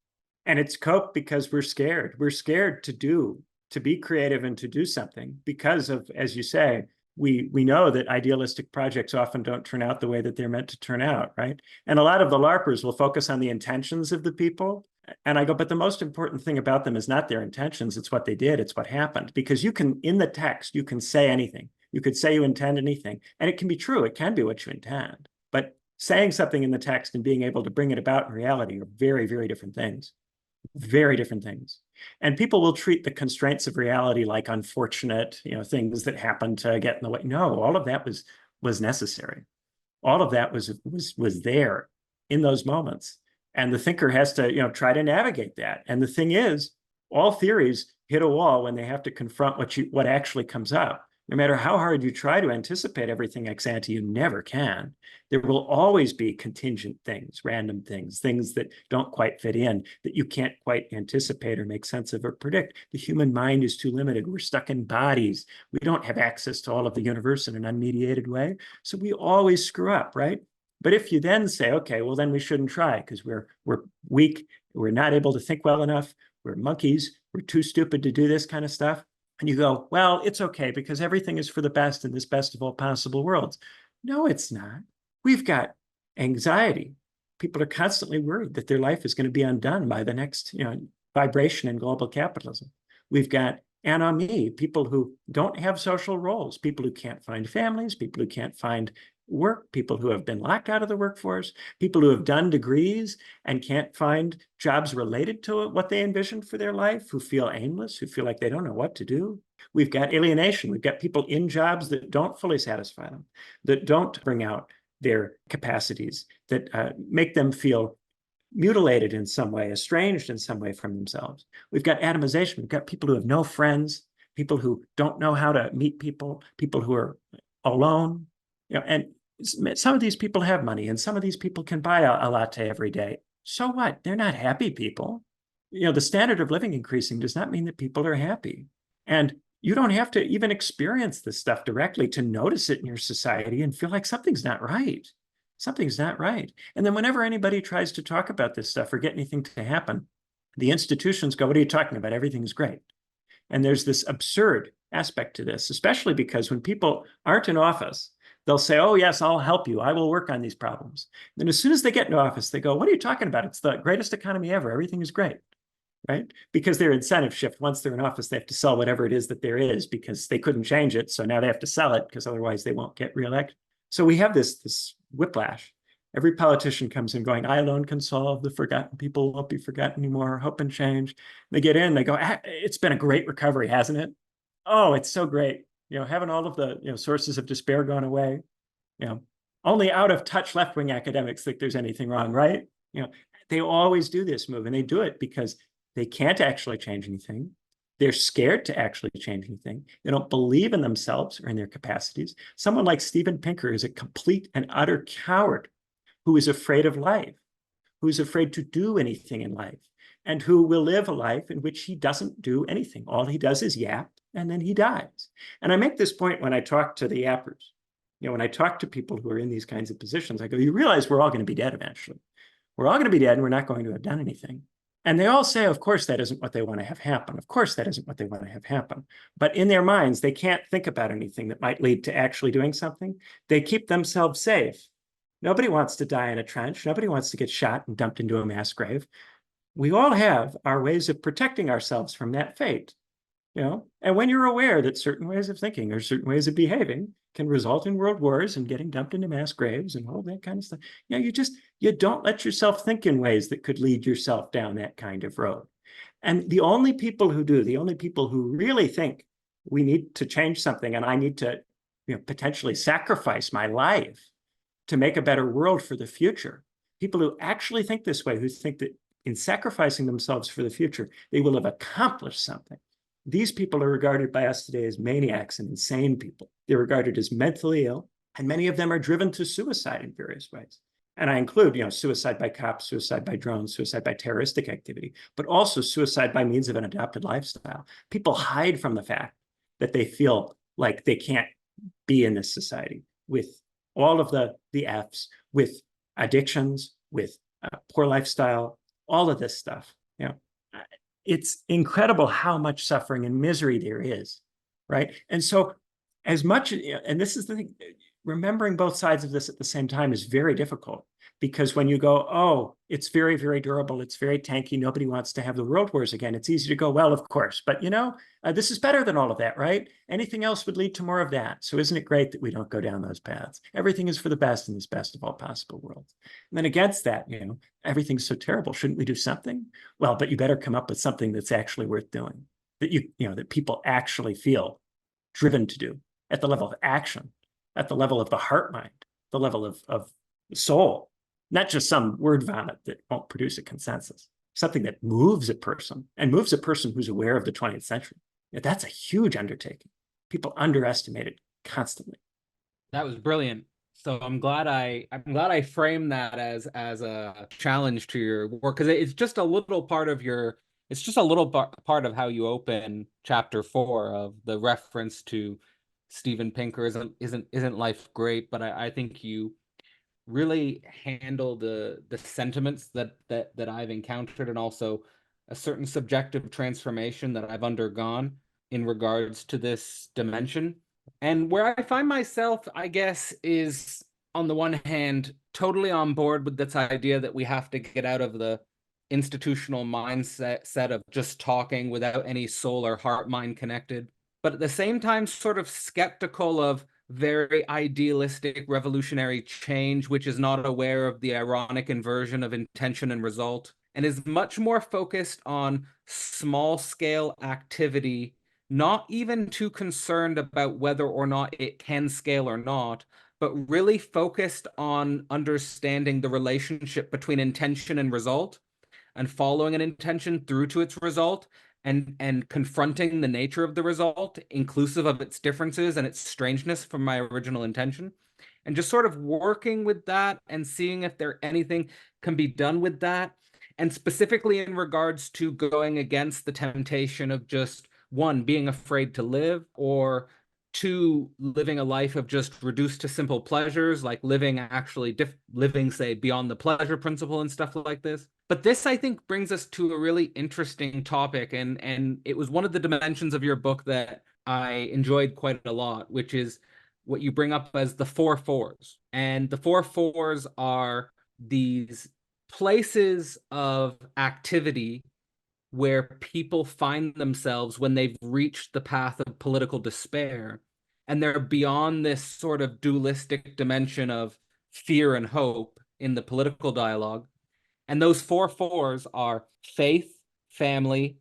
B: And it's cope because we're scared. We're scared to be creative and to do something because of, as you say, we know that idealistic projects often don't turn out the way that they're meant to turn out, right? And a lot of the LARPers will focus on the intentions of the people. And I go, but the most important thing about them is not their intentions, it's what they did, it's what happened. Because you can, in the text, you can say anything. You could say you intend anything, and it can be true, it can be what you intend. But saying something in the text and being able to bring it about in reality are very, very different things. Very different things. And people will treat the constraints of reality like unfortunate, things that happen to get in the way. No, all of that was necessary. All of that was there in those moments. And the thinker has to, try to navigate that. And the thing is, all theories hit a wall when they have to confront what actually comes up. No matter how hard you try to anticipate everything ex ante, you never can. There will always be contingent things, random things, things that don't quite fit in, that you can't quite anticipate or make sense of or predict. The human mind is too limited. We're stuck in bodies. We don't have access to all of the universe in an unmediated way. So we always screw up, right? But if you then say, okay, well, then we shouldn't try because we're weak, we're not able to think well enough, we're monkeys, we're too stupid to do this kind of stuff. And you go, well, it's okay because everything is for the best in this best of all possible worlds. No, it's not. We've got anxiety. People are constantly worried that their life is going to be undone by the next, vibration in global capitalism. We've got anomie, people who don't have social roles, people who can't find families, people who can't find work, people who have been locked out of the workforce, people who have done degrees and can't find jobs related to what they envisioned for their life, who feel aimless, who feel like they don't know what to do. We've got alienation. We've got people in jobs that don't fully satisfy them, that don't bring out their capacities, that make them feel mutilated in some way, estranged in some way from themselves. We've got atomization. We've got people who have no friends, people who don't know how to meet people, people who are alone. And some of these people have money, and some of these people can buy a latte every day. So what? They're not happy people. The standard of living increasing does not mean that people are happy. And you don't have to even experience this stuff directly to notice it in your society and feel like something's not right. Something's not right. And then whenever anybody tries to talk about this stuff or get anything to happen, the institutions go, what are you talking about? Everything's great. And there's this absurd aspect to this, especially because when people aren't in office, they'll say, oh, yes, I'll help you. I will work on these problems. Then as soon as they get into office, they go, what are you talking about? It's the greatest economy ever. Everything is great, right? Because their incentive shift, once they're in office, they have to sell whatever it is that there is because they couldn't change it. So now they have to sell it because otherwise they won't get reelected. So we have this whiplash. Every politician comes in going, I alone can solve the forgotten people won't be forgotten anymore, hope and change. They get in, they go, it's been a great recovery, hasn't it? Oh, it's so great. Haven't all of the sources of despair gone away? Only out of touch left-wing academics think there's anything wrong, right? They always do this move, and they do it because they can't actually change anything. They're scared to actually change anything. They don't believe in themselves or in their capacities. Someone like Steven Pinker is a complete and utter coward who is afraid of life, who is afraid to do anything in life, and who will live a life in which he doesn't do anything. All he does is yap, and then he dies. And I make this point when I talk to the yappers. When I talk to people who are in these kinds of positions, I go, you realize we're all going to be dead eventually. We're all going to be dead, and we're not going to have done anything. And they all say, of course, that isn't what they want to have happen. Of course, that isn't what they want to have happen. But in their minds, they can't think about anything that might lead to actually doing something. They keep themselves safe. Nobody wants to die in a trench. Nobody wants to get shot and dumped into a mass grave. We all have our ways of protecting ourselves from that fate. And when you're aware that certain ways of thinking or certain ways of behaving can result in world wars and getting dumped into mass graves and all that kind of stuff, you don't let yourself think in ways that could lead yourself down that kind of road. And the only people who do, the only people who really think we need to change something and I need to potentially sacrifice my life to make a better world for the future, people who actually think this way, who think that in sacrificing themselves for the future, they will have accomplished something. These people are regarded by us today as maniacs and insane people. They're regarded as mentally ill, and many of them are driven to suicide in various ways. And I include, suicide by cops, suicide by drones, suicide by terroristic activity, but also suicide by means of an adopted lifestyle. People hide from the fact that they feel like they can't be in this society with all of the F's, with addictions, with poor lifestyle, all of this stuff. It's incredible how much suffering and misery there is, right? And so as much, and this is the thing, remembering both sides of this at the same time is very difficult because when you go, oh, it's very, very durable, it's very tanky, nobody wants to have the world wars again, it's easy to go, well, of course, but this is better than all of that, right? Anything else would lead to more of that. So isn't it great that we don't go down those paths? Everything is for the best in this best of all possible worlds. And then against that, everything's so terrible. Shouldn't we do something? Well, but you better come up with something that's actually worth doing, that that people actually feel driven to do at the level of action, at the level of the heart mind, the level of the soul, not just some word vomit that won't produce a consensus, something that moves a person and moves a person who's aware of the 20th century. That's a huge undertaking. People underestimate it constantly.
A: That was brilliant. So I'm glad I framed that as a challenge to your work, because it's just a little part of part of how you open chapter 4 of the reference to Steven Pinker isn't life great, but I think you really handle the sentiments that I've encountered, and also a certain subjective transformation that I've undergone in regards to this dimension. And where I find myself, I guess, is on the one hand totally on board with this idea that we have to get out of the institutional mindset of just talking without any soul or heart mind connected, but at the same time sort of skeptical of very idealistic revolutionary change, which is not aware of the ironic inversion of intention and result, and is much more focused on small scale activity, not even too concerned about whether or not it can scale or not, but really focused on understanding the relationship between intention and result, and following an intention through to its result, and confronting the nature of the result, inclusive of its differences and its strangeness from my original intention, and just sort of working with that and seeing if there anything can be done with that. And specifically in regards to going against the temptation of just, one, being afraid to live, or two, living a life of just reduced to simple pleasures, like living actually living, say, beyond the pleasure principle and stuff like this. But this, I think, brings us to a really interesting topic, and it was one of the dimensions of your book that I enjoyed quite a lot, which is what you bring up as the four fours. And the four fours are these places of activity where people find themselves when they've reached the path of political despair, and they're beyond this sort of dualistic dimension of fear and hope in the political dialogue. And those four fours are faith, family,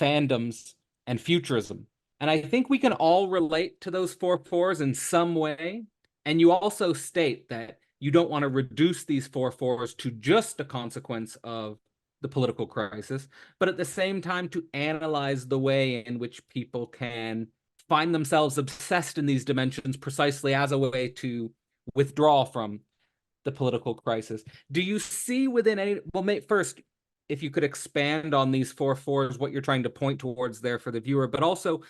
A: fandoms, and futurism. And I think we can all relate to those four fours in some way. And you also state that you don't want to reduce these four fours to just a consequence of the political crisis, but at the same time to analyze the way in which people can find themselves obsessed in these dimensions precisely as a way to withdraw from the political crisis. Do you see within any, well, first, if you could expand on these four fours, what you're trying to point towards there for the viewer, but also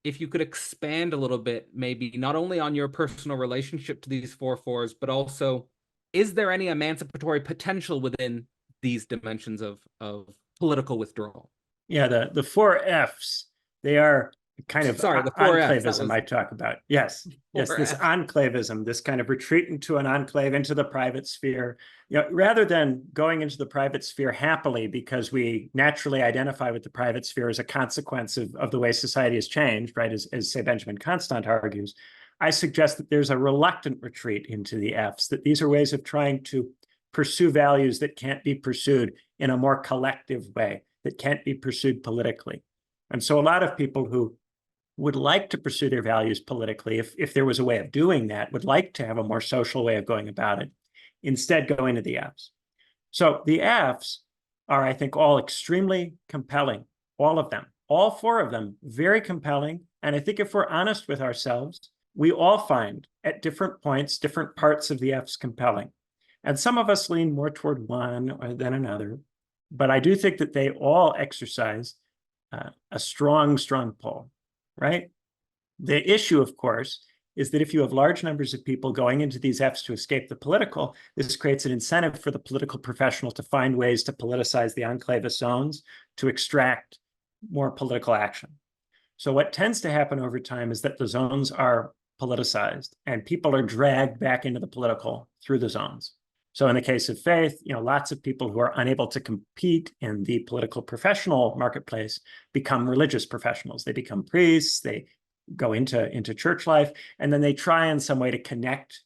A: if you could expand a little bit, maybe not only on your personal relationship to these four fours, but also, is there any emancipatory potential within these dimensions of political withdrawal?
B: Yeah, the four Fs, they are kind of
A: Sorry, the four Fs. That
B: enclavism
A: was
B: I talk about. Yes, yes,
A: four
B: this
A: Fs.
B: enclavism, this kind of retreat into an enclave, into the private sphere. You know, rather than going into the private sphere happily because we naturally identify with the private sphere as a consequence of the way society has changed, right? As say Benjamin Constant argues, I suggest that there's a reluctant retreat into the Fs, that these are ways of trying to pursue values that can't be pursued in a more collective way, that can't be pursued politically. And so a lot of people who would like to pursue their values politically, if there was a way of doing that, would like to have a more social way of going about it, instead go into the Fs. So the Fs are, I think, all extremely compelling, all of them, all four of them, very compelling. And I think if we're honest with ourselves, we all find at different points, different parts of the Fs compelling. And some of us lean more toward one than another, but I do think that they all exercise a strong, strong pull, right? The issue, of course, is that if you have large numbers of people going into these Fs to escape the political, this creates an incentive for the political professional to find ways to politicize the enclave zones, to extract more political action. So what tends to happen over time is that the zones are politicized and people are dragged back into the political through the zones. So in the case of faith, you know, lots of people who are unable to compete in the political professional marketplace become religious professionals. They become priests, they go into church life, and then they try in some way to connect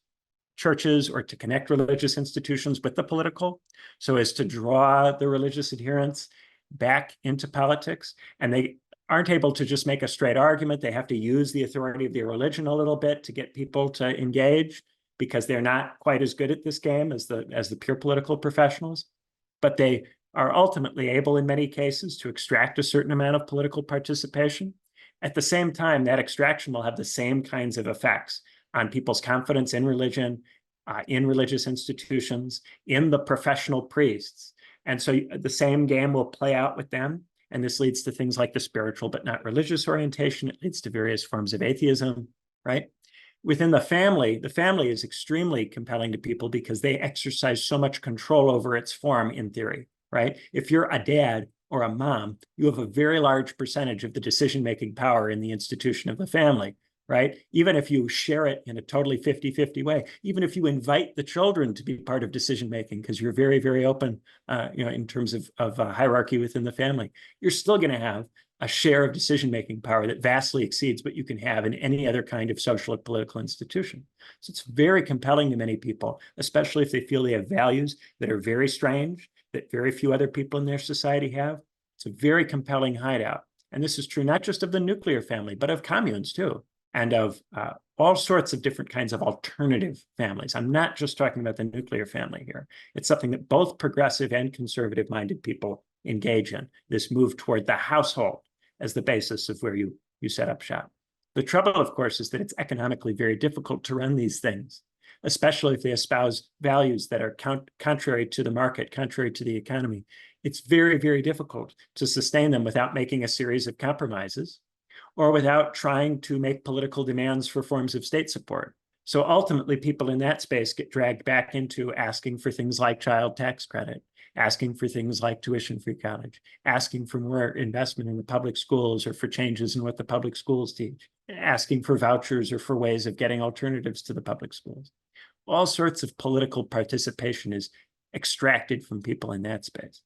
B: churches or to connect religious institutions with the political, so as to draw the religious adherents back into politics. And they aren't able to just make a straight argument. They have to use the authority of their religion a little bit to get people to engage, because they're not quite as good at this game as the pure political professionals. But they are ultimately able, in many cases, to extract a certain amount of political participation. At the same time, that extraction will have the same kinds of effects on people's confidence in religion, in religious institutions, in the professional priests. And so the same game will play out with them. And this leads to things like the spiritual but not religious orientation. It leads to various forms of atheism, right? Within the family is extremely compelling to people because they exercise so much control over its form in theory, right? If you're a dad or a mom, you have a very large percentage of the decision-making power in the institution of the family, right? Even if you share it in a totally 50-50 way, even if you invite the children to be part of decision-making because you're very, very open, in terms of hierarchy within the family, you're still going to have a share of decision-making power that vastly exceeds what you can have in any other kind of social or political institution. So it's very compelling to many people, especially if they feel they have values that are very strange, that very few other people in their society have. It's a very compelling hideout. And this is true not just of the nuclear family, but of communes too, and of all sorts of different kinds of alternative families. I'm not just talking about the nuclear family here. It's something that both progressive and conservative-minded people engage in, this move toward the household as the basis of where you set up shop. The trouble, of course, is that it's economically very difficult to run these things, especially if they espouse values that are contrary to the market, contrary to the economy. It's very, very difficult to sustain them without making a series of compromises or without trying to make political demands for forms of state support. So ultimately, people in that space get dragged back into asking for things like child tax credit, asking for things like tuition-free college, asking for more investment in the public schools or for changes in what the public schools teach, asking for vouchers or for ways of getting alternatives to the public schools. All sorts of political participation is extracted from people in that space.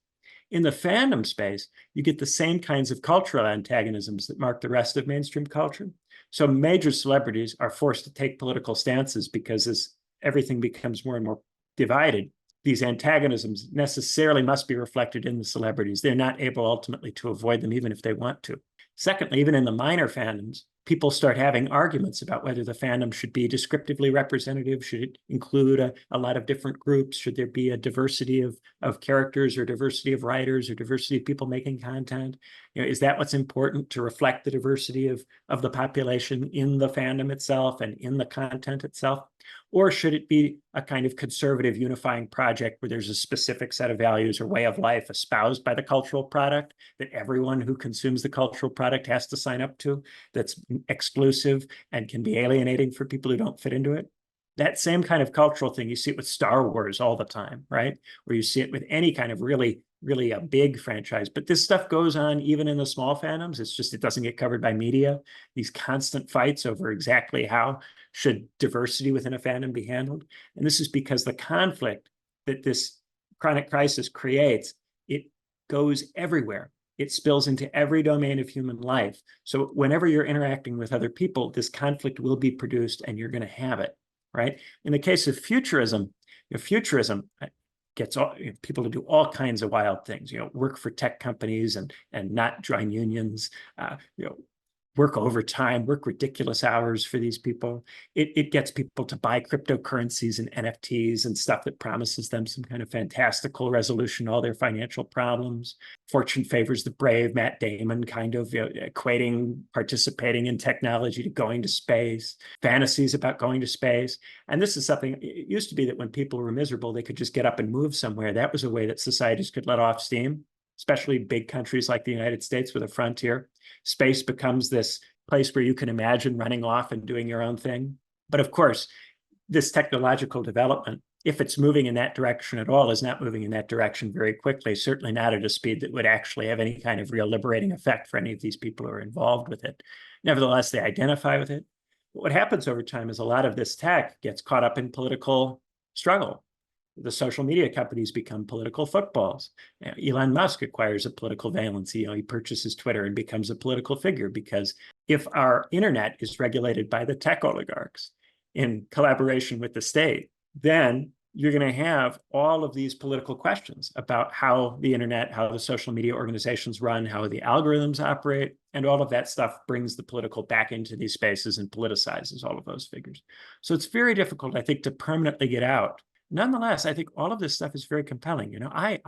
B: In the fandom space, you get the same kinds of cultural antagonisms that mark the rest of mainstream culture. So major celebrities are forced to take political stances because as everything becomes more and more divided, these antagonisms necessarily must be reflected in the celebrities. They're not able ultimately to avoid them, even if they want to. Secondly, even in the minor fandoms, people start having arguments about whether the fandom should be descriptively representative, should it include a lot of different groups, should there be a diversity of characters or diversity of writers or diversity of people making content? Is that what's important to reflect the diversity of the population in the fandom itself and in the content itself? Or should it be a kind of conservative unifying project where there's a specific set of values or way of life espoused by the cultural product that everyone who consumes the cultural product has to sign up to, that's exclusive and can be alienating for people who don't fit into it? That same kind of cultural thing, you see it with Star Wars all the time, right? Or you see it with any kind of really a big franchise. But this stuff goes on even in the small fandoms. It's just it doesn't get covered by media. These constant fights over exactly how should diversity within a fandom be handled. And this is because the conflict that this chronic crisis creates, it goes everywhere. It spills into every domain of human life. So whenever you're interacting with other people, this conflict will be produced and you're going to have it, right? In the case of futurism, futurism gets people to do all kinds of wild things, work for tech companies and not join unions, work overtime, work ridiculous hours for these people. It gets people to buy cryptocurrencies and NFTs and stuff that promises them some kind of fantastical resolution to all their financial problems. Fortune favors the brave, Matt Damon kind of equating participating in technology to going to space, fantasies about going to space. And this is something, it used to be that when people were miserable, they could just get up and move somewhere. That was a way that societies could let off steam, especially big countries like the United States with a frontier. Space becomes this place where you can imagine running off and doing your own thing. But of course, this technological development, if it's moving in that direction at all, is not moving in that direction very quickly, certainly not at a speed that would actually have any kind of real liberating effect for any of these people who are involved with it. Nevertheless, they identify with it. But what happens over time is a lot of this tech gets caught up in political struggle. The social media companies become political footballs. Elon Musk acquires a political valency. He purchases Twitter and becomes a political figure because if our internet is regulated by the tech oligarchs in collaboration with the state, then you're going to have all of these political questions about how the internet, how the social media organizations run, how the algorithms operate, and all of that stuff brings the political back into these spaces and politicizes all of those figures. So it's very difficult, I think, to permanently get out. Nonetheless, I think all of this stuff is very compelling. I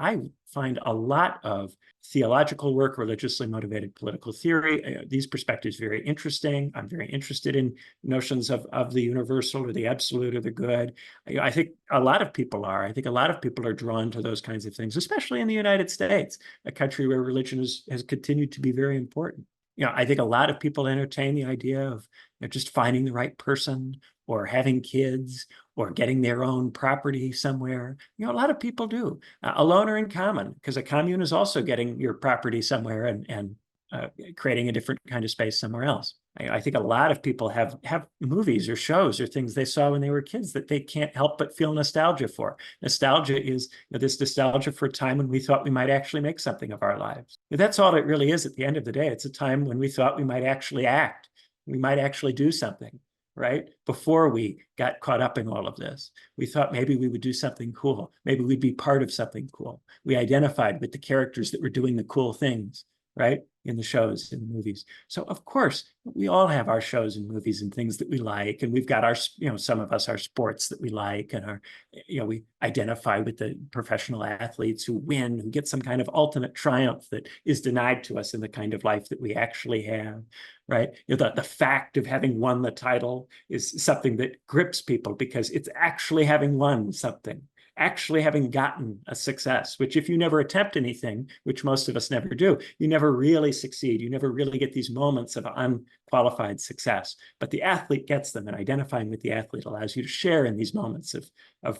B: find a lot of theological work, religiously motivated political theory, these perspectives very interesting. I'm very interested in notions of the universal or the absolute or the good. I think a lot of people are. I think a lot of people are drawn to those kinds of things, especially in the United States, a country where religion has continued to be very important. I think a lot of people entertain the idea of just finding the right person or having kids or getting their own property somewhere. A lot of people do. Alone or in common, because a commune is also getting your property somewhere and creating a different kind of space somewhere else. I think a lot of people have movies or shows or things they saw when they were kids that they can't help but feel nostalgia for. Nostalgia is this nostalgia for a time when we thought we might actually make something of our lives. That's all it really is at the end of the day. It's a time when we thought we might actually act. We might actually do something, right? Before we got caught up in all of this, we thought maybe we would do something cool. Maybe we'd be part of something cool. We identified with the characters that were doing the cool things, right? In the shows, in the movies. So of course, we all have our shows and movies and things that we like, and we've got our, some of us, our sports that we like, and our, we identify with the professional athletes who win, who get some kind of ultimate triumph that is denied to us in the kind of life that we actually have, right? The fact of having won the title is something that grips people because it's actually having won something. Actually having gotten a success, which if you never attempt anything, which most of us never do, you never really succeed. You never really get these moments of unqualified success. But the athlete gets them, and identifying with the athlete allows you to share in these moments of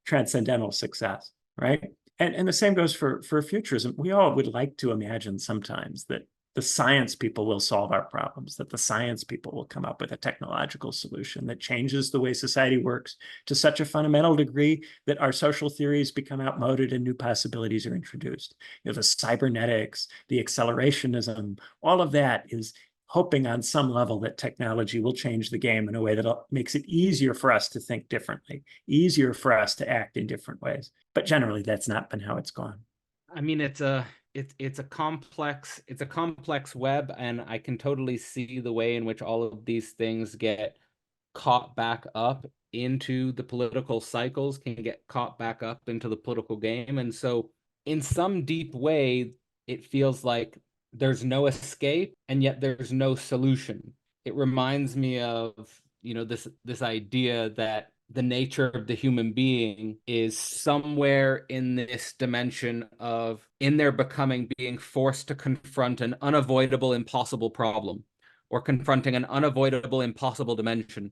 B: transcendental success, right? And the same goes for futurism. We all would like to imagine sometimes that the science people will solve our problems, that the science people will come up with a technological solution that changes the way society works to such a fundamental degree that our social theories become outmoded and new possibilities are introduced. The cybernetics, the accelerationism, all of that is hoping on some level that technology will change the game in a way that makes it easier for us to think differently, easier for us to act in different ways. But generally, that's not been how it's gone.
A: I mean, it's a complex web, and I can totally see the way in which all of these things get caught back up into the political cycles, can get caught back up into the political game. And so in some deep way, it feels like there's no escape and yet there's no solution. It reminds me of, this idea that the nature of the human being is somewhere in this dimension of, in their becoming, being forced to confront an unavoidable, impossible problem, or confronting an unavoidable, impossible dimension.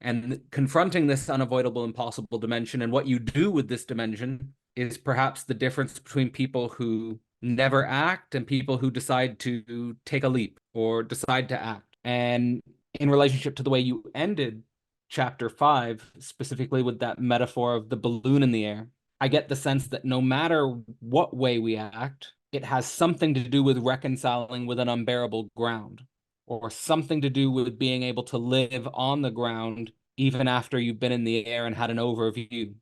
A: And confronting this unavoidable, impossible dimension, and what you do with this dimension, is perhaps the difference between people who never act and people who decide to take a leap or decide to act. And in relationship to the way you ended chapter 5, specifically with that metaphor of the balloon in the air, I get the sense that no matter what way we act, it has something to do with reconciling with an unbearable ground, or something to do with being able to live on the ground even after you've been in the air and had an overview.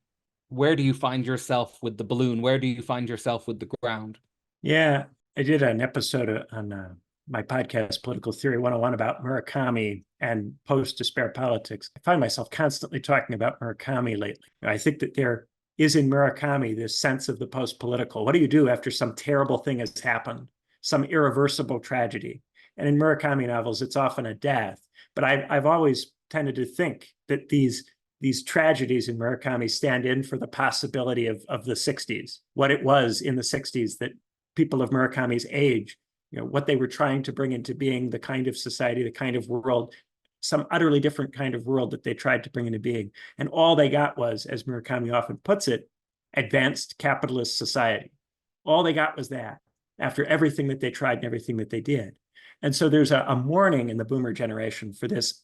A: Where do you find yourself with the balloon? Where do you find yourself with the ground?
B: Yeah, I did an episode on my podcast, Political Theory 101, about Murakami and post-despair politics. I find myself constantly talking about Murakami lately. I think that there is in Murakami this sense of the post-political. What do you do after some terrible thing has happened, some irreversible tragedy? And in Murakami novels, it's often a death. But I've always tended to think that these tragedies in Murakami stand in for the possibility of the 60s, what it was in the 60s that people of Murakami's age, what they were trying to bring into being, the kind of society, the kind of world, some utterly different kind of world that they tried to bring into being. And all they got was, as Murakami often puts it, advanced capitalist society. All they got was that, after everything that they tried and everything that they did. And so there's a mourning in the boomer generation for this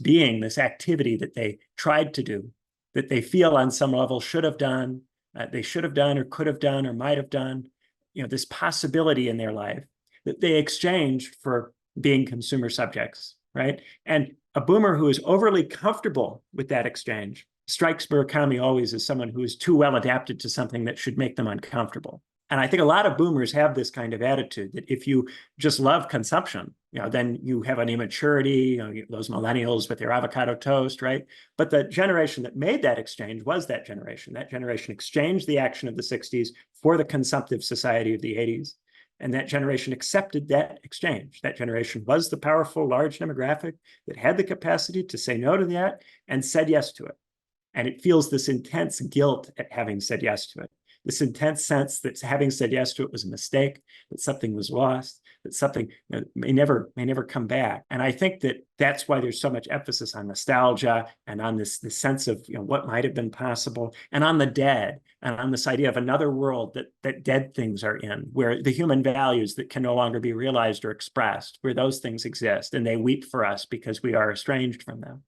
B: being, this activity that they tried to do, that they feel on some level should have done, they should have done or could have done or might have done, this possibility in their life that they exchanged for being consumer subjects, right? And a boomer who is overly comfortable with that exchange strikes Murakami always as someone who is too well adapted to something that should make them uncomfortable. And I think a lot of boomers have this kind of attitude that if you just love consumption, then you have an immaturity, those millennials with their avocado toast, right? But the generation that made that exchange was that generation. That generation exchanged the action of the 60s for the consumptive society of the 80s. And that generation accepted that exchange. That generation was the powerful, large demographic that had the capacity to say no to that and said yes to it. And it feels this intense guilt at having said yes to it. This intense sense that having said yes to it was a mistake, that something was lost, that something may never come back. And I think that that's why there's so much emphasis on nostalgia and on this sense of what might have been possible, and on the dead, and on this idea of another world that dead things are in, where the human values that can no longer be realized or expressed, where those things exist, and they weep for us because we are estranged from them.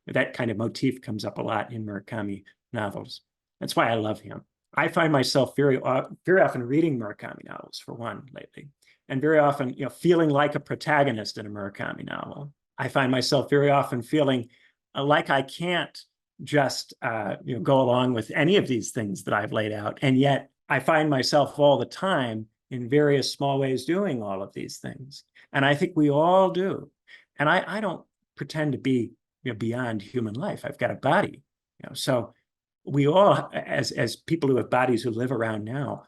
B: That kind of motif comes up a lot in Murakami novels. That's why I love him. I find myself very often reading Murakami novels, for one, lately, and very often feeling like a protagonist in a Murakami novel. I find myself very often feeling like I can't just go along with any of these things that I've laid out, and yet I find myself all the time in various small ways doing all of these things, and I think we all do. And I don't pretend to be beyond human life. I've got a body, so we all, as people who have bodies who live around now,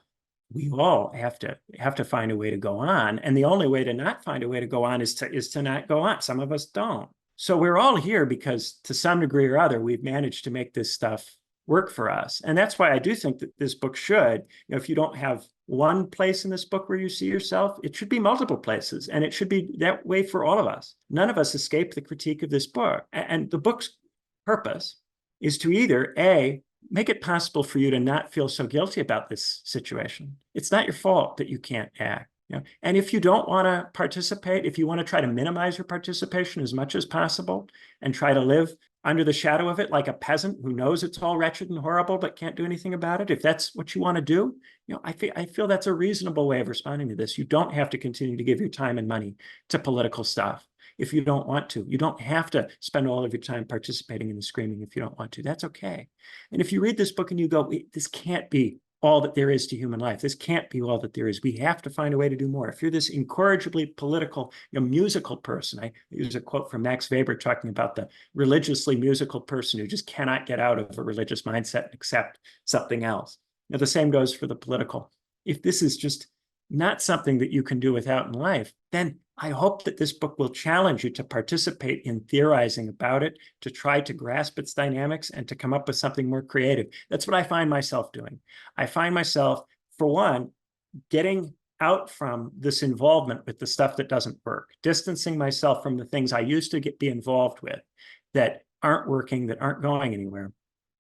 B: we all have to find a way to go on. And the only way to not find a way to go on is to not go on. Some of us don't. So we're all here because to some degree or other, we've managed to make this stuff work for us. And that's why I do think that this book should, if you don't have one place in this book where you see yourself, it should be multiple places. And it should be that way for all of us. None of us escape the critique of this book. And the book's purpose is to either, A, make it possible for you to not feel so guilty about this situation. It's not your fault that you can't act. And if you don't want to participate, if you want to try to minimize your participation as much as possible and try to live under the shadow of it like a peasant who knows it's all wretched and horrible but can't do anything about it, if that's what you want to do, I feel that's a reasonable way of responding to this. You don't have to continue to give your time and money to political stuff if you don't want to. You don't have to spend all of your time participating in the screaming if you don't want to. That's okay. And if you read this book and you go, this can't be all that there is to human life. This can't be all that there is. We have to find a way to do more. If you're this incorrigibly political, musical person, I use a quote from Max Weber talking about the religiously musical person who just cannot get out of a religious mindset and accept something else. The same goes for the political. If this is just not something that you can do without in life, then I hope that this book will challenge you to participate in theorizing about it, to try to grasp its dynamics, and to come up with something more creative. That's what I find myself doing. I find myself, for one, getting out from this involvement with the stuff that doesn't work, distancing myself from the things I used to be involved with that aren't working, that aren't going anywhere.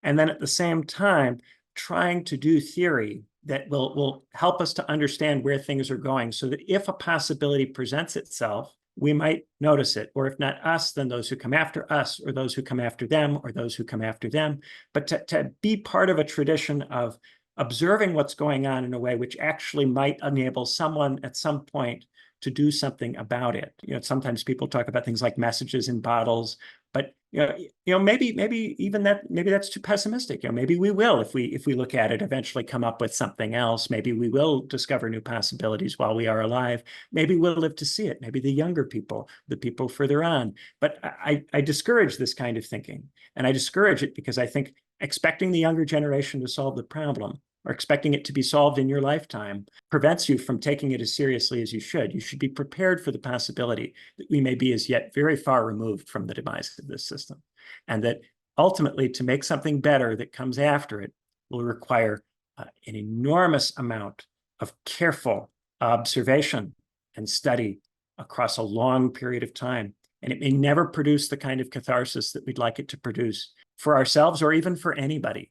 B: And then at the same time, trying to do theory that will help us to understand where things are going, so that if a possibility presents itself, we might notice it, or if not us, then those who come after us, or those who come after them, or those who come after them. But to be part of a tradition of observing what's going on in a way which actually might enable someone at some point to do something about it. Sometimes people talk about things like messages in bottles, but maybe even that, maybe that's too pessimistic. Maybe we will, if we look at it, eventually come up with something else. Maybe we will discover new possibilities while we are alive. Maybe we'll live to see it. Maybe the younger people, the people further on. But I discourage this kind of thinking, and I discourage it because I think expecting the younger generation to solve the problem, or expecting it to be solved in your lifetime, prevents you from taking it as seriously as you should. You should be prepared for the possibility that we may be as yet very far removed from the demise of this system, and that ultimately to make something better that comes after it will require an enormous amount of careful observation and study across a long period of time. And it may never produce the kind of catharsis that we'd like it to produce for ourselves or even for anybody.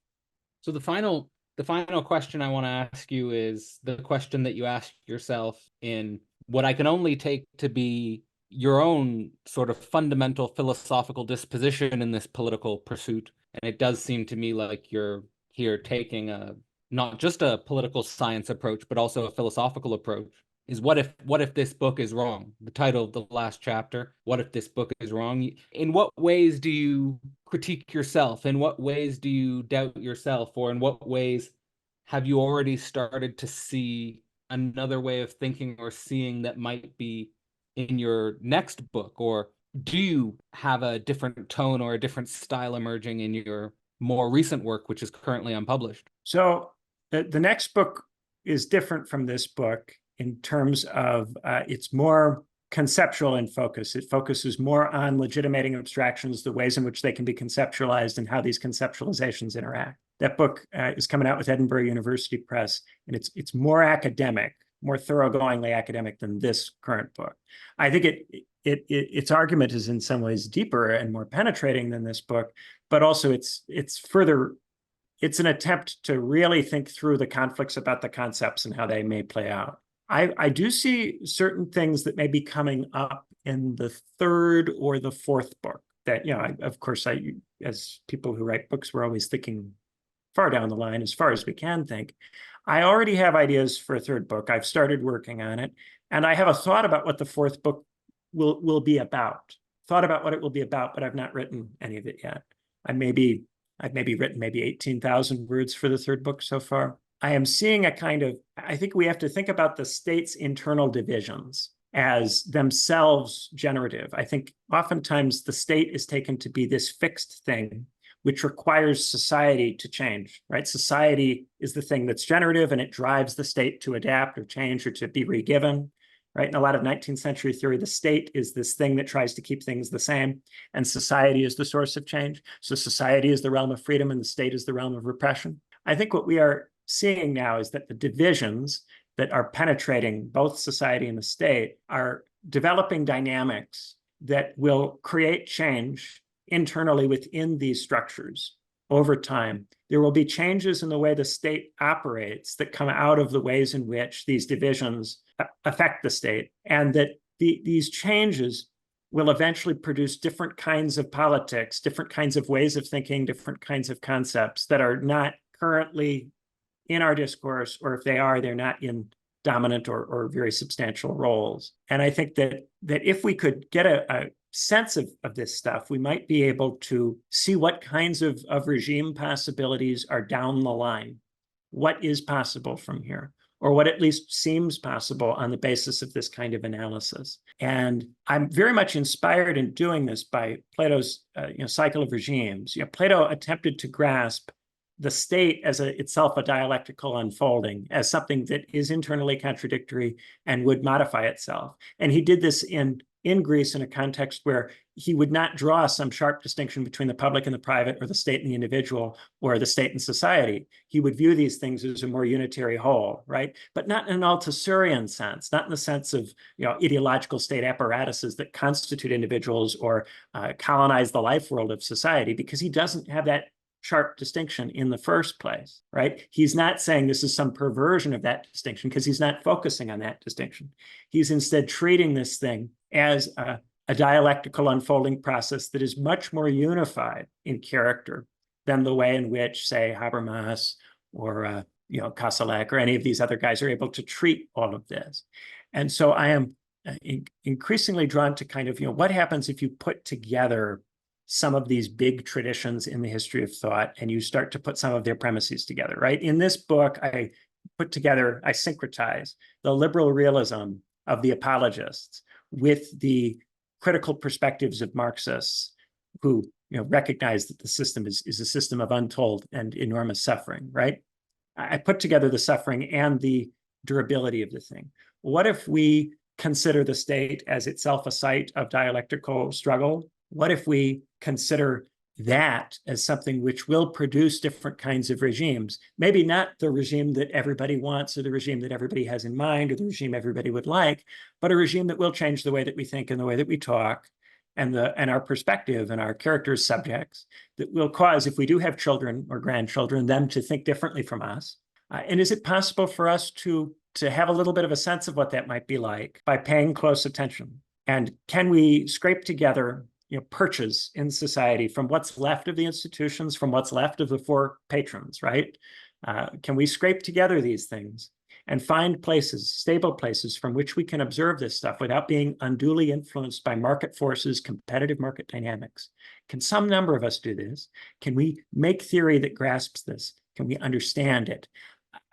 A: So the final question I want to ask you is the question that you asked yourself in what I can only take to be your own sort of fundamental philosophical disposition in this political pursuit. And it does seem to me like you're here taking not just a political science approach, but also a philosophical approach. Is what if this book is wrong? The title of the last chapter, what if this book is wrong? In what ways do you critique yourself? In what ways do you doubt yourself? Or in what ways have you already started to see another way of thinking or seeing that might be in your next book? Or do you have a different tone or a different style emerging in your more recent work, which is currently unpublished?
B: So the next book is different from this book in terms of it's more conceptual in focus. It focuses more on legitimating abstractions, the ways in which they can be conceptualized, and how these conceptualizations interact. That book is coming out with Edinburgh University Press, and it's more academic, more thoroughgoingly academic than this current book. I think its argument is in some ways deeper and more penetrating than this book, but also it's an attempt to really think through the conflicts about the concepts and how they may play out. I do see certain things that may be coming up in the third or the fourth book that, of course, as people who write books, we're always thinking far down the line as far as we can think. I already have ideas for a third book. I've started working on it. And I have a thought about what the fourth book will be about. Thought about what it will be about, but I've not written any of it yet. I've maybe written 18,000 words for the third book so far. I am seeing I think we have to think about the state's internal divisions as themselves generative. I think oftentimes the state is taken to be this fixed thing, which requires society to change, right? Society is the thing that's generative and it drives the state to adapt or change or to be re-given, right? In a lot of 19th century theory, the state is this thing that tries to keep things the same, and society is the source of change. So society is the realm of freedom and the state is the realm of repression. I think what we are seeing now is that the divisions that are penetrating both society and the state are developing dynamics that will create change internally within these structures over time. There will be changes in the way the state operates that come out of the ways in which these divisions affect the state, and that these changes will eventually produce different kinds of politics, different kinds of ways of thinking, different kinds of concepts that are not currently in our discourse, or if they are, they're not in dominant or very substantial roles. And I think that if we could get a sense of this stuff, we might be able to see what kinds of regime possibilities are down the line. What is possible from here, or what at least seems possible on the basis of this kind of analysis. And I'm very much inspired in doing this by Plato's cycle of regimes. Plato attempted to grasp the state as itself a dialectical unfolding, as something that is internally contradictory and would modify itself. And he did this in Greece in a context where he would not draw some sharp distinction between the public and the private, or the state and the individual, or the state and society. He would view these things as a more unitary whole, right? But not in an Althusserian sense, not in the sense of ideological state apparatuses that constitute individuals or colonize the life world of society, because he doesn't have that sharp distinction in the first place, right? He's not saying this is some perversion of that distinction, because he's not focusing on that distinction. He's instead treating this thing as a dialectical unfolding process that is much more unified in character than the way in which, say, Habermas or Koselleck or any of these other guys are able to treat all of this. And so I am increasingly drawn to kind of, what happens if you put together some of these big traditions in the history of thought and you start to put some of their premises together, right? In this book, I syncretize the liberal realism of the apologists with the critical perspectives of Marxists who recognize that the system is a system of untold and enormous suffering, right? I put together the suffering and the durability of the thing. What if we consider the state as itself a site of dialectical struggle? What if we consider that as something which will produce different kinds of regimes? Maybe not the regime that everybody wants, or the regime that everybody has in mind, or the regime everybody would like, but a regime that will change the way that we think and the way that we talk, and our perspective and our character as subjects, that will cause, if we do have children or grandchildren, them to think differently from us. And is it possible for us to have a little bit of a sense of what that might be like by paying close attention? And can we scrape together perches in society from what's left of the institutions, from what's left of the four patrons, right? Can we scrape together these things and find places, stable places from which we can observe this stuff without being unduly influenced by market forces, competitive market dynamics? Can some number of us do this? Can we make theory that grasps this? Can we understand it?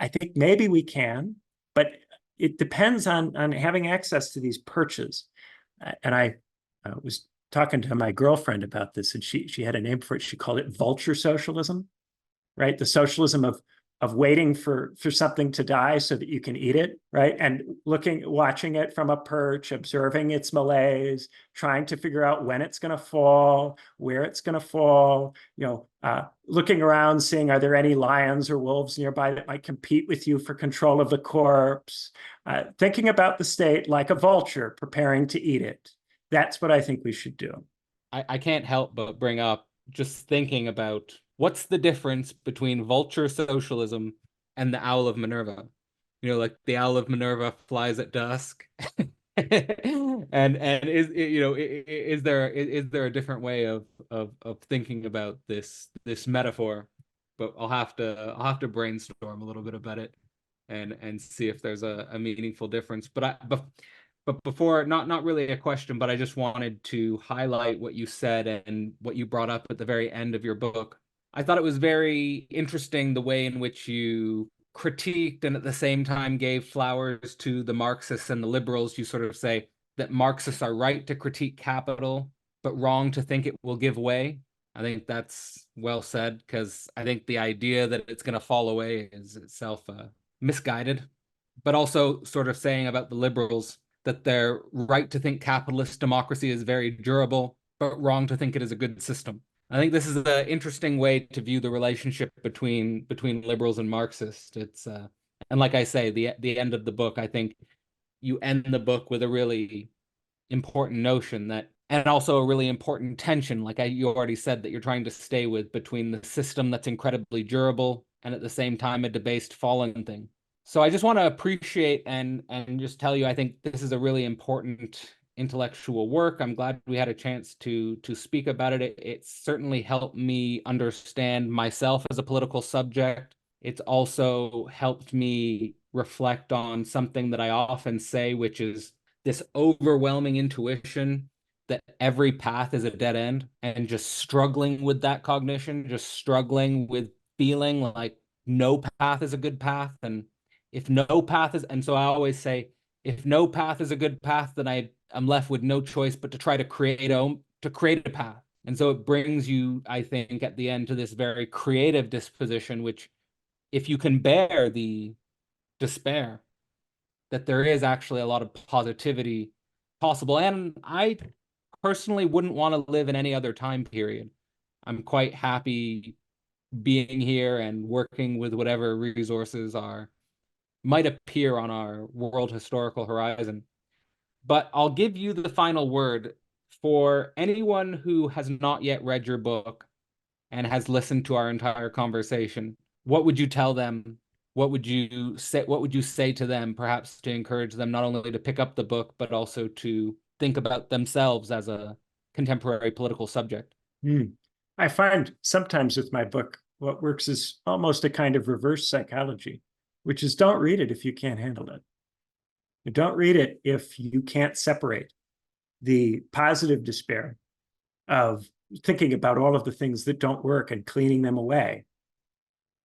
B: I think maybe we can, but it depends on having access to these perches. And I was talking to my girlfriend about this, and she had a name for it. She called it vulture socialism, right? The socialism waiting for something to die so that you can eat it, right? And watching it from a perch, observing its malaise, trying to figure out when it's going to fall, where it's going to fall, looking around, seeing are there any lions or wolves nearby that might compete with you for control of the corpse, thinking about the state like a vulture preparing to eat it. That's what I think we should do.
A: I can't help but bring up just thinking about what's the difference between Vulture socialism and the Owl of Minerva? Like the Owl of Minerva flies at dusk. and is there a different way of thinking about this metaphor? But I'll have to brainstorm a little bit about it and see if there's a meaningful difference. But before, not really a question, but I just wanted to highlight what you said and what you brought up at the very end of your book. I thought it was very interesting the way in which you critiqued and at the same time gave flowers to the Marxists and the liberals. You sort of say that Marxists are right to critique capital, but wrong to think it will give way. I think that's well said, because I think the idea that it's going to fall away is itself misguided. But also sort of saying about the liberals that they're right to think capitalist democracy is very durable, but wrong to think it is a good system. I think this is an interesting way to view the relationship between liberals and Marxists. It's and like I say, the end of the book, I think you end the book with a really important notion that, and also a really important tension, like you already said, that you're trying to stay with between the system that's incredibly durable and at the same time a debased fallen thing. So I just want to appreciate and just tell you, I think this is a really important intellectual work. I'm glad we had a chance to speak about it. It certainly helped me understand myself as a political subject. It's also helped me reflect on something that I often say, which is this overwhelming intuition that every path is a dead end, and just struggling with that cognition, just struggling with feeling like no path is a good path. And if no path is, and so I always say, if no path is a good path, then I'm left with no choice but to try to create a path. And so it brings you, I think, at the end to this very creative disposition, which if you can bear the despair, that there is actually a lot of positivity possible. And I personally wouldn't want to live in any other time period. I'm quite happy being here and working with whatever resources might appear on our world historical horizon. But I'll give you the final word. For anyone who has not yet read your book and has listened to our entire conversation, what would you tell them? What would you say to them, perhaps to encourage them not only to pick up the book, but also to think about themselves as a contemporary political subject?
B: I find sometimes with my book, what works is almost a kind of reverse psychology, which is don't read it if you can't handle it. Don't read it if you can't separate the positive despair of thinking about all of the things that don't work and cleaning them away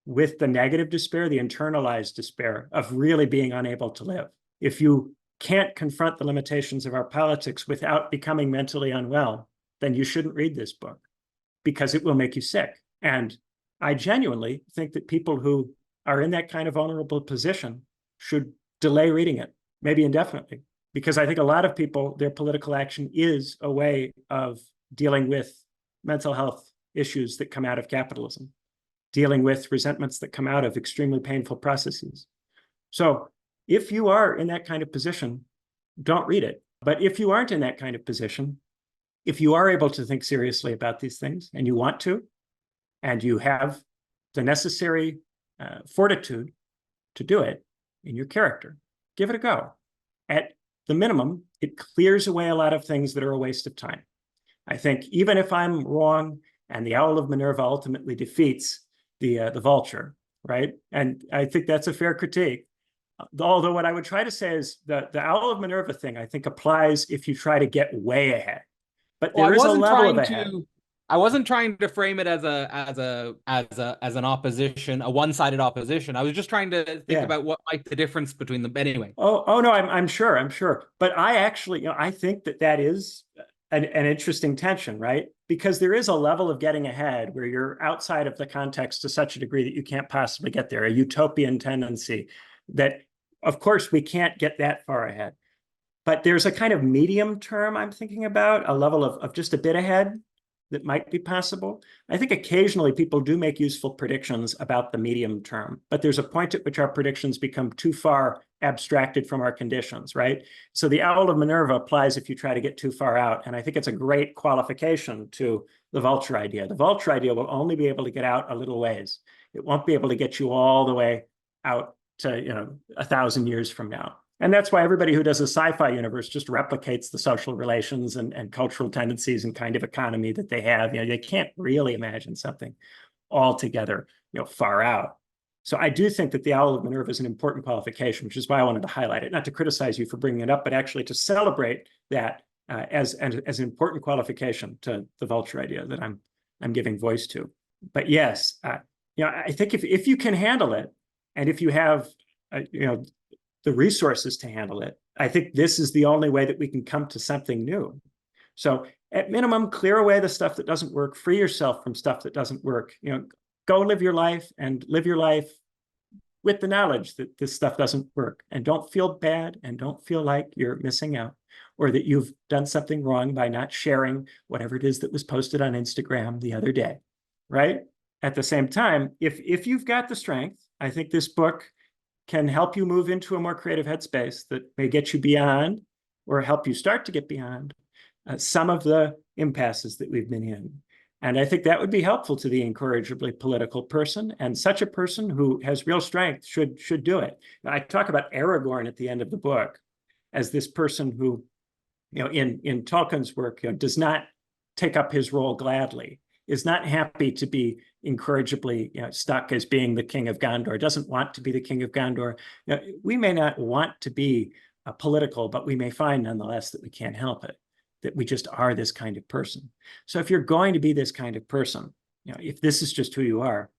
B: with the negative despair, the internalized despair of really being unable to live. If you can't confront the limitations of our politics without becoming mentally unwell, then you shouldn't read this book, because it will make you sick. And I genuinely think that people who are in that kind of vulnerable position should delay reading it, maybe indefinitely, because I think a lot of people, their political action is a way of dealing with mental health issues that come out of capitalism, dealing with resentments that come out of extremely painful processes. So if you are in that kind of position, don't read it. But if you aren't in that kind of position, if you are able to think seriously about these things and you want to, and you have the necessary fortitude to do it in your character, give it a go. At the minimum, it clears away a lot of things that are a waste of time. I think even if I'm wrong and the Owl of Minerva ultimately defeats the Vulture, right? And I think that's a fair critique. Although what I would try to say is the Owl of Minerva thing, I think, applies if you try to get way ahead. But there is a level of ahead.
A: I wasn't trying to frame it as an opposition, a one-sided opposition. I was just trying to think about what might the difference between them. Anyway.
B: Oh no, I'm sure. But I actually, I think that is an interesting tension, right? because there is a level of getting ahead where you're outside of the context to such a degree that you can't possibly get there, a utopian tendency that, of course, we can't get that far ahead. But there's a kind of medium term I'm thinking about, a level of just a bit ahead that might be possible. I think occasionally people do make useful predictions about the medium term, but there's a point at which our predictions become too far abstracted from our conditions, right? So the owl of Minerva applies if you try to get too far out. And I think it's a great qualification to the vulture idea. The vulture idea will only be able to get out a little ways. It won't be able to get you all the way out to 1,000 years from now. And that's why everybody who does a sci-fi universe just replicates the social relations and cultural tendencies and kind of economy that they have. They can't really imagine something altogether, far out. So I do think that the owl of Minerva is an important qualification, which is why I wanted to highlight it, not to criticize you for bringing it up, but actually to celebrate that as an important qualification to the vulture idea that I'm giving voice to. But yes, I think if you can handle it, and if you have, the resources to handle it, I think this is the only way that we can come to something new. So at minimum, clear away the stuff that doesn't work, free yourself from stuff that doesn't work, go live your life and live your life with the knowledge that this stuff doesn't work, and don't feel bad and don't feel like you're missing out or that you've done something wrong by not sharing whatever it is that was posted on Instagram the other day, right? At the same time, if you've got the strength, I think this book can help you move into a more creative headspace that may get you beyond or help you start to get beyond some of the impasses that we've been in. And I think that would be helpful to the incorrigibly political person, and such a person who has real strength should do it. Now, I talk about Aragorn at the end of the book as this person who, in Tolkien's work, does not take up his role gladly, is not happy to be incorrigibly stuck as being the king of Gondor, doesn't want to be the king of Gondor. We may not want to be political, but we may find nonetheless that we can't help it, that we just are this kind of person. So if you're going to be this kind of person, if this is just who you are,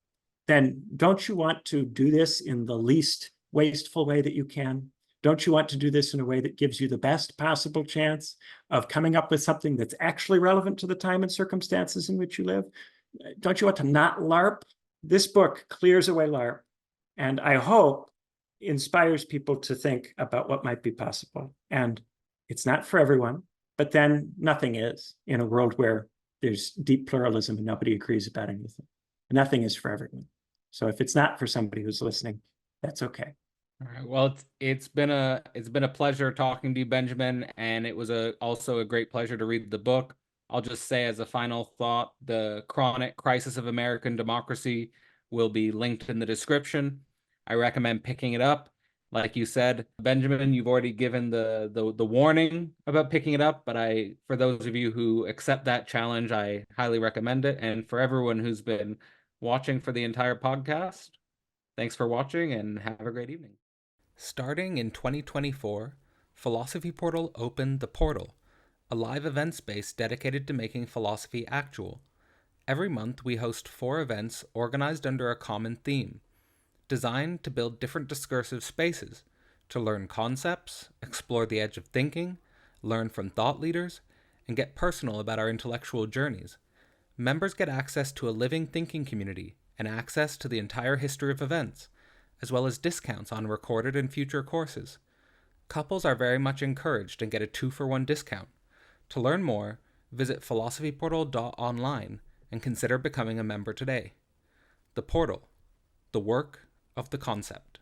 B: then don't you want to do this in the least wasteful way that you can? Don't you want to do this in a way that gives you the best possible chance of coming up with something that's actually relevant to the time and circumstances in which you live? Don't you want to not LARP? This book clears away LARP, and I hope inspires people to think about what might be possible. And it's not for everyone, but then nothing is in a world where there's deep pluralism and nobody agrees about anything. Nothing is for everyone. So if it's not for somebody who's listening, that's okay.
A: All right. Well, it's been a pleasure talking to you, Benjamin, and it was also a great pleasure to read the book. I'll just say as a final thought, the Chronic Crisis of American Democracy will be linked in the description. I recommend picking it up. Like you said, Benjamin, you've already given the warning about picking it up, but for those of you who accept that challenge, I highly recommend it. And for everyone who's been watching for the entire podcast, thanks for watching and have a great evening. Starting in 2024, Philosophy Portal opened The Portal, a live event space dedicated to making philosophy actual. Every month we host 4 events organized under a common theme, designed to build different discursive spaces, to learn concepts, explore the edge of thinking, learn from thought leaders, and get personal about our intellectual journeys. Members get access to a living thinking community and access to the entire history of events, as well as discounts on recorded and future courses. Couples are very much encouraged and get a 2-for-1 discount. To learn more, visit philosophyportal.online and consider becoming a member today. The Portal, the work of the concept.